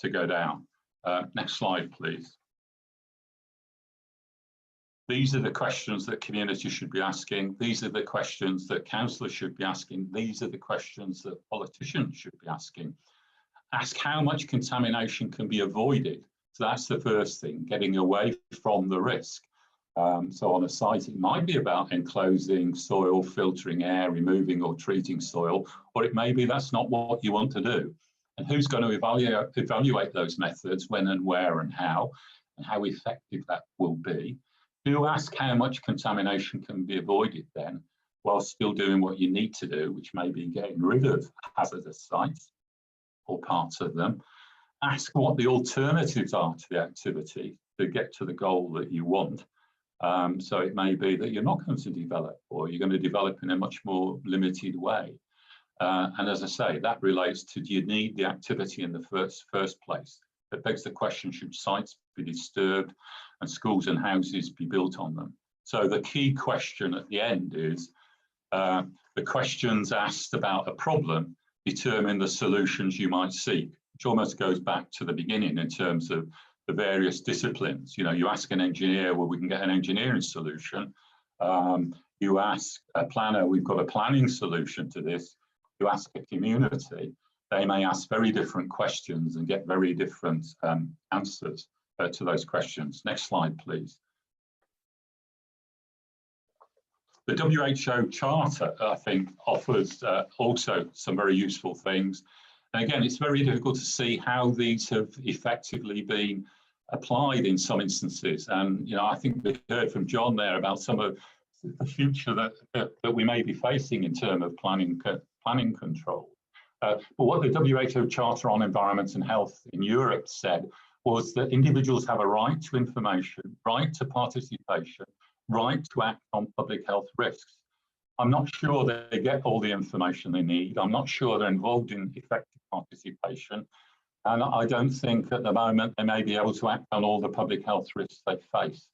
go down. Next slide, please. These are the questions that communities should be asking. These are the questions that councillors should be asking. These are the questions that politicians should be asking. Ask how much contamination can be avoided So that's the first thing, getting away from the risk. So on a site, it might be about enclosing soil, filtering air, removing or treating soil, or it may be that's not what you want to do. And who's going to evaluate those methods, when and where and how effective that will be. Do ask how much contamination can be avoided then, while still doing what you need to do, which may be getting rid of hazardous sites or parts of them. Ask what the alternatives are to the activity to get to the goal that you want. So it may be that you're not going to develop, or you're going to develop in a much more limited way. And as I say, that relates to, do you need the activity in the first place? That begs the question, should sites be disturbed and schools and houses be built on them? So the key question at the end is, the questions asked about a problem determine the solutions you might seek, which almost goes back to the beginning in terms of the various disciplines. You know, you ask an engineer, well, we can get an engineering solution. You ask a planner, we've got a planning solution to this. You ask a community, they may ask very different questions and get very different answers to those questions. Next slide, please. The WHO Charter, I think, offers also some very useful things. And again, it's very difficult to see how these have effectively been applied in some instances. And, you know, I think we heard from John there about some of the future that we may be facing in terms of planning control. But what the WHO Charter on Environment and Health in Europe said was that individuals have a right to information, right to participation, right to act on public health risks. I'm not sure they get all the information they need. I'm not sure they're involved in effective participation. And I don't think at the moment they may be able to act on all the public health risks they face.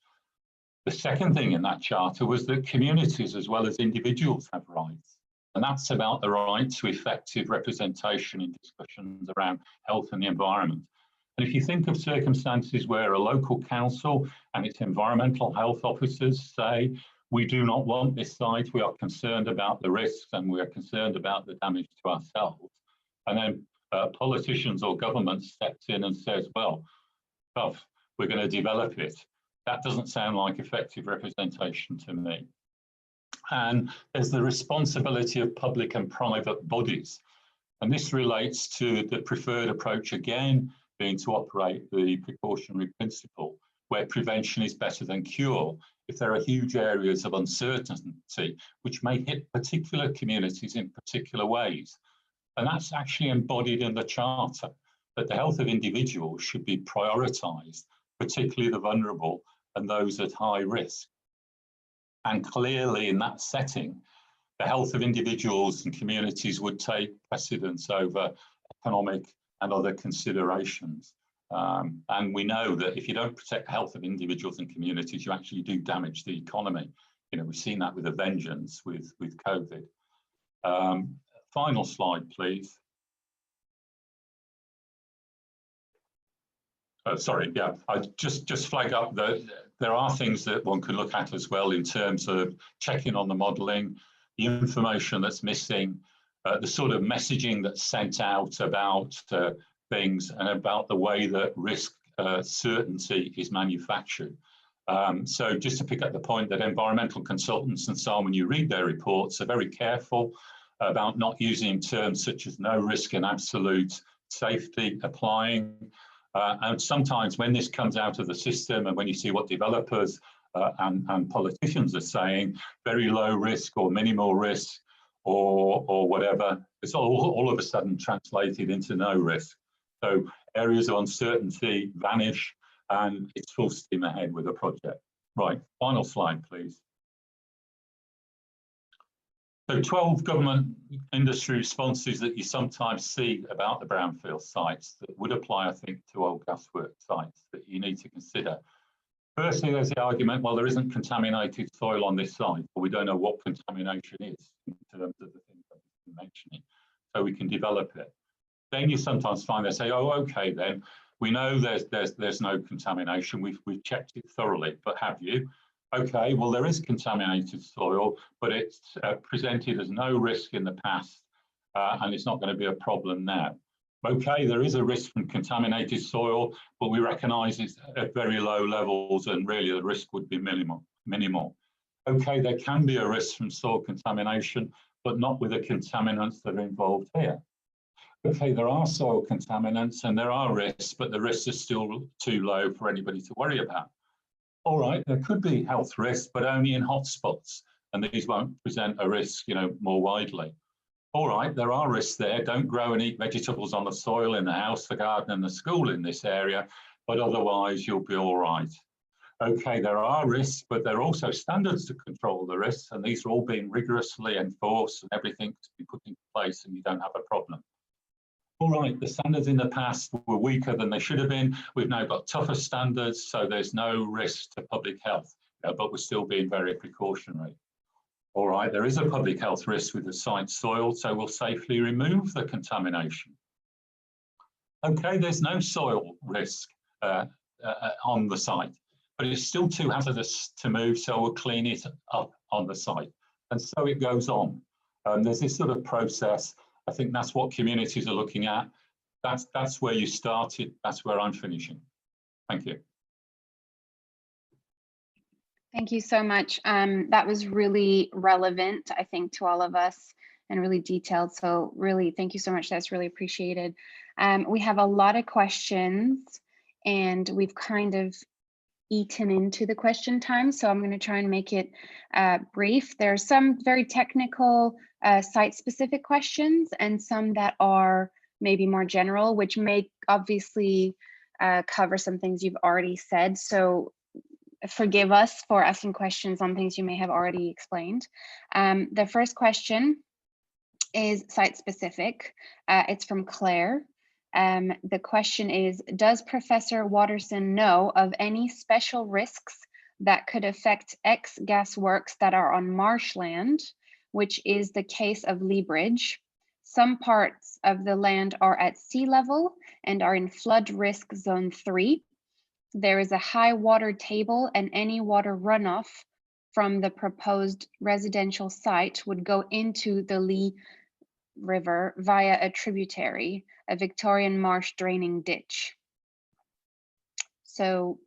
The second thing in that charter was that communities as well as individuals have rights. And that's about the right to effective representation in discussions around health and the environment. And if you think of circumstances where a local council and its environmental health officers say, we do not want this site, we are concerned about the risks and we are concerned about the damage to ourselves. And then politicians or government steps in and says, well, tough, we're going to develop it. That doesn't sound like effective representation to me. And there's the responsibility of public and private bodies. And this relates to the preferred approach again, being to operate the precautionary principle, where prevention is better than cure. If there are huge areas of uncertainty, which may hit particular communities in particular ways. And that's actually embodied in the Charter, that the health of individuals should be prioritised, particularly the vulnerable and those at high risk. And clearly in that setting, the health of individuals and communities would take precedence over economic and other considerations. And we know that if you don't protect the health of individuals and communities, you actually do damage the economy. You know, we've seen that with a vengeance with COVID. Final slide, please. Sorry, yeah, I just flag up that there are things that one can look at as well in terms of checking on the modelling, the information that's missing, the sort of messaging that's sent out about things and about the way that risk certainty is manufactured. So just to pick up the point that environmental consultants and so on, when you read their reports, are very careful about not using terms such as no risk and absolute safety applying. And sometimes when this comes out of the system and when you see what developers and politicians are saying, very low risk or minimal risk or whatever, it's all of a sudden translated into no risk. So areas of uncertainty vanish and it's full steam ahead with the project. Right, final slide, please. So 12 government industry responses that you sometimes see about the brownfield sites that would apply, I think, to old gasworks sites that you need to consider. Firstly, there's the argument, well, there isn't contaminated soil on this site, or we don't know what contamination is in terms of the things I've been mentioning, so we can develop it. Then you sometimes find they say, oh, okay, then we know there's no contamination. We've checked it thoroughly, but have you? Okay, well, there is contaminated soil, but it's presented as no risk in the past, and it's not going to be a problem now. Okay, there is a risk from contaminated soil, but we recognise it's at very low levels and really the risk would be minimal. Okay, there can be a risk from soil contamination, but not with the contaminants that are involved here. Okay, there are soil contaminants and there are risks, but the risks are still too low for anybody to worry about. All right, there could be health risks, but only in hotspots, and these won't present a risk, more widely. All right, there are risks there. Don't grow and eat vegetables on the soil in the house, the garden and the school in this area, but otherwise you'll be all right. Okay, there are risks, but there are also standards to control the risks, and these are all being rigorously enforced and everything to be put into place and you don't have a problem. All right, the standards in the past were weaker than they should have been. We've now got tougher standards, so there's no risk to public health, but we're still being very precautionary. All right, there is a public health risk with the site soil, so we'll safely remove the contamination. Okay, there's no soil risk on the site, but it's still too hazardous to move, so we'll clean it up on the site. And so it goes on. There's this sort of process. I think that's what communities are looking at. That's where you started. That's where I'm finishing. Thank you. Thank you so much. That was really relevant, I think, to all of us and really detailed. So really, thank you so much. That's really appreciated. We have a lot of questions and we've kind of eaten into the question time. So I'm going to try and make it brief. There are some very technical site-specific questions and some that are maybe more general, which may obviously cover some things you've already said. So forgive us for asking questions on things you may have already explained. The first question is site-specific. It's from Claire. The question is, does Professor Watterson know of any special risks that could affect ex-gasworks that are on marshland, which is the case of Lee Bridge? Some parts of the land are at sea level and are in flood risk zone 3. There is a high water table and any water runoff from the proposed residential site would go into the Lee River via a tributary, a Victorian marsh draining ditch. So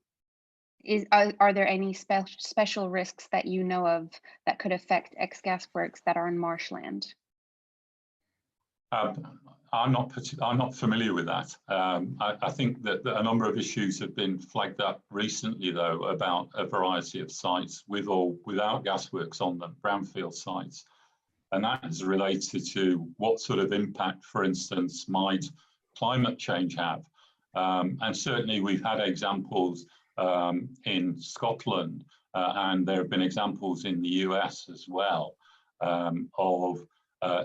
are there any special risks that you know of that could affect ex-gasworks that are in marshland? I'm not familiar with that. I think that a number of issues have been flagged up recently, though, about a variety of sites with or without gasworks on them, brownfield sites. And that is related to what sort of impact, for instance, might climate change have. And certainly we've had examples in Scotland, and there have been examples in the US as well, of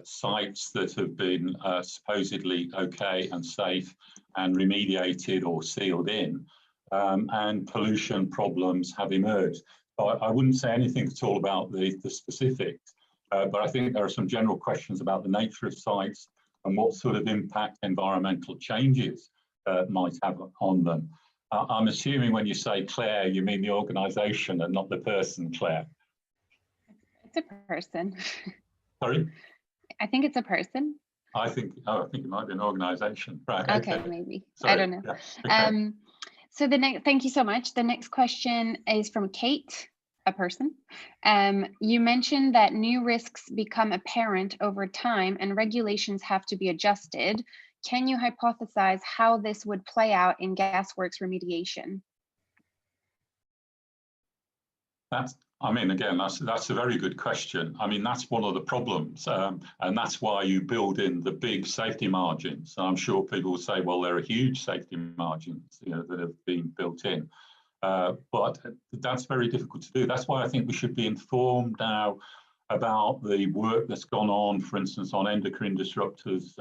sites that have been supposedly okay and safe and remediated or sealed in, and pollution problems have emerged. I wouldn't say anything at all about the specifics, but I think there are some general questions about the nature of sites and what sort of impact environmental changes might have on them. I'm assuming when you say Claire, you mean the organisation and not the person, Claire. It's a person. Sorry? I think it's a person. I think it might be an organisation. Right. Okay, maybe. Sorry. I don't know. Yeah. Okay. So thank you so much. The next question is from Kate, a person. You mentioned that new risks become apparent over time and regulations have to be adjusted. Can you hypothesize how this would play out in gasworks remediation? That's a very good question. I mean, that's one of the problems, and that's why you build in the big safety margins. I'm sure people will say, well, there are huge safety margins, that have been built in, but that's very difficult to do. That's why I think we should be informed now about the work that's gone on, for instance, on endocrine disruptors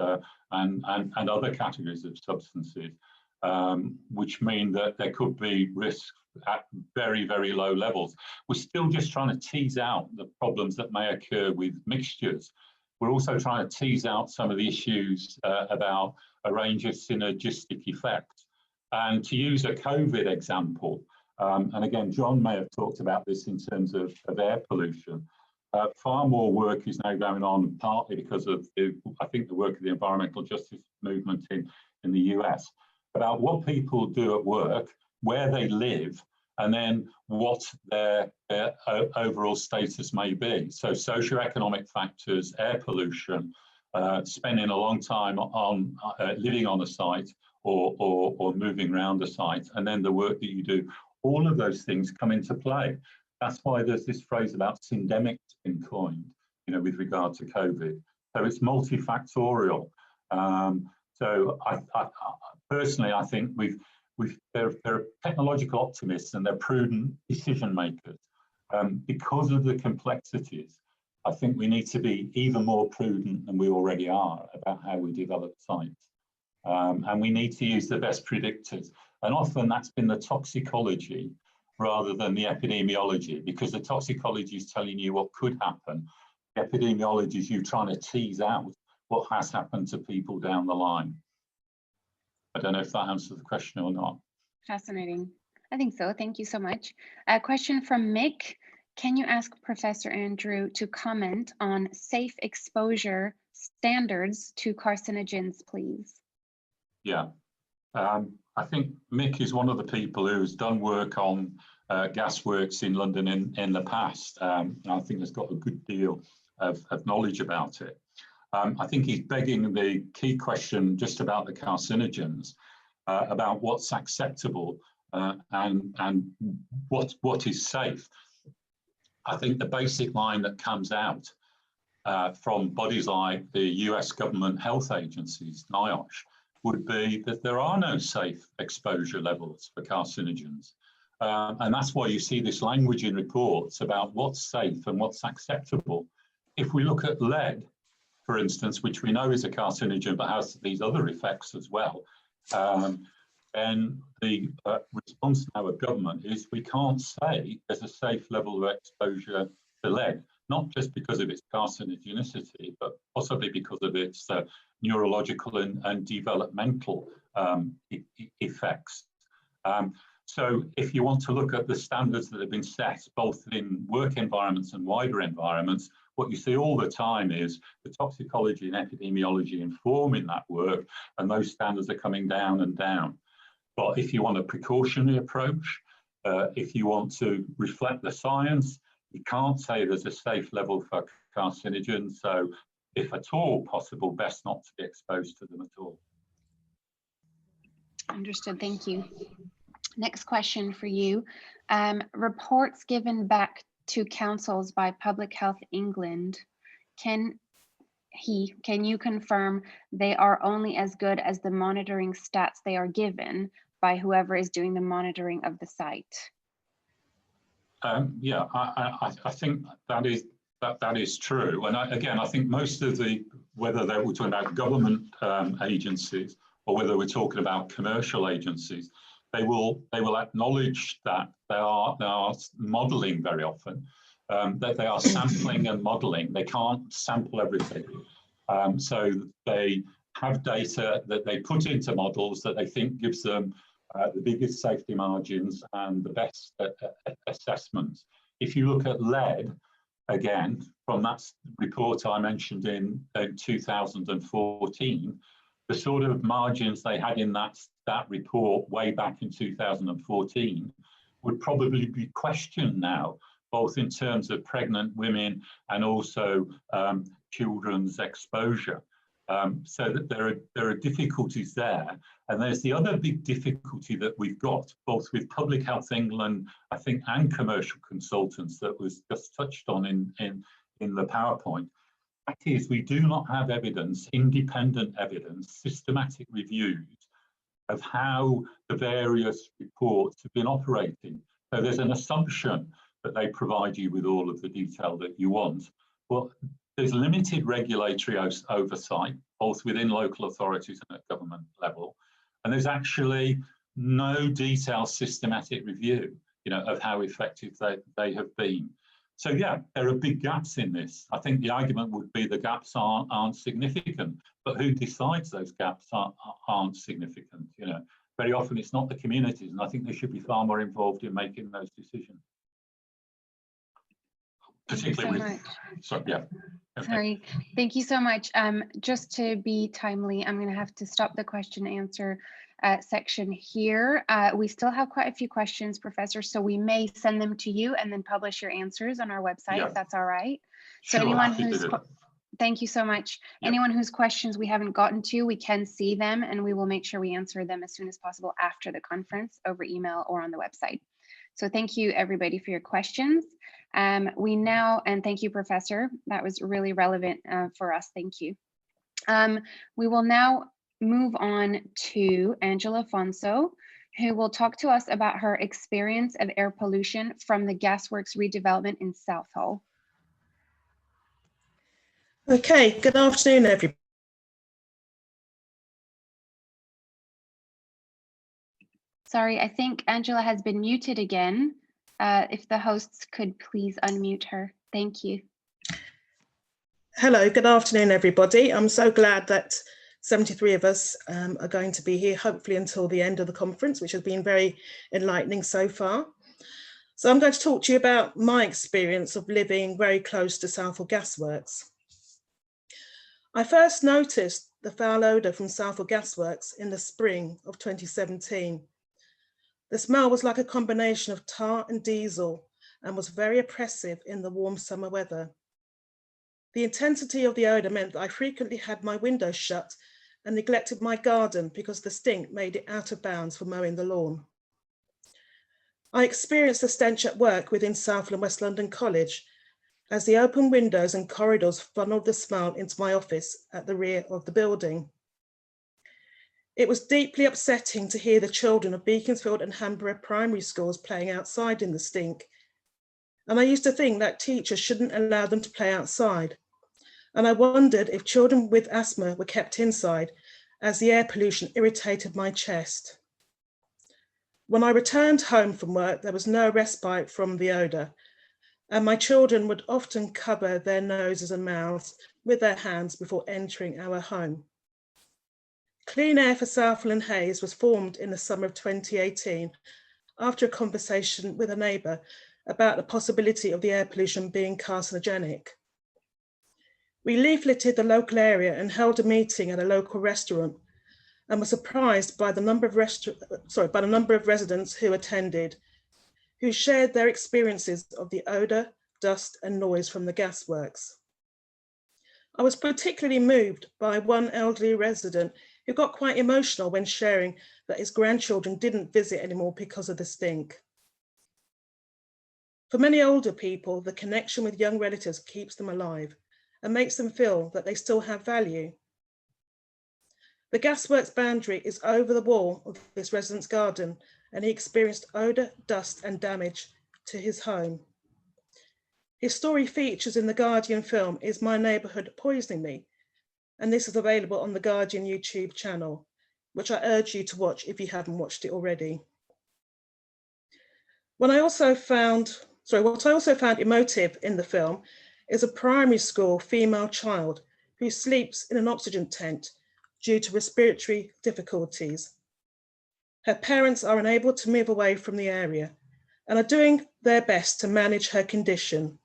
and other categories of substances, which mean that there could be risks at very, very low levels. We're still just trying to tease out the problems that may occur with mixtures. We're also trying to tease out some of the issues about a range of synergistic effects. And to use a COVID example, and again, John may have talked about this in terms of air pollution, far more work is now going on, partly because of I think the work of the environmental justice movement in the US, about what people do at work, where they live, and then what their overall status may be. So socioeconomic factors, air pollution, spending a long time on living on a site or moving around a site, and then the work that you do. All of those things come into play. That's why there's this phrase about syndemic been coined, you know, with regard to COVID. So it's multifactorial. So I personally, I think there are technological optimists and they're prudent decision makers. Because of the complexities, I think we need to be even more prudent than we already are about how we develop sites. And we need to use the best predictors. And often that's been the toxicology rather than the epidemiology, because the toxicology is telling you what could happen. The epidemiology is you trying to tease out what has happened to people down the line. I don't know if that answers the question or not. Fascinating. I think so. Thank you so much. A question from Mick. Can you ask Professor Andrew to comment on safe exposure standards to carcinogens, please? Yeah. I think Mick is one of the people who's done work on Gasworks in London in the past. And I think has got a good deal of knowledge about it. I think he's begging the key question just about the carcinogens, about what's acceptable and what is safe. I think the basic line that comes out from bodies like the US government health agencies, NIOSH, would be that there are no safe exposure levels for carcinogens. And that's why you see this language in reports about what's safe and what's acceptable. If we look at lead, for instance, which we know is a carcinogen but has these other effects as well, then the response now of government is we can't say there's a safe level of exposure to lead, not just because of its carcinogenicity, but possibly because of its neurological and developmental effects. So if you want to look at the standards that have been set, both in work environments and wider environments, what you see all the time is the toxicology and epidemiology informing that work, and those standards are coming down and down. But if you want a precautionary approach, if you want to reflect the science, you can't say there's a safe level for carcinogens. So if at all possible, best not to be exposed to them at all. Understood, thank you. Next question for you. Reports given back to councils by Public Health England, can you confirm they are only as good as the monitoring stats they are given by whoever is doing the monitoring of the site? Yeah, I think that is true. And again, I think most of the, whether we're talking about government agencies or whether we're talking about commercial agencies, they will acknowledge that they are modelling very often, that they are sampling and modelling. They can't sample everything. So they have data that they put into models that they think gives them the biggest safety margins and the best assessments. If you look at lead, again, from that report I mentioned in 2014, the sort of margins they had in that report way back in 2014 would probably be questioned now, both in terms of pregnant women and also children's exposure. So that there are difficulties there. And there's the other big difficulty that we've got, both with Public Health England, I think, and commercial consultants that was just touched on in the PowerPoint. That is, we do not have evidence, independent evidence, systematic reviews of how the various reports have been operating. So there's an assumption that they provide you with all of the detail that you want. Well, there's limited regulatory oversight, both within local authorities and at government level. And there's actually no detailed systematic review, of how effective they have been. So yeah, there are big gaps in this. I think the argument would be the gaps aren't significant, but who decides those gaps aren't significant? Very often it's not the communities, and I think they should be far more involved in making those decisions. particularly so with, sorry, yeah. Okay. Sorry, thank you so much. Just to be timely, I'm going to have to stop the question and answer section here. We still have quite a few questions, Professor, so we may send them to you and then publish your answers on our website, Yeah. if that's all right. So Sure, anyone happy to who's, do that. thank you so much. Yeah. Anyone whose questions we haven't gotten to, we can see them and we will make sure we answer them as soon as possible after the conference over email or on the website. So thank you everybody for your questions. We now, and thank you, Professor, that was really relevant for us, thank you. We will now move on to Angela Fonso, who will talk to us about her experience of air pollution from the Gasworks redevelopment in Southall. Okay, good afternoon, everybody. Sorry, I think Angela has been muted again. If the hosts could please unmute her. Thank you. Hello, good afternoon, everybody. I'm so glad that 73 of us are going to be here, hopefully until the end of the conference, which has been very enlightening so far. So I'm going to talk to you about my experience of living very close to Southall Gasworks. I first noticed the foul odour from Southall Gasworks in the spring of 2017. The smell was like a combination of tar and diesel and was very oppressive in the warm summer weather. The intensity of the odour meant that I frequently had my windows shut and neglected my garden because the stink made it out of bounds for mowing the lawn. I experienced the stench at work within Southall and West London College as the open windows and corridors funneled the smell into my office at the rear of the building. It was deeply upsetting to hear the children of Beaconsfield and Hanborough primary schools playing outside in the stink. And I used to think that teachers shouldn't allow them to play outside. And I wondered if children with asthma were kept inside, as the air pollution irritated my chest. When I returned home from work, there was no respite from the odour, and my children would often cover their noses and mouths with their hands before entering our home. Clean Air for Southall and Hayes was formed in the summer of 2018 after a conversation with a neighbour about the possibility of the air pollution being carcinogenic. We leafleted the local area and held a meeting at a local restaurant and were surprised by the number of residents who attended, who shared their experiences of the odour, dust and noise from the gasworks. I was particularly moved by one elderly resident who got quite emotional when sharing that his grandchildren didn't visit anymore because of the stink. For many older people, the connection with young relatives keeps them alive and makes them feel that they still have value. The gasworks boundary is over the wall of this resident's garden, and he experienced odour, dust and damage to his home. His story features in the Guardian film Is My Neighbourhood Poisoning Me? And this is available on the Guardian YouTube channel, which I urge you to watch if you haven't watched it already. What I also found emotive in the film is a primary school female child who sleeps in an oxygen tent due to respiratory difficulties. Her parents are unable to move away from the area and are doing their best to manage her condition.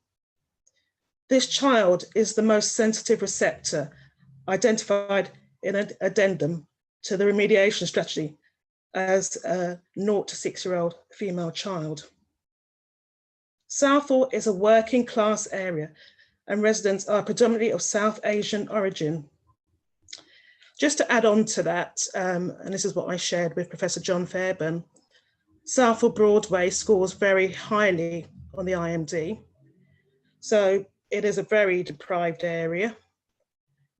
This child is the most sensitive receptor identified in an addendum to the remediation strategy as a 0 to 6-year-old female child. Southall is a working class area and residents are predominantly of South Asian origin. Just to add on to that, and this is what I shared with Professor John Fairbairn, Southall Broadway scores very highly on the IMD. So it is a very deprived area.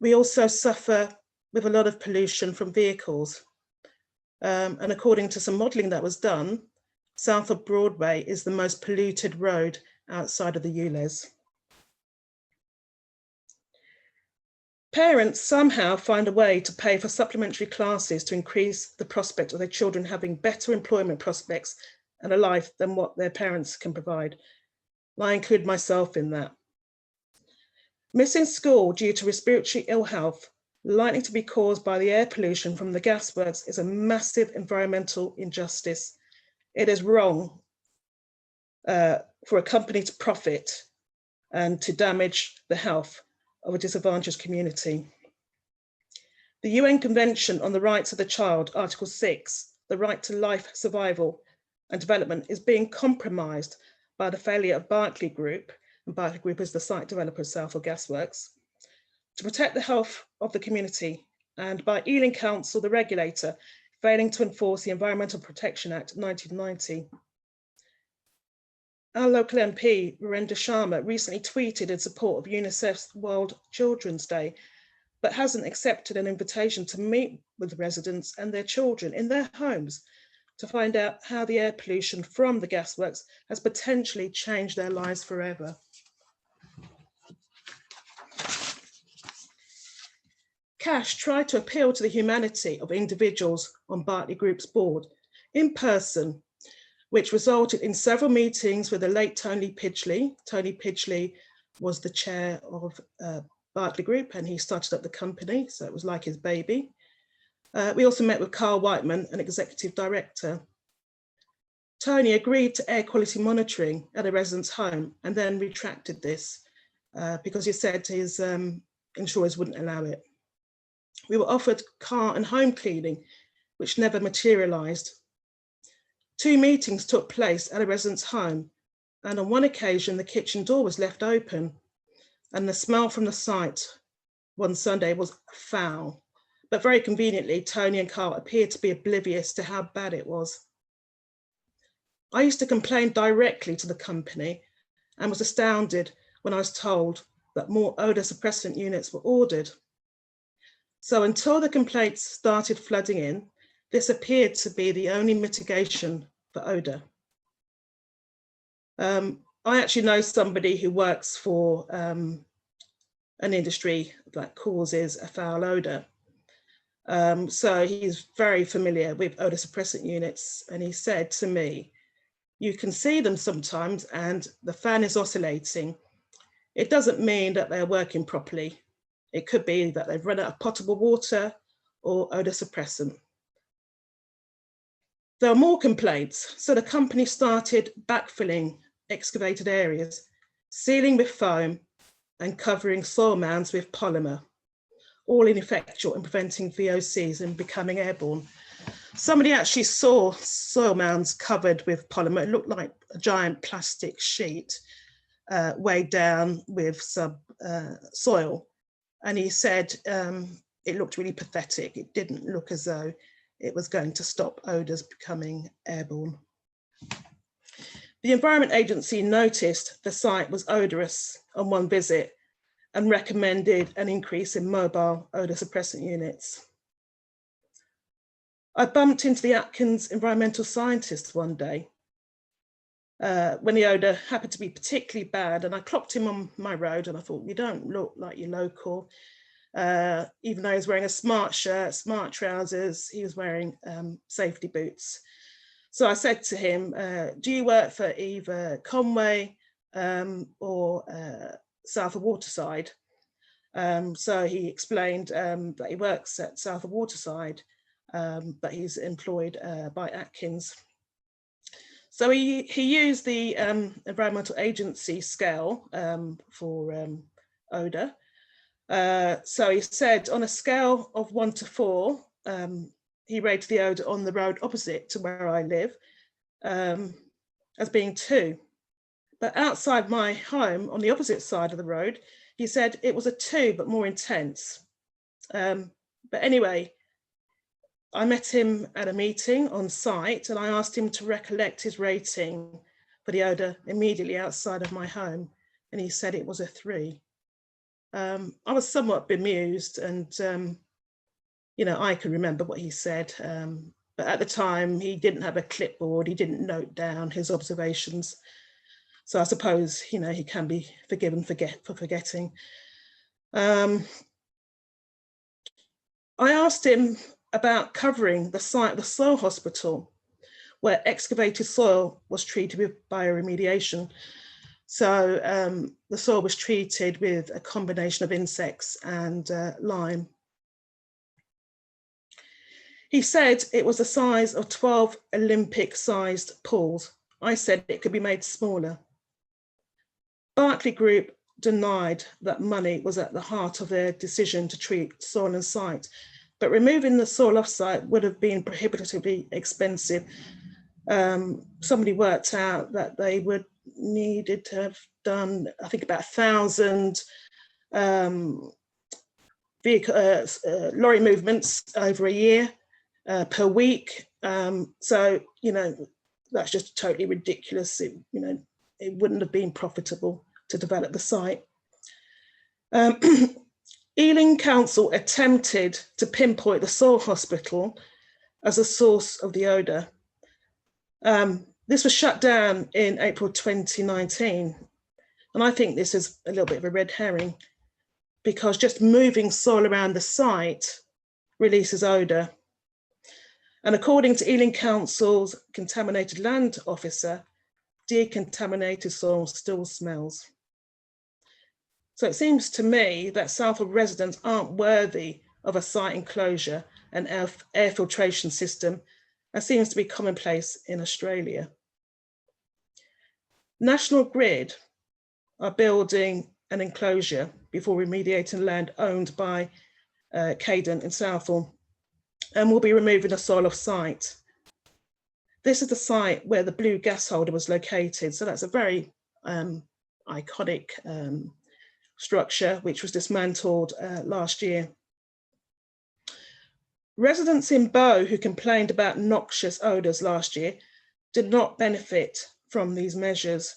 We also suffer with a lot of pollution from vehicles. And according to some modelling that was done, Southall Broadway is the most polluted road outside of the ULEZ. Parents somehow find a way to pay for supplementary classes to increase the prospect of their children having better employment prospects and a life than what their parents can provide. I include myself in that. Missing school due to respiratory ill health, likely to be caused by the air pollution from the gasworks, is a massive environmental injustice. It is wrong for a company to profit and to damage the health of a disadvantaged community. The UN Convention on the Rights of the Child, Article 6, the right to life, survival and development, is being compromised by the failure of Berkeley Group, and Berkeley Group is the site developer of Southall Gasworks, to protect the health of the community, and by Ealing Council, the regulator, failing to enforce the Environmental Protection Act 1990. Our local MP, Virendra Sharma, recently tweeted in support of UNICEF's World Children's Day, but hasn't accepted an invitation to meet with residents and their children in their homes to find out how the air pollution from the gasworks has potentially changed their lives forever. Cash tried to appeal to the humanity of individuals on Berkeley Group's board in person, which resulted in several meetings with the late Tony Pidgley. Tony Pidgley was the chair of Berkeley Group, and he started up the company, so it was like his baby. We also met with Carl Whiteman, an executive director. Tony agreed to air quality monitoring at a resident's home and then retracted this because he said his insurers wouldn't allow it. We were offered car and home cleaning, which never materialised. 2 meetings took place at a resident's home, and on one occasion the kitchen door was left open, and the smell from the site one Sunday was foul. But very conveniently, Tony and Carl appeared to be oblivious to how bad it was. I used to complain directly to the company and was astounded when I was told that more odour suppressant units were ordered. So until the complaints started flooding in, this appeared to be the only mitigation for odour. I actually know somebody who works for an industry that causes a foul odour. So he's very familiar with odour suppressant units, and he said to me, you can see them sometimes and the fan is oscillating. It doesn't mean that they're working properly. It could be that they've run out of potable water or odour suppressant. There are more complaints, so the company started backfilling excavated areas, sealing with foam and covering soil mounds with polymer, all ineffectual in preventing VOCs and becoming airborne. Somebody actually saw soil mounds covered with polymer. It looked like a giant plastic sheet weighed down with some soil. And he said it looked really pathetic. It didn't look as though it was going to stop odours becoming airborne. The Environment Agency noticed the site was odorous on one visit and recommended an increase in mobile odour suppressant units. I bumped into the Atkins environmental scientist one day when the odour happened to be particularly bad, and I clocked him on my road and I thought, you don't look like you're local. Even though he was wearing a smart shirt, smart trousers, he was wearing safety boots. So I said to him, do you work for either Conway or Southall Waterside? So he explained that he works at Southall Waterside, but he's employed by Atkins. So he used the Environmental Agency scale for odour. So he said on a scale of 1 to 4, he rated the odour on the road opposite to where I live as being 2. But outside my home, on the opposite side of the road, he said it was a 2, but more intense. But anyway, I met him at a meeting on site and I asked him to recollect his rating for the odour immediately outside of my home. And he said it was a 3. I was somewhat bemused and, you know, I can remember what he said. But at the time he didn't have a clipboard. He didn't note down his observations. So I suppose, you know, he can be forgiven for forgetting. I asked him about covering the site of the soil hospital where excavated soil was treated with bioremediation. So the soil was treated with a combination of insects and lime. He said it was the size of 12 Olympic-sized pools. I said it could be made smaller. Berkeley Group denied that money was at the heart of their decision to treat soil and site, but removing the soil off site would have been prohibitively expensive. Somebody worked out that they would needed to have done, I think, about 1,000 lorry movements over a year per week. So, you know, that's just totally ridiculous. It wouldn't have been profitable to develop the site. Ealing Council attempted to pinpoint the soil hospital as a source of the odour. This was shut down in April 2019. And I think this is a little bit of a red herring, because just moving soil around the site releases odour. And according to Ealing Council's contaminated land officer, decontaminated soil still smells. So it seems to me that Southall residents aren't worthy of a site enclosure and air filtration system, as seems to be commonplace in Australia. National Grid are building an enclosure before remediating land owned by Cadent in Southall, and will be removing the soil off site. This is the site where the blue gas holder was located. So that's a very iconic structure, which was dismantled last year. Residents in Bow who complained about noxious odours last year did not benefit from these measures,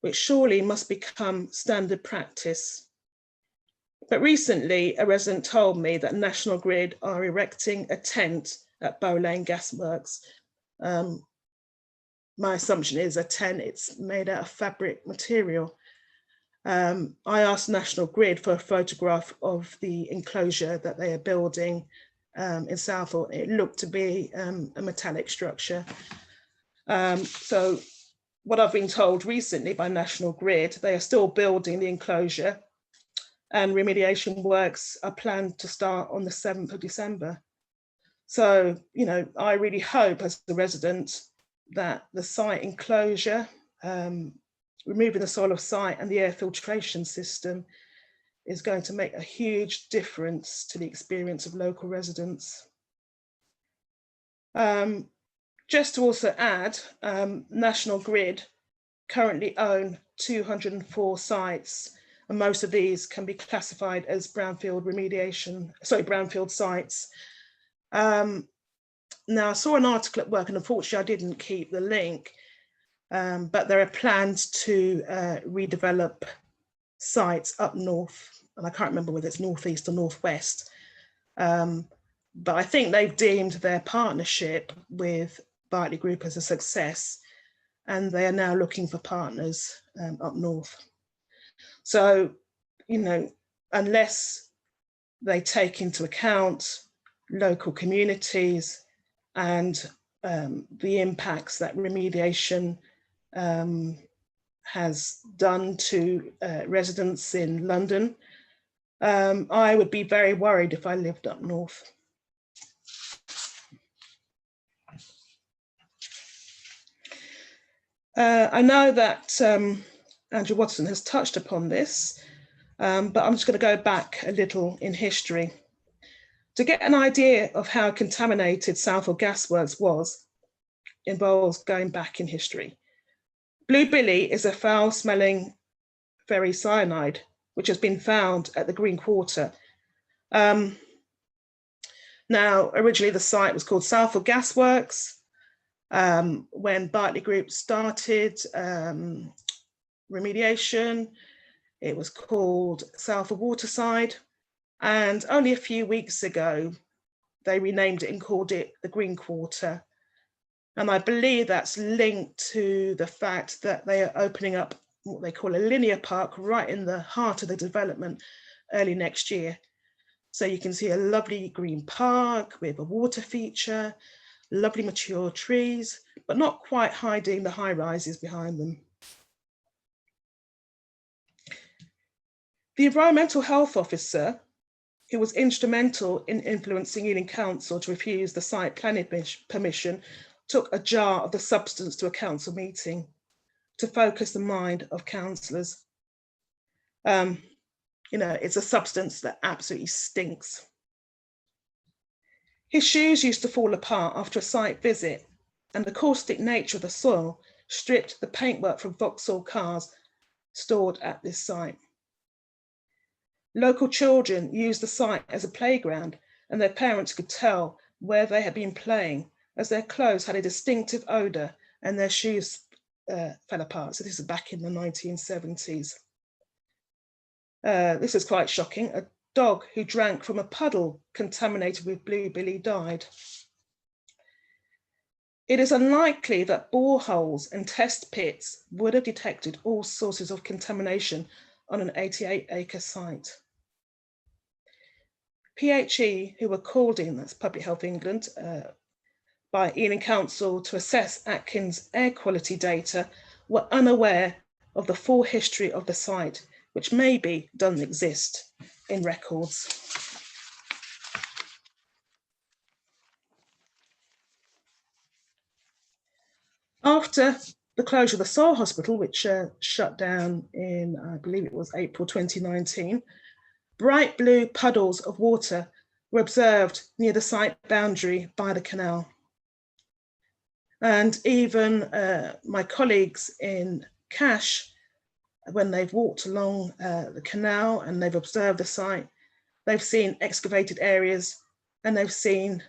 which surely must become standard practice. But recently, a resident told me that National Grid are erecting a tent at Bow Lane Gasworks. My assumption is a tent, it's made out of fabric material. I asked National Grid for a photograph of the enclosure that they are building in Southall. It looked to be a metallic structure. So what I've been told recently by National Grid, they are still building the enclosure, and remediation works are planned to start on the 7th of December. So, you know, I really hope as a resident that the site enclosure, removing the soil off site and the air filtration system is going to make a huge difference to the experience of local residents. Just to also add, National Grid currently own 204 sites, and most of these can be classified as brownfield sites. Now, I saw an article at work, and unfortunately I didn't keep the link, but there are plans to redevelop sites up north, and I can't remember whether it's northeast or northwest, but I think they've deemed their partnership with Berkeley Group as a success, and they are now looking for partners up north. So, you know, unless they take into account local communities and the impacts that remediation has done to residents in London, I would be very worried if I lived up north. I know that Andrew Watson has touched upon this, but I'm just going to go back a little in history. To get an idea of how contaminated Southall Gasworks was, involves going back in history. Blue Billy is a foul-smelling ferricyanide, which has been found at the Green Quarter. Now, originally the site was called Southall Gasworks. When Berkeley Group started remediation, it was called Southall Waterside. And only a few weeks ago, they renamed it and called it the Green Quarter. And I believe that's linked to the fact that they are opening up what they call a linear park right in the heart of the development early next year. So you can see a lovely green park with a water feature, lovely mature trees, but not quite hiding the high rises behind them. The environmental health officer, who was instrumental in influencing Ealing Council to refuse the site planning permission, took a jar of the substance to a council meeting to focus the mind of councillors. You know, it's a substance that absolutely stinks. His shoes used to fall apart after a site visit, and the caustic nature of the soil stripped the paintwork from Vauxhall cars stored at this site. Local children used the site as a playground, and their parents could tell where they had been playing, as their clothes had a distinctive odour and their shoes fell apart. So this is back in the 1970s. This is quite shocking. A dog who drank from a puddle contaminated with blue billy died. It is unlikely that boreholes and test pits would have detected all sources of contamination on an 88-acre site. PHE, who were called in, that's Public Health England, by Ealing Council to assess Atkins air quality data, were unaware of the full history of the site, which maybe doesn't exist in records. After the closure of the Soil Hospital, which shut down in, I believe it was April 2019, bright blue puddles of water were observed near the site boundary by the canal. And even my colleagues in Cash, when they've walked along the canal and they've observed the site, they've seen excavated areas and they've seen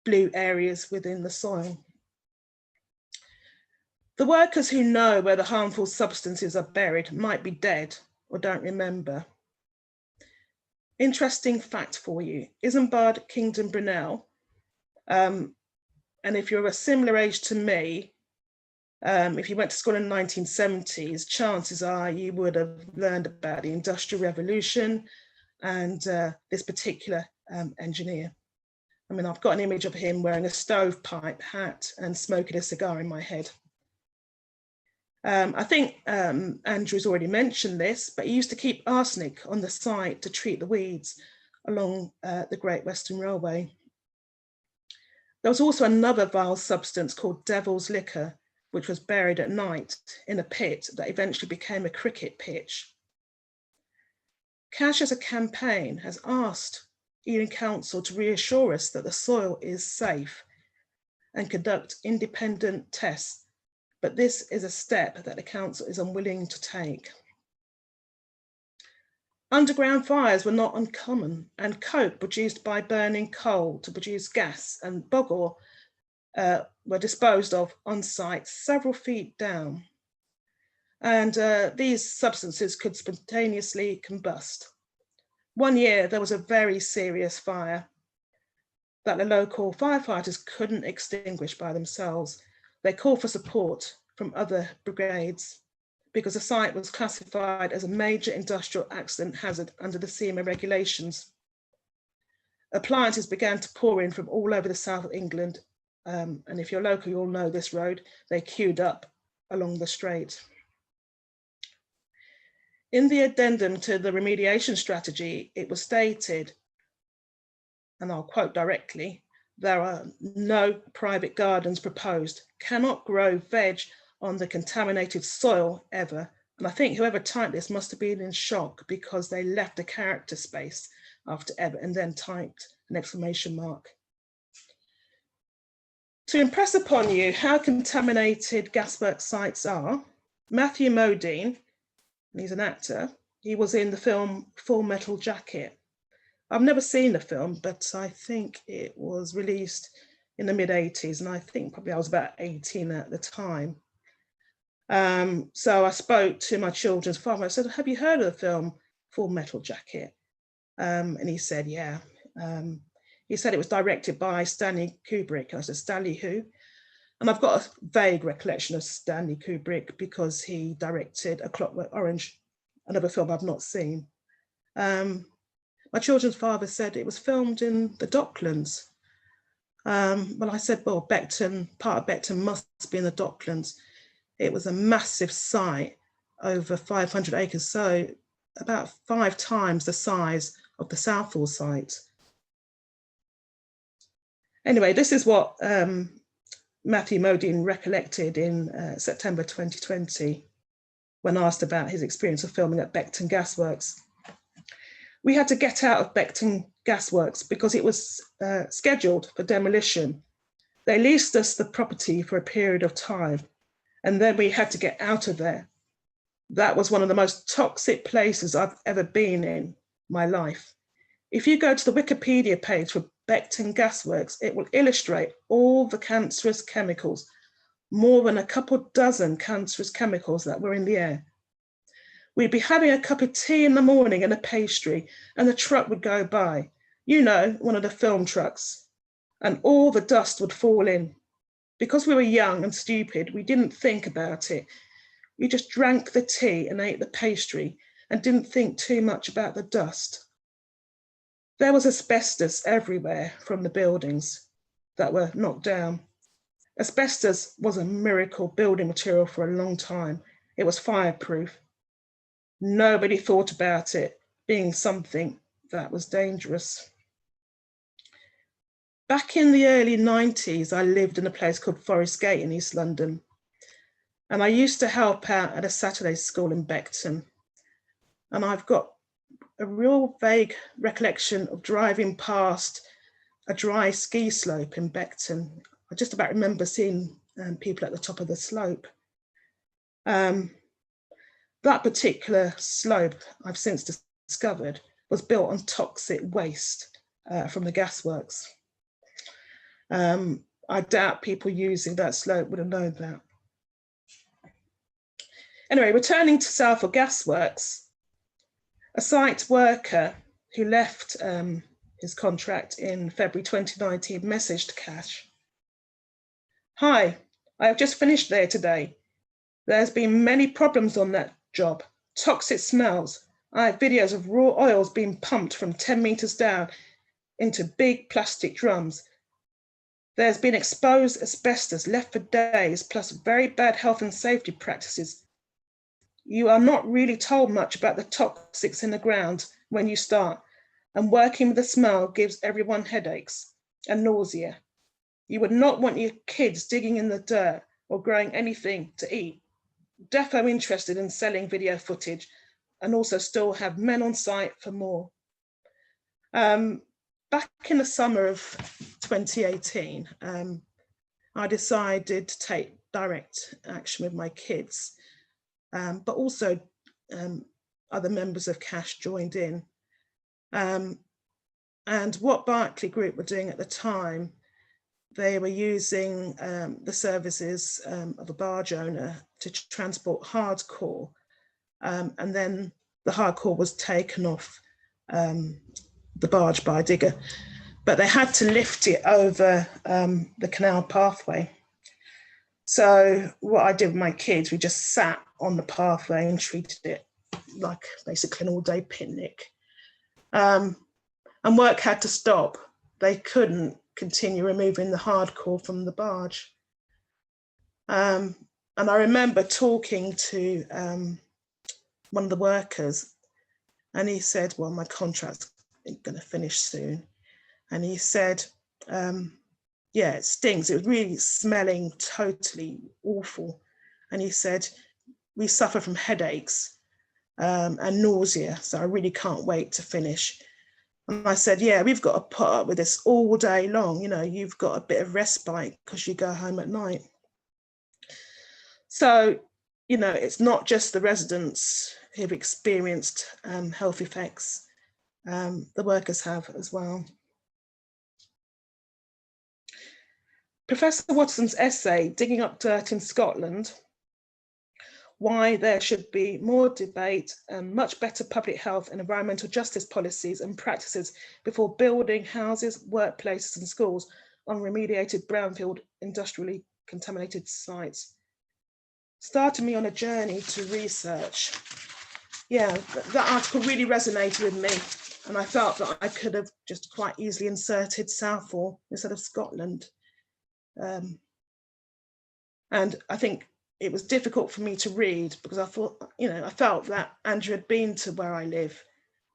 blue areas within the soil. The workers who know where the harmful substances are buried might be dead or don't remember. Interesting fact for you, Isambard, Kingdom, Brunel, and if you're a similar age to me, if you went to school in the 1970s, chances are you would have learned about the Industrial Revolution and this particular engineer. I mean, I've got an image of him wearing a stovepipe hat and smoking a cigar in my head. I think Andrew's already mentioned this, but he used to keep arsenic on the site to treat the weeds along the Great Western Railway. There was also another vile substance called devil's liquor, which was buried at night in a pit that eventually became a cricket pitch. Cash as a campaign has asked Ealing Council to reassure us that the soil is safe and conduct independent tests, but this is a step that the council is unwilling to take. Underground fires were not uncommon, and coke produced by burning coal to produce gas and bog ore were disposed of on site several feet down. And these substances could spontaneously combust. One year, there was a very serious fire that the local firefighters couldn't extinguish by themselves. They called for support from other brigades because the site was classified as a major industrial accident hazard under the CEMA regulations. Appliances began to pour in from all over the south of England. And if you're local, you'll know this road. They queued up along the straight. In the addendum to the remediation strategy, it was stated, and I'll quote directly, "There are no private gardens proposed, cannot grow veg on the contaminated soil ever." And I think whoever typed this must have been in shock because they left a character space after ever and then typed an exclamation mark. To impress upon you how contaminated Gasworks sites are, Matthew Modine, he's an actor, he was in the film Full Metal Jacket. I've never seen the film, but I think it was released in the mid-80s, and I think probably I was about 18 at the time. So I spoke to my children's father. I said, "Have you heard of the film Full Metal Jacket?" And he said, "Yeah." He said it was directed by Stanley Kubrick. I said, "Stanley who?" And I've got a vague recollection of Stanley Kubrick because he directed A Clockwork Orange, another film I've not seen. My children's father said it was filmed in the Docklands. Well, I said, well, Beckton, part of Beckton must be in the Docklands. It was a massive site, over 500 acres, so about 5 times the size of the Southall site. Anyway, this is what Matthew Modine recollected in September 2020, when asked about his experience of filming at Beckton Gasworks. We had to get out of Beckton Gasworks because it was scheduled for demolition. They leased us the property for a period of time, and then we had to get out of there. That was one of the most toxic places I've ever been in my life. If you go to the Wikipedia page for Beckton Gasworks, it will illustrate all the cancerous chemicals, more than a couple dozen cancerous chemicals that were in the air. We'd be having a cup of tea in the morning and a pastry, and the truck would go by, you know, one of the film trucks, and all the dust would fall in. Because we were young and stupid, we didn't think about it. We just drank the tea and ate the pastry and didn't think too much about the dust. There was asbestos everywhere from the buildings that were knocked down. Asbestos was a miracle building material for a long time. It was fireproof. Nobody thought about it being something that was dangerous. Back in the early 90s, I lived in a place called Forest Gate in East London. And I used to help out at a Saturday school in Beckton. And I've got a real vague recollection of driving past a dry ski slope in Beckton. I just about remember seeing people at the top of the slope. That particular slope, I've since discovered, was built on toxic waste from the gasworks. I doubt people using that slope would have known that. Anyway, returning to Salford Gasworks, a site worker who left his contract in February 2019 messaged Cash. "Hi, I have just finished there today. There's been many problems on that job, toxic smells. I have videos of raw oils being pumped from 10 meters down into big plastic drums. There's been exposed asbestos left for days, plus very bad health and safety practices. You are not really told much about the toxics in the ground when you start, and working with the smell gives everyone headaches and nausea. You would not want your kids digging in the dirt or growing anything to eat. Defo interested in selling video footage and also still have men on site for more." Back in the summer of 2018, I decided to take direct action with my kids, but also other members of Cash joined in. And what Berkeley Group were doing at the time, they were using the services of a barge owner to transport hardcore, and then the hardcore was taken off the barge by a digger, but they had to lift it over the canal pathway. So what I did with my kids, we just sat on the pathway and treated it like basically an all-day picnic. And work had to stop. They couldn't continue removing the hardcore from the barge. And I remember talking to one of the workers, and he said, "Well, my contract's going to finish soon." And he said, "Yeah, it stinks. It was really smelling totally awful." And he said, "We suffer from headaches and nausea, so I really can't wait to finish." And I said, "Yeah, we've got to put up with this all day long. You know, you've got a bit of respite because you go home at night." So, you know, it's not just the residents who've experienced health effects, the workers have as well. Professor Watterson's essay, "Digging Up Dirt in Scotland, Why There Should Be More Debate and Much Better Public Health and Environmental Justice Policies and Practices Before Building Houses, Workplaces and Schools on Remediated Brownfield Industrially Contaminated Sites," started me on a journey to research. Yeah, that article really resonated with me, and I felt that I could have just quite easily inserted Southall instead of Scotland. And I think it was difficult for me to read because I thought, you know, I felt that Andrew had been to where I live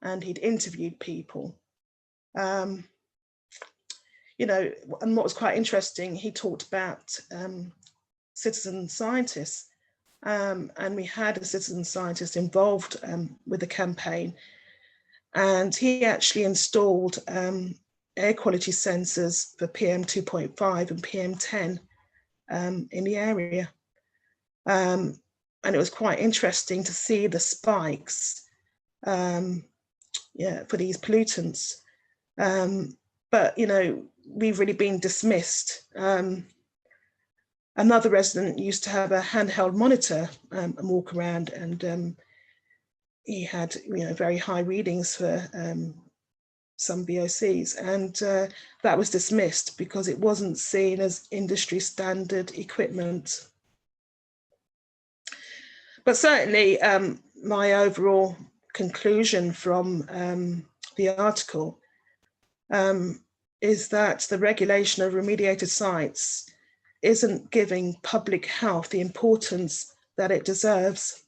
and he'd interviewed people. You know, and what was quite interesting, he talked about citizen scientists and we had a citizen scientist involved with the campaign, and he actually installed air quality sensors for PM 2.5 and PM 10 in the area. And it was quite interesting to see the spikes for these pollutants. But, you know, we've really been dismissed. Another resident used to have a handheld monitor and walk around, and he had, you know, very high readings for some VOCs, and that was dismissed because it wasn't seen as industry standard equipment. But certainly my overall conclusion from the article is that the regulation of remediated sites isn't giving public health the importance that it deserves.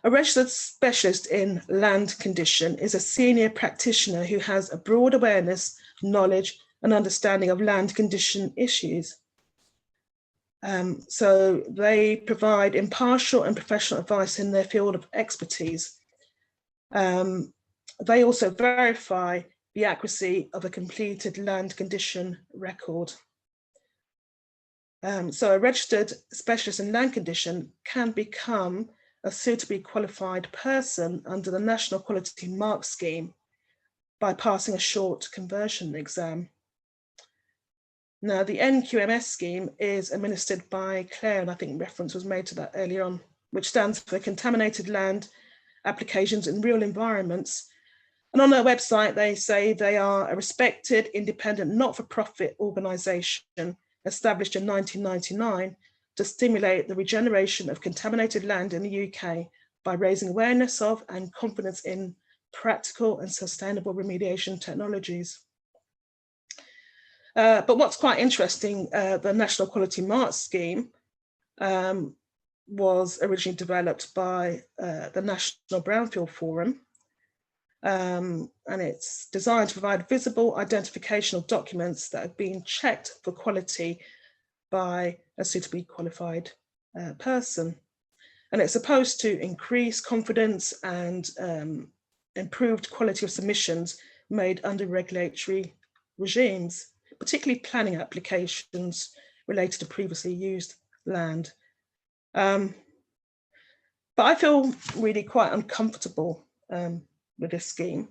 A registered specialist in land condition is a senior practitioner who has a broad awareness, knowledge, and understanding of land condition issues. So they provide impartial and professional advice in their field of expertise. They also verify the accuracy of a completed land condition record. So a registered specialist in land condition can become a suitably qualified person under the National Quality Mark Scheme by passing a short conversion exam. Now, the NQMS scheme is administered by Claire, and I think reference was made to that earlier on, which stands for Contaminated Land Applications in Real Environments. And on their website, they say they are a respected, independent, not-for-profit organisation established in 1999 to stimulate the regeneration of contaminated land in the UK by raising awareness of and confidence in practical and sustainable remediation technologies. But what's quite interesting, the National Quality Mark Scheme was originally developed by the National Brownfield Forum, and it's designed to provide visible identification of documents that have been checked for quality by a suitably qualified person. And it's supposed to increase confidence and improved quality of submissions made under regulatory regimes, particularly planning applications related to previously used land. But I feel really quite uncomfortable with this scheme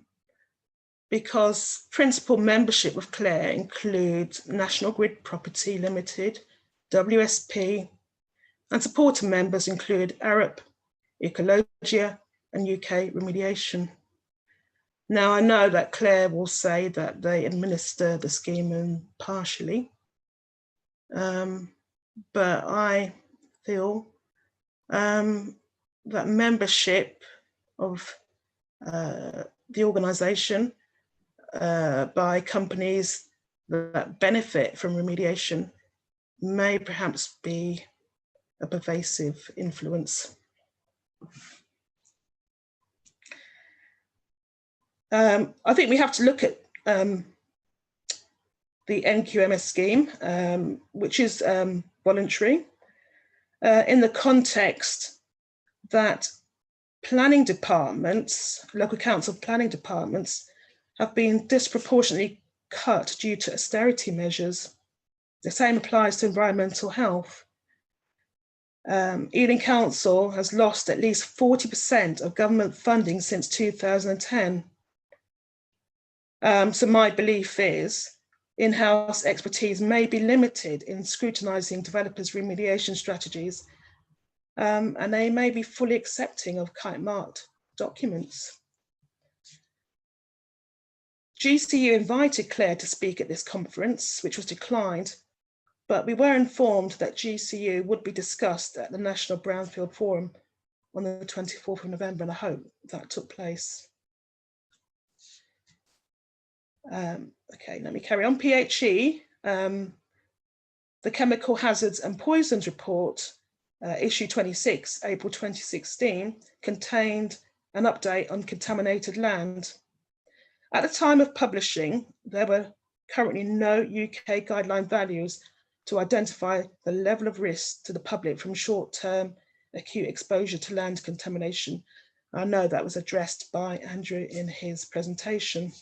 because principal membership with Claire includes National Grid Property Limited, WSP, and supporter members include Arup, Ecologia, and UK Remediation. Now, I know that Claire will say that they administer the scheme impartially, but I feel that membership of the organisation by companies that benefit from remediation may perhaps be a pervasive influence. I think we have to look at the NQMS scheme, which is voluntary, in the context that planning departments, local council planning departments, have been disproportionately cut due to austerity measures. The same applies to environmental health. Ealing Council has lost at least 40% of government funding since 2010. So my belief is in-house expertise may be limited in scrutinising developers' remediation strategies, and they may be fully accepting of kite-marked documents. GCU invited Claire to speak at this conference, which was declined, but we were informed that GCU would be discussed at the National Brownfield Forum on the 24th of November, and I hope that took place. Okay, let me carry on. PHE, the Chemical Hazards and Poisons Report, issue 26, April 2016, contained an update on contaminated land. At the time of publishing, there were currently no UK guideline values to identify the level of risk to the public from short-term acute exposure to land contamination. I know that was addressed by Andrew in his presentation.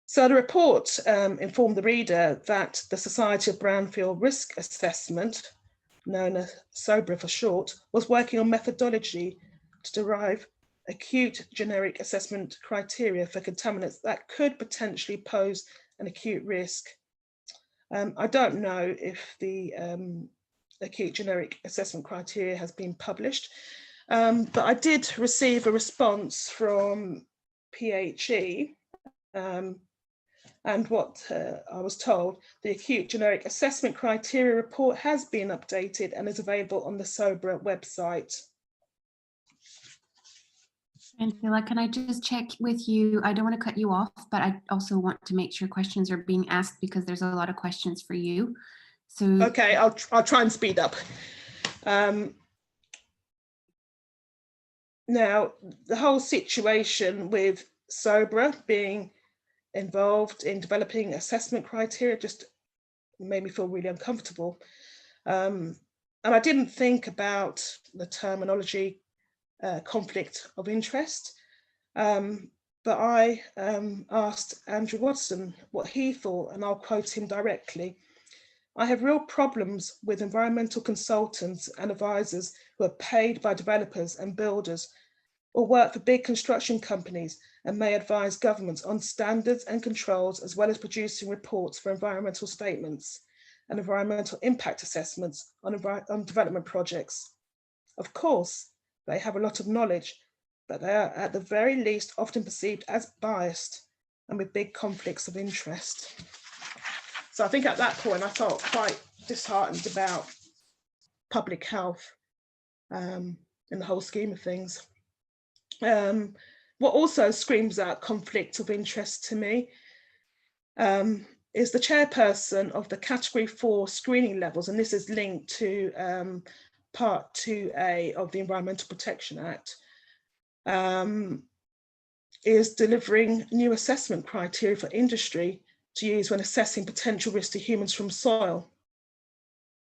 So the report informed the reader that the Society of Brownfield Risk Assessment, known as SOBRA for short, was working on methodology to derive acute generic assessment criteria for contaminants that could potentially pose an acute risk. I don't know if the acute generic assessment criteria has been published, but I did receive a response from PHE, and what I was told, the acute generic assessment criteria report has been updated and is available on the SOBRA website. Angela, can I just check with you? I don't want to cut you off, but I also want to make sure questions are being asked because there's a lot of questions for you. So okay, I'll try and speed up. Now, the whole situation with SOBRA being involved in developing assessment criteria just made me feel really uncomfortable. And I didn't think about the terminology conflict of interest, but I asked Andrew Watson what he thought, and I'll quote him directly. I have real problems with environmental consultants and advisors who are paid by developers and builders or work for big construction companies and may advise governments on standards and controls, as well as producing reports for environmental statements and environmental impact assessments on development projects. Of course, they have a lot of knowledge, but they are at the very least often perceived as biased and with big conflicts of interest. So I think at that point, I felt quite disheartened about public health in the whole scheme of things. What also screams out conflict of interest to me is the chairperson of the Category 4 screening levels, and this is linked to Part 2A of the Environmental Protection Act, is delivering new assessment criteria for industry to use when assessing potential risk to humans from soil.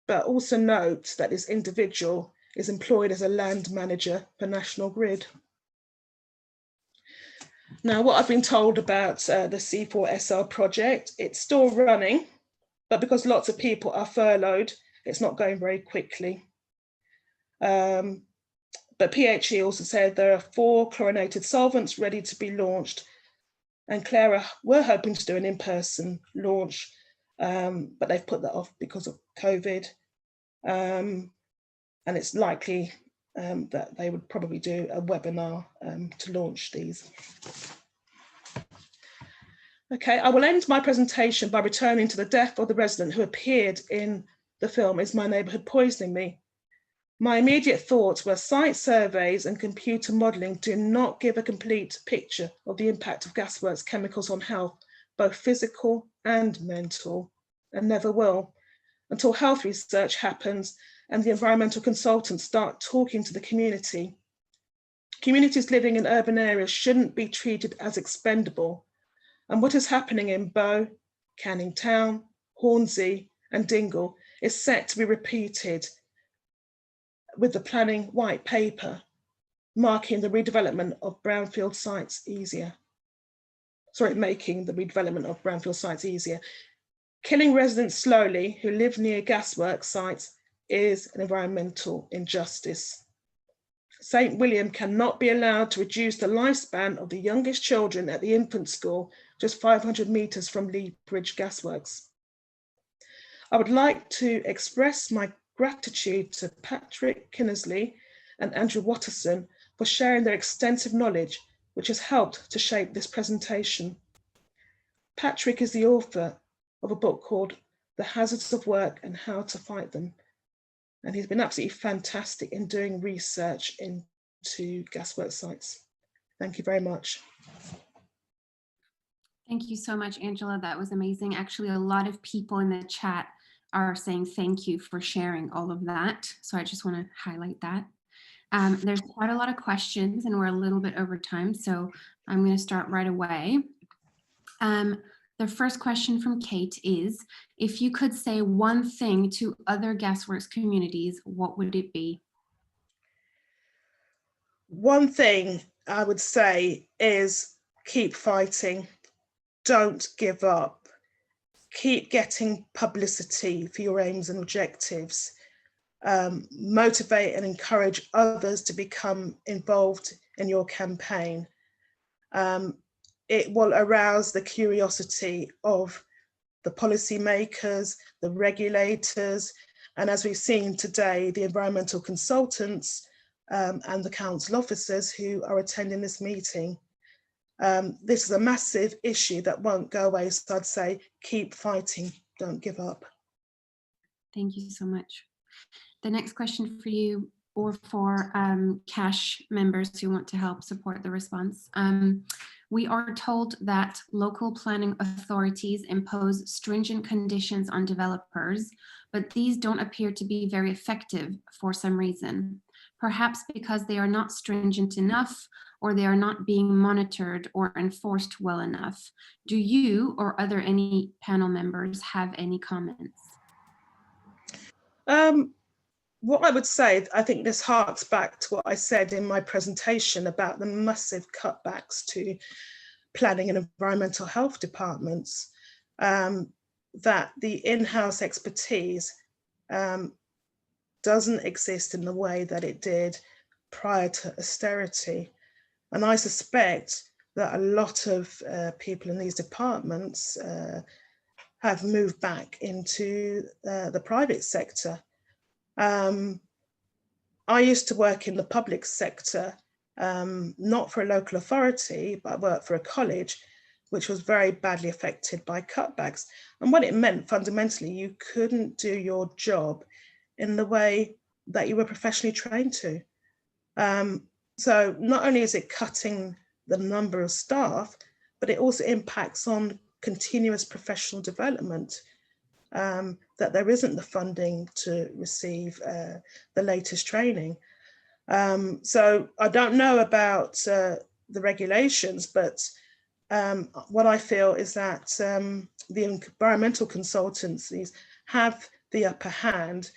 But also note that this individual is employed as a land manager for National Grid. Now, what I've been told about the C4SR project, it's still running, but because lots of people are furloughed, it's not going very quickly. But PHE also said there are 4 chlorinated solvents ready to be launched, and Clara were hoping to do an in-person launch, but they've put that off because of COVID. And it's likely that they would probably do a webinar to launch these. Okay, I will end my presentation by returning to the death of the resident who appeared in the film Is My Neighbourhood Poisoning Me? My immediate thoughts were site surveys and computer modelling do not give a complete picture of the impact of Gasworks chemicals on health, both physical and mental, and never will, until health research happens and the environmental consultants start talking to the community. Communities living in urban areas shouldn't be treated as expendable. And what is happening in Bow, Canning Town, Hornsey and Dingle is set to be repeated with the planning white paper, marking the redevelopment of brownfield sites easier. Sorry, making the redevelopment of brownfield sites easier. Killing residents slowly who live near gasworks sites is an environmental injustice. St. William cannot be allowed to reduce the lifespan of the youngest children at the infant school just 500 metres from Lee Bridge Gasworks. I would like to express my gratitude to Patrick Kinnersley and Andrew Watterson for sharing their extensive knowledge, which has helped to shape this presentation. Patrick is the author of a book called The Hazards of Work and How to Fight Them. And he's been absolutely fantastic in doing research into gasworks sites. Thank you very much. thank you so much, Angela. That was amazing. Actually, a lot of people in the chat are saying thank you for sharing all of that. So I just want to highlight that. There's quite a lot of questions and we're a little bit over time, so I'm going to start right away. The The first question from Kate is, if you could say one thing to other Gasworks communities, what would it be? One thing I would say is keep fighting, don't give up, keep getting publicity for your aims and objectives, motivate and encourage others to become involved in your campaign. It will arouse the curiosity of the policymakers, the regulators, and as we've seen today, the environmental consultants and the council officers who are attending this meeting. This is a massive issue that won't go away, so I'd say keep fighting, don't give up. Thank you so much. The next question for you, or for CASH members who want to help support the response. We are told that local planning authorities impose stringent conditions on developers, but these don't appear to be very effective for some reason. Perhaps because they are not stringent enough, or they are not being monitored or enforced well enough. Do you or any panel members have any comments? What I would say, I think this harks back to what I said in my presentation about the massive cutbacks to planning and environmental health departments, that the in-house expertise doesn't exist in the way that it did prior to austerity. And I suspect that a lot of people in these departments have moved back into the private sector. I used to work in the public sector, not for a local authority, but I worked for a college, which was very badly affected by cutbacks. And what it meant fundamentally, you couldn't do your job in the way that you were professionally trained to. So not only is it cutting the number of staff, but it also impacts on continuous professional development, that there isn't the funding to receive the latest training. So I don't know about the regulations, but what I feel is that the environmental consultancies have the upper hand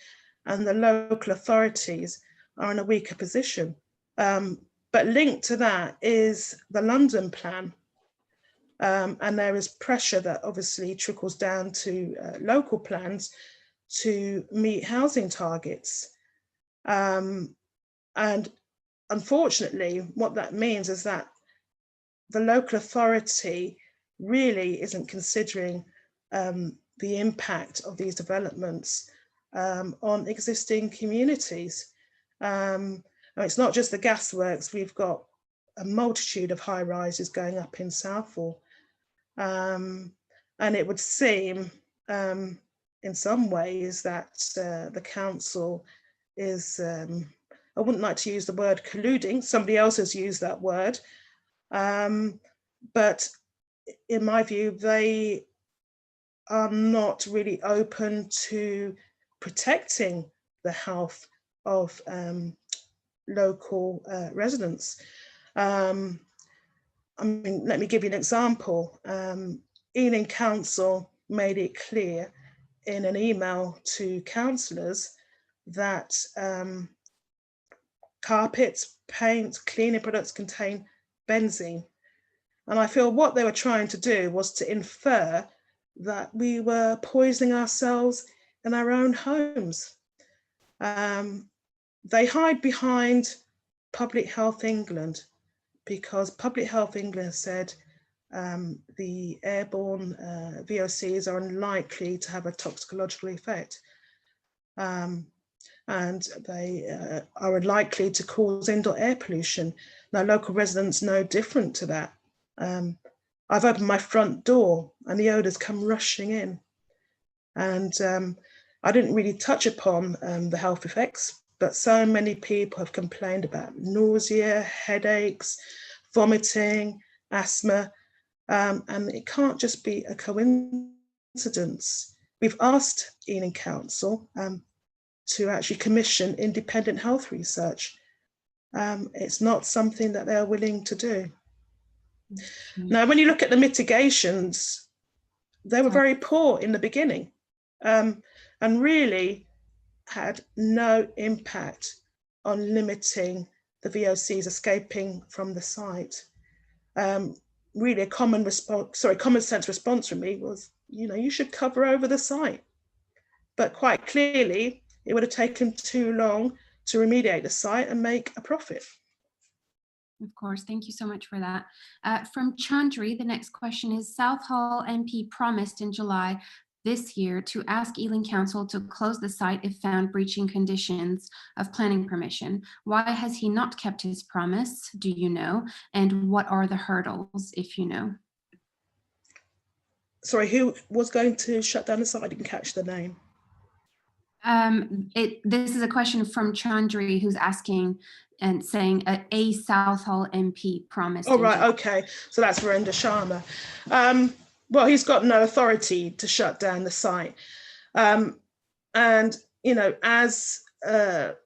and the local authorities are in a weaker position. But linked to that is the London plan. And there is pressure that obviously trickles down to local plans to meet housing targets. And unfortunately, what that means is that the local authority really isn't considering the impact of these developments on existing communities. It's not just the Gasworks, we've got a multitude of high rises going up in Southall. And it would seem in some ways that the council is, I wouldn't like to use the word colluding, somebody else has used that word, but in my view, they are not really open to protecting the health of local residents. I mean, let me give you an example. Ealing Council made it clear in an email to councillors that carpets, paint, cleaning products contain benzene. And I feel what they were trying to do was to infer that we were poisoning ourselves in our own homes. They hide behind Public Health England, because Public Health England said the airborne VOCs are unlikely to have a toxicological effect. And they are unlikely to cause indoor air pollution. Now, local residents know different to that. I've opened my front door and the odours come rushing in. And I didn't really touch upon the health effects, but so many people have complained about nausea, headaches, vomiting, asthma, and it can't just be a coincidence. We've asked Ealing Council to actually commission independent health research. It's not something that they're willing to do. Now, when you look at the mitigations, They were very poor in the beginning, and really had no impact on limiting the VOCs escaping from the site. Really a common sense response from me was, you should cover over the site. But quite clearly, it would have taken too long to remediate the site and make a profit. Of course, thank you so much for that. From Chandri, the next question is, Southall MP promised in July this year to ask Ealing Council to close the site if found breaching conditions of planning permission. Why has he not kept his promise, do you know? And what are the hurdles, if you know? Sorry, who was going to shut down the site? I didn't catch the name. This is a question from Chandri, who's asking and saying a Southall MP promised. Oh, right, okay. So that's Virendra Sharma. Well, he's got no authority to shut down the site. And, as the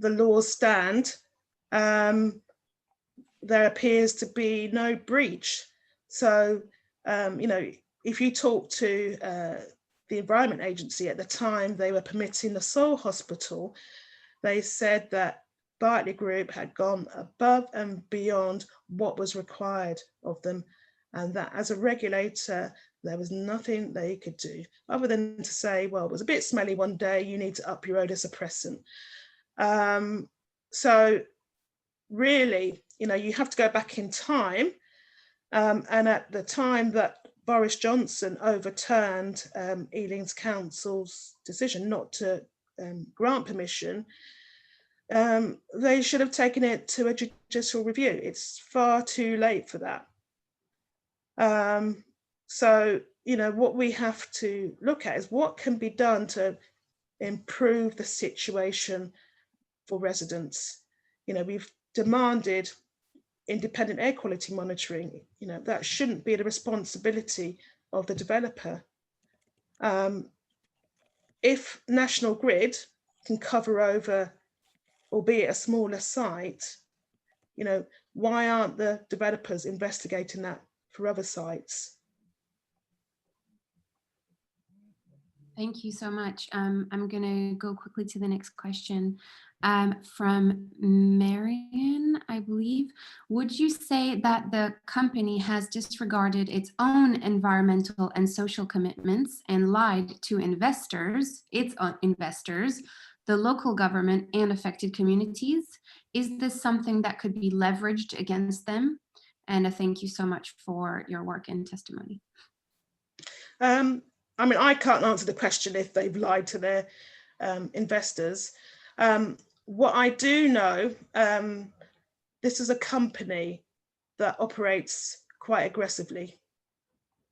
laws stand, there appears to be no breach. So, if you talk to the Environment Agency at the time they were permitting the Seoul Hospital, they said that Berkeley Group had gone above and beyond what was required of them, and that as a regulator, there was nothing they could do other than to say, well, it was a bit smelly one day, you need to up your odor suppressant. So really, you have to go back in time. And at the time that Boris Johnson overturned Ealing's Council's decision not to grant permission, they should have taken it to a judicial review. It's far too late for that. So, what we have to look at is what can be done to improve the situation for residents. We've demanded independent air quality monitoring. That shouldn't be the responsibility of the developer. If National Grid can cover over, albeit a smaller site, why aren't the developers investigating that for other sites? Thank you so much. I'm going to go quickly to the next question from Marion, I believe. Would you say that the company has disregarded its own environmental and social commitments and lied to its investors, the local government, and affected communities? Is this something that could be leveraged against them? And thank you so much for your work and testimony. I can't answer the question if they've lied to their investors. What I do know, this is a company that operates quite aggressively,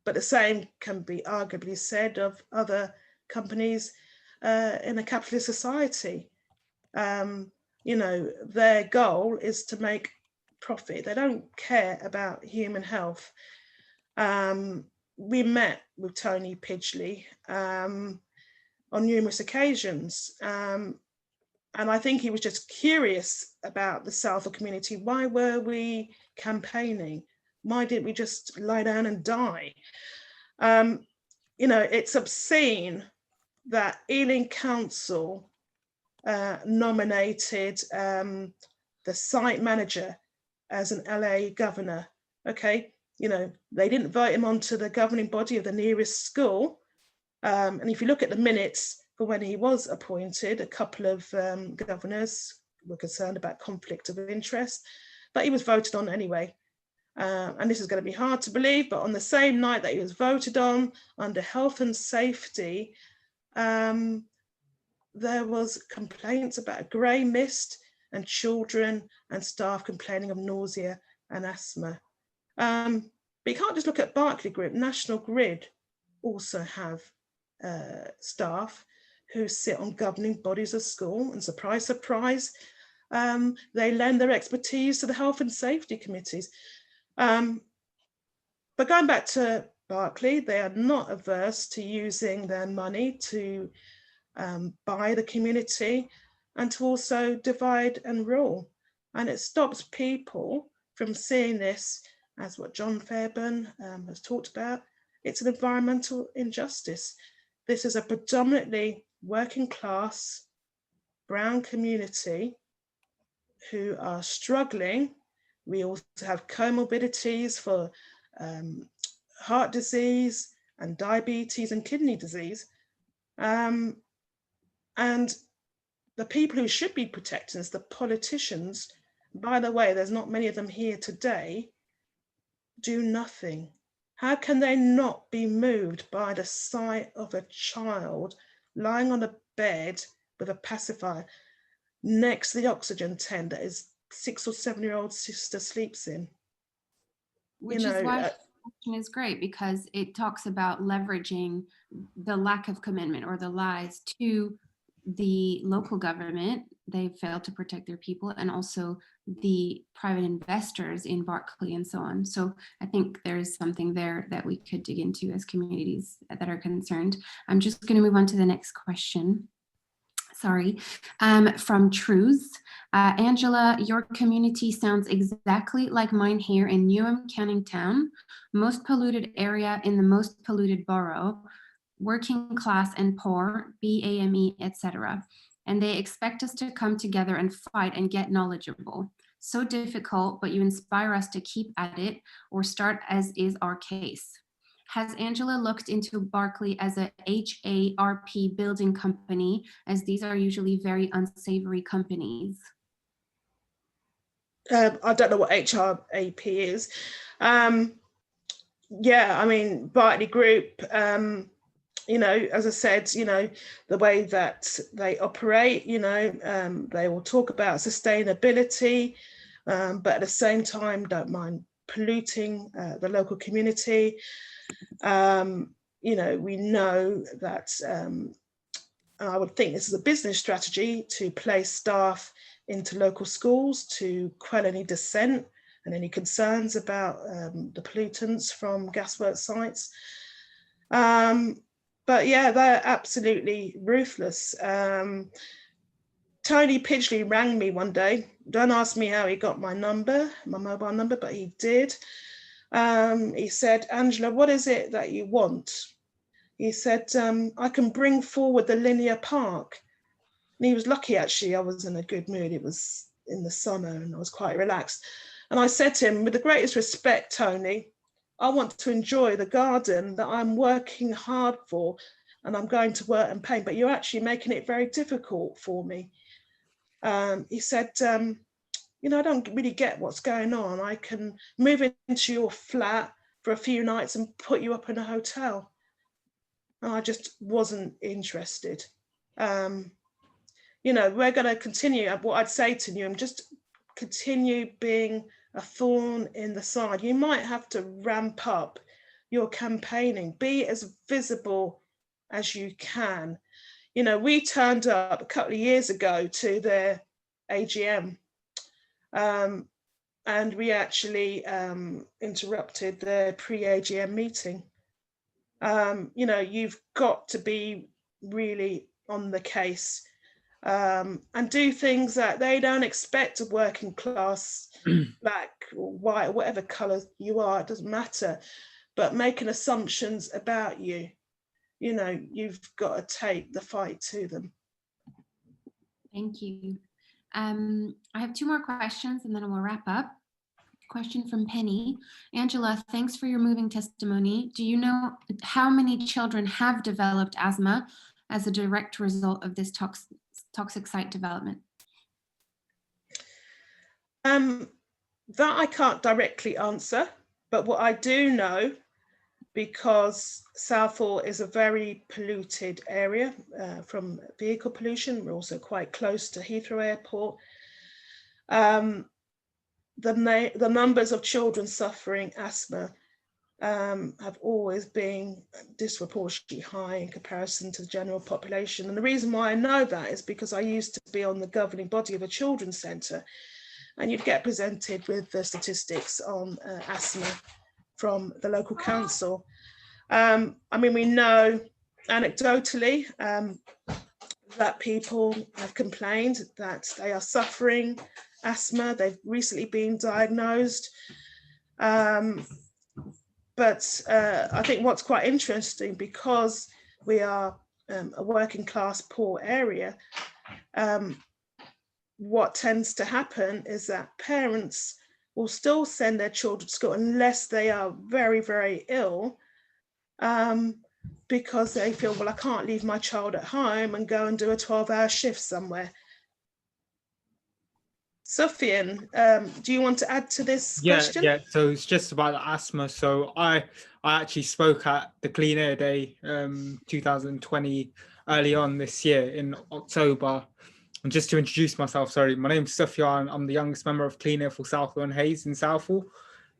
but the same can be arguably said of other companies in a capitalist society. Their goal is to make profit. They don't care about human health. We met with Tony Pidgley on numerous occasions, and I think he was just curious about the Southall community. Why were we campaigning? Why didn't we just lie down and die? It's obscene that Ealing Council nominated the site manager as an LA governor. Okay. They didn't vote him onto the governing body of the nearest school. And if you look at the minutes for when he was appointed, a couple of governors were concerned about conflict of interest, but he was voted on anyway. And this is going to be hard to believe, but on the same night that he was voted on under health and safety, there was complaints about grey mist and children and staff complaining of nausea and asthma. But you can't just look at Berkeley Group. National Grid also have staff who sit on governing bodies of school, and surprise, surprise, they lend their expertise to the health and safety committees. But going back to Berkeley, they are not averse to using their money to buy the community and to also divide and rule. And it stops people from seeing this as what John Fairbairn has talked about. it's an environmental injustice. This is a predominantly working class brown community who are struggling. We also have comorbidities for heart disease and diabetes and kidney disease. And the people who should be protecting us, the politicians, by the way, there's not many of them here today, do nothing. How can they not be moved by the sight of a child lying on a bed with a pacifier next to the oxygen tent that his 6 or 7-year-old sister sleeps in? Which is why this question is great, because it talks about leveraging the lack of commitment or the lies to the local government. They failed to protect their people, and also the private investors in Berkeley and so on. So I think there's something there that we could dig into as communities that are concerned. I'm just going to move on to the next question. Sorry, from Trues. Angela, your community sounds exactly like mine here in Newham, Canning Town, most polluted area in the most polluted borough, working class and poor, BAME, etc. And they expect us to come together and fight and get knowledgeable. So difficult, but you inspire us to keep at it or start, as is our case. Has Angela looked into Berkeley as a HARP building company, as these are usually very unsavory companies? I don't know what HRAP is. Yeah, I mean, Berkeley Group, you know, as I said, you know, the way that they operate, you know, they will talk about sustainability, but at the same time, don't mind polluting the local community. You know, we know that, I would think this is a business strategy to place staff into local schools to quell any dissent and any concerns about the pollutants from Gasworks sites. But yeah, they're absolutely ruthless. Tony Pidgley rang me one day. Don't ask me how he got my number, my mobile number, but he did. He said, Angela, what is it that you want? He said, I can bring forward the linear park. And he was lucky, actually. I was in a good mood. It was in the summer and I was quite relaxed. And I said to him, with the greatest respect, Tony, I want to enjoy the garden that I'm working hard for, and I'm going to work and paint, but you're actually making it very difficult for me. He said, you know, I don't really get what's going on. I can move into your flat for a few nights and put you up in a hotel. And I just wasn't interested. You know, we're going to continue. What I'd say to you, just continue being a thorn in the side. You might have to ramp up your campaigning, be as visible as you can. You know, we turned up a couple of years ago to their AGM, and we actually interrupted their pre-AGM meeting. You know, you've got to be really on the case and do things that they don't expect of working class, black or white, or whatever colour you are, it doesn't matter, but making assumptions about you. You know, you've got to take the fight to them. Thank you. I have 2 more questions and then we'll wrap up. Question from Penny. Angela, thanks for your moving testimony. Do you know how many children have developed asthma as a direct result of this toxic site development? That I can't directly answer, but what I do know, because Southall is a very polluted area from vehicle pollution, we're also quite close to Heathrow Airport. The numbers of children suffering asthma have always been disproportionately high in comparison to the general population. And the reason why I know that is because I used to be on the governing body of a children's centre, and you'd get presented with the statistics on asthma from the local council. I mean, we know anecdotally that people have complained that they are suffering asthma. They've recently been diagnosed. But But I think what's quite interesting, because we are a working class poor area, what tends to happen is that parents will still send their children to school unless they are very, very ill, because they feel, well, I can't leave my child at home and go and do a 12-hour shift somewhere. Sufyan, do you want to add to this question? Yeah, so it's just about the asthma. So I actually spoke at the Clean Air Day 2020 early on this year in October. And just to introduce myself, sorry, my name's Sufyan. I'm the youngest member of Clean Air for Southall and Hayes in Southall.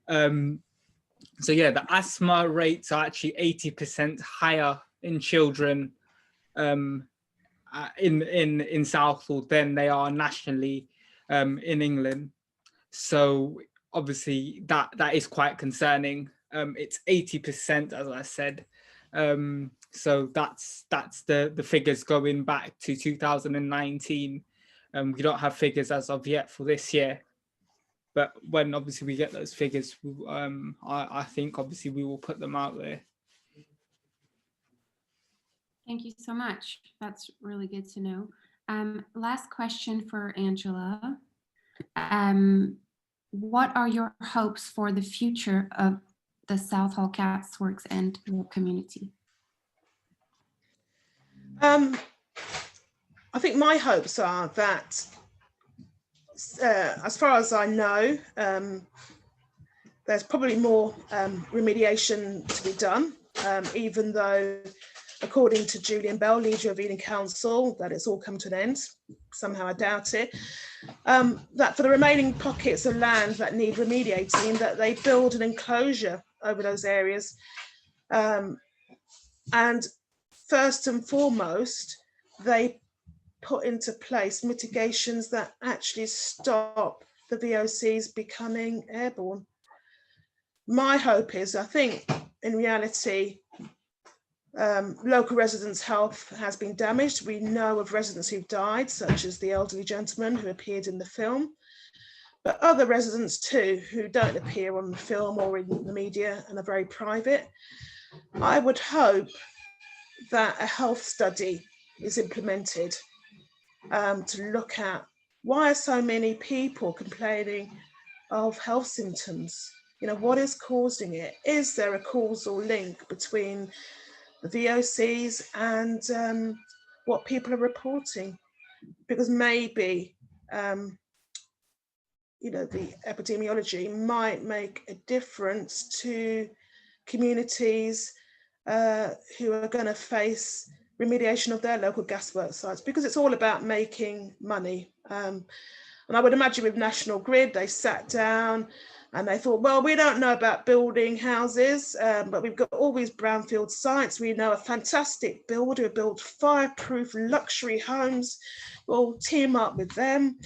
So yeah, the asthma rates are actually 80% higher in children in Southall than they are nationally in England. So obviously that is quite concerning. It's 80%, as I said. So that's the figures going back to 2019. We don't have figures as of yet for this year, but when obviously we get those figures, I think obviously we will put them out there. Thank you so much. That's really good to know. Last question for Angela. What are your hopes for the future of the Southall Gasworks and your community? I think my hopes are that, as far as I know, there's probably more remediation to be done, even though, according to Julian Bell, leader of Ealing Council, that it's all come to an end. Somehow I doubt it. That for the remaining pockets of land that need remediating, that they build an enclosure over those areas. And first and foremost, they put into place mitigations that actually stop the VOCs becoming airborne. My hope is, I think in reality, local residents' health has been damaged. We know of residents who've died, such as the elderly gentleman who appeared in the film, but other residents too who don't appear on the film or in the media and are very private. I would hope that a health study is implemented to look at why are so many people complaining of health symptoms? You know, what is causing it? Is there a causal link between the VOCs and what people are reporting? Because maybe, you know, the epidemiology might make a difference to communities who are going to face remediation of their local gasworks sites, because it's all about making money. And I would imagine with National Grid, they sat down and they thought, well, we don't know about building houses, but we've got all these brownfield sites. We know a fantastic builder who built fireproof luxury homes. We'll team up with them.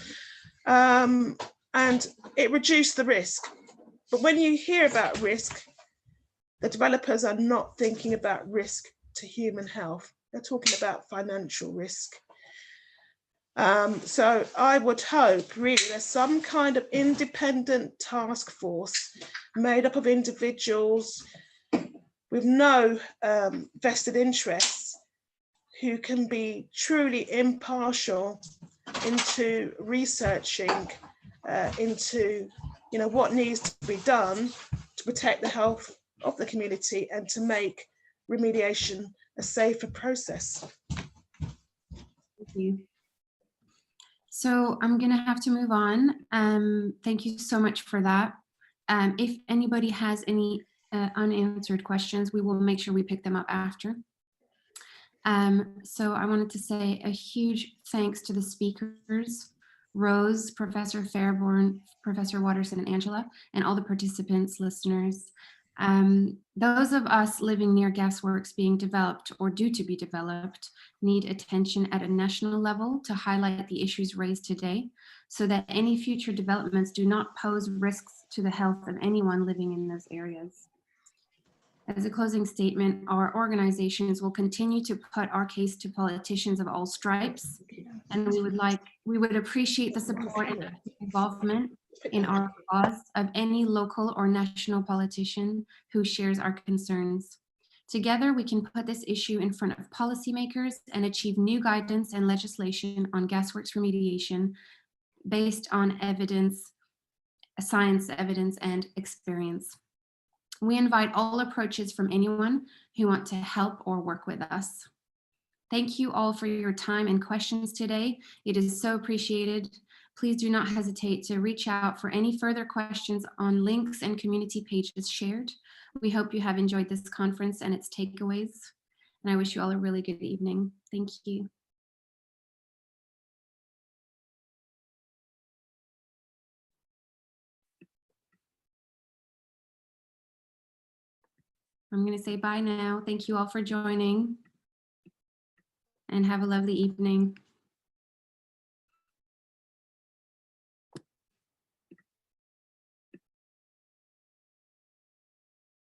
And it reduced the risk. But when you hear about risk, the developers are not thinking about risk to human health. They're talking about financial risk. So I would hope really there's some kind of independent task force made up of individuals with no vested interests who can be truly impartial into researching into, you know, what needs to be done to protect the health of the community and to make remediation a safer process. Thank you. So I'm going to have to move on. Thank you so much for that. If anybody has any unanswered questions, we will make sure we pick them up after. So I wanted to say a huge thanks to the speakers, Rose, Professor Fairborn, Professor Watterson, and Angela, and all the participants, listeners. Those of us living near gasworks being developed or due to be developed need attention at a national level to highlight the issues raised today so that any future developments do not pose risks to the health of anyone living in those areas. As a closing statement, our organizations will continue to put our case to politicians of all stripes, and we would appreciate the support and involvement in our cause of any local or national politician who shares our concerns. Together, we can put this issue in front of policymakers and achieve new guidance and legislation on gasworks remediation based on evidence, science evidence, and experience. We invite all approaches from anyone who want to help or work with us. Thank you all for your time and questions today. It is so appreciated. Please do not hesitate to reach out for any further questions on links and community pages shared. We hope you have enjoyed this conference and its takeaways. And I wish you all a really good evening. Thank you. I'm going to say bye now. Thank you all for joining and have a lovely evening.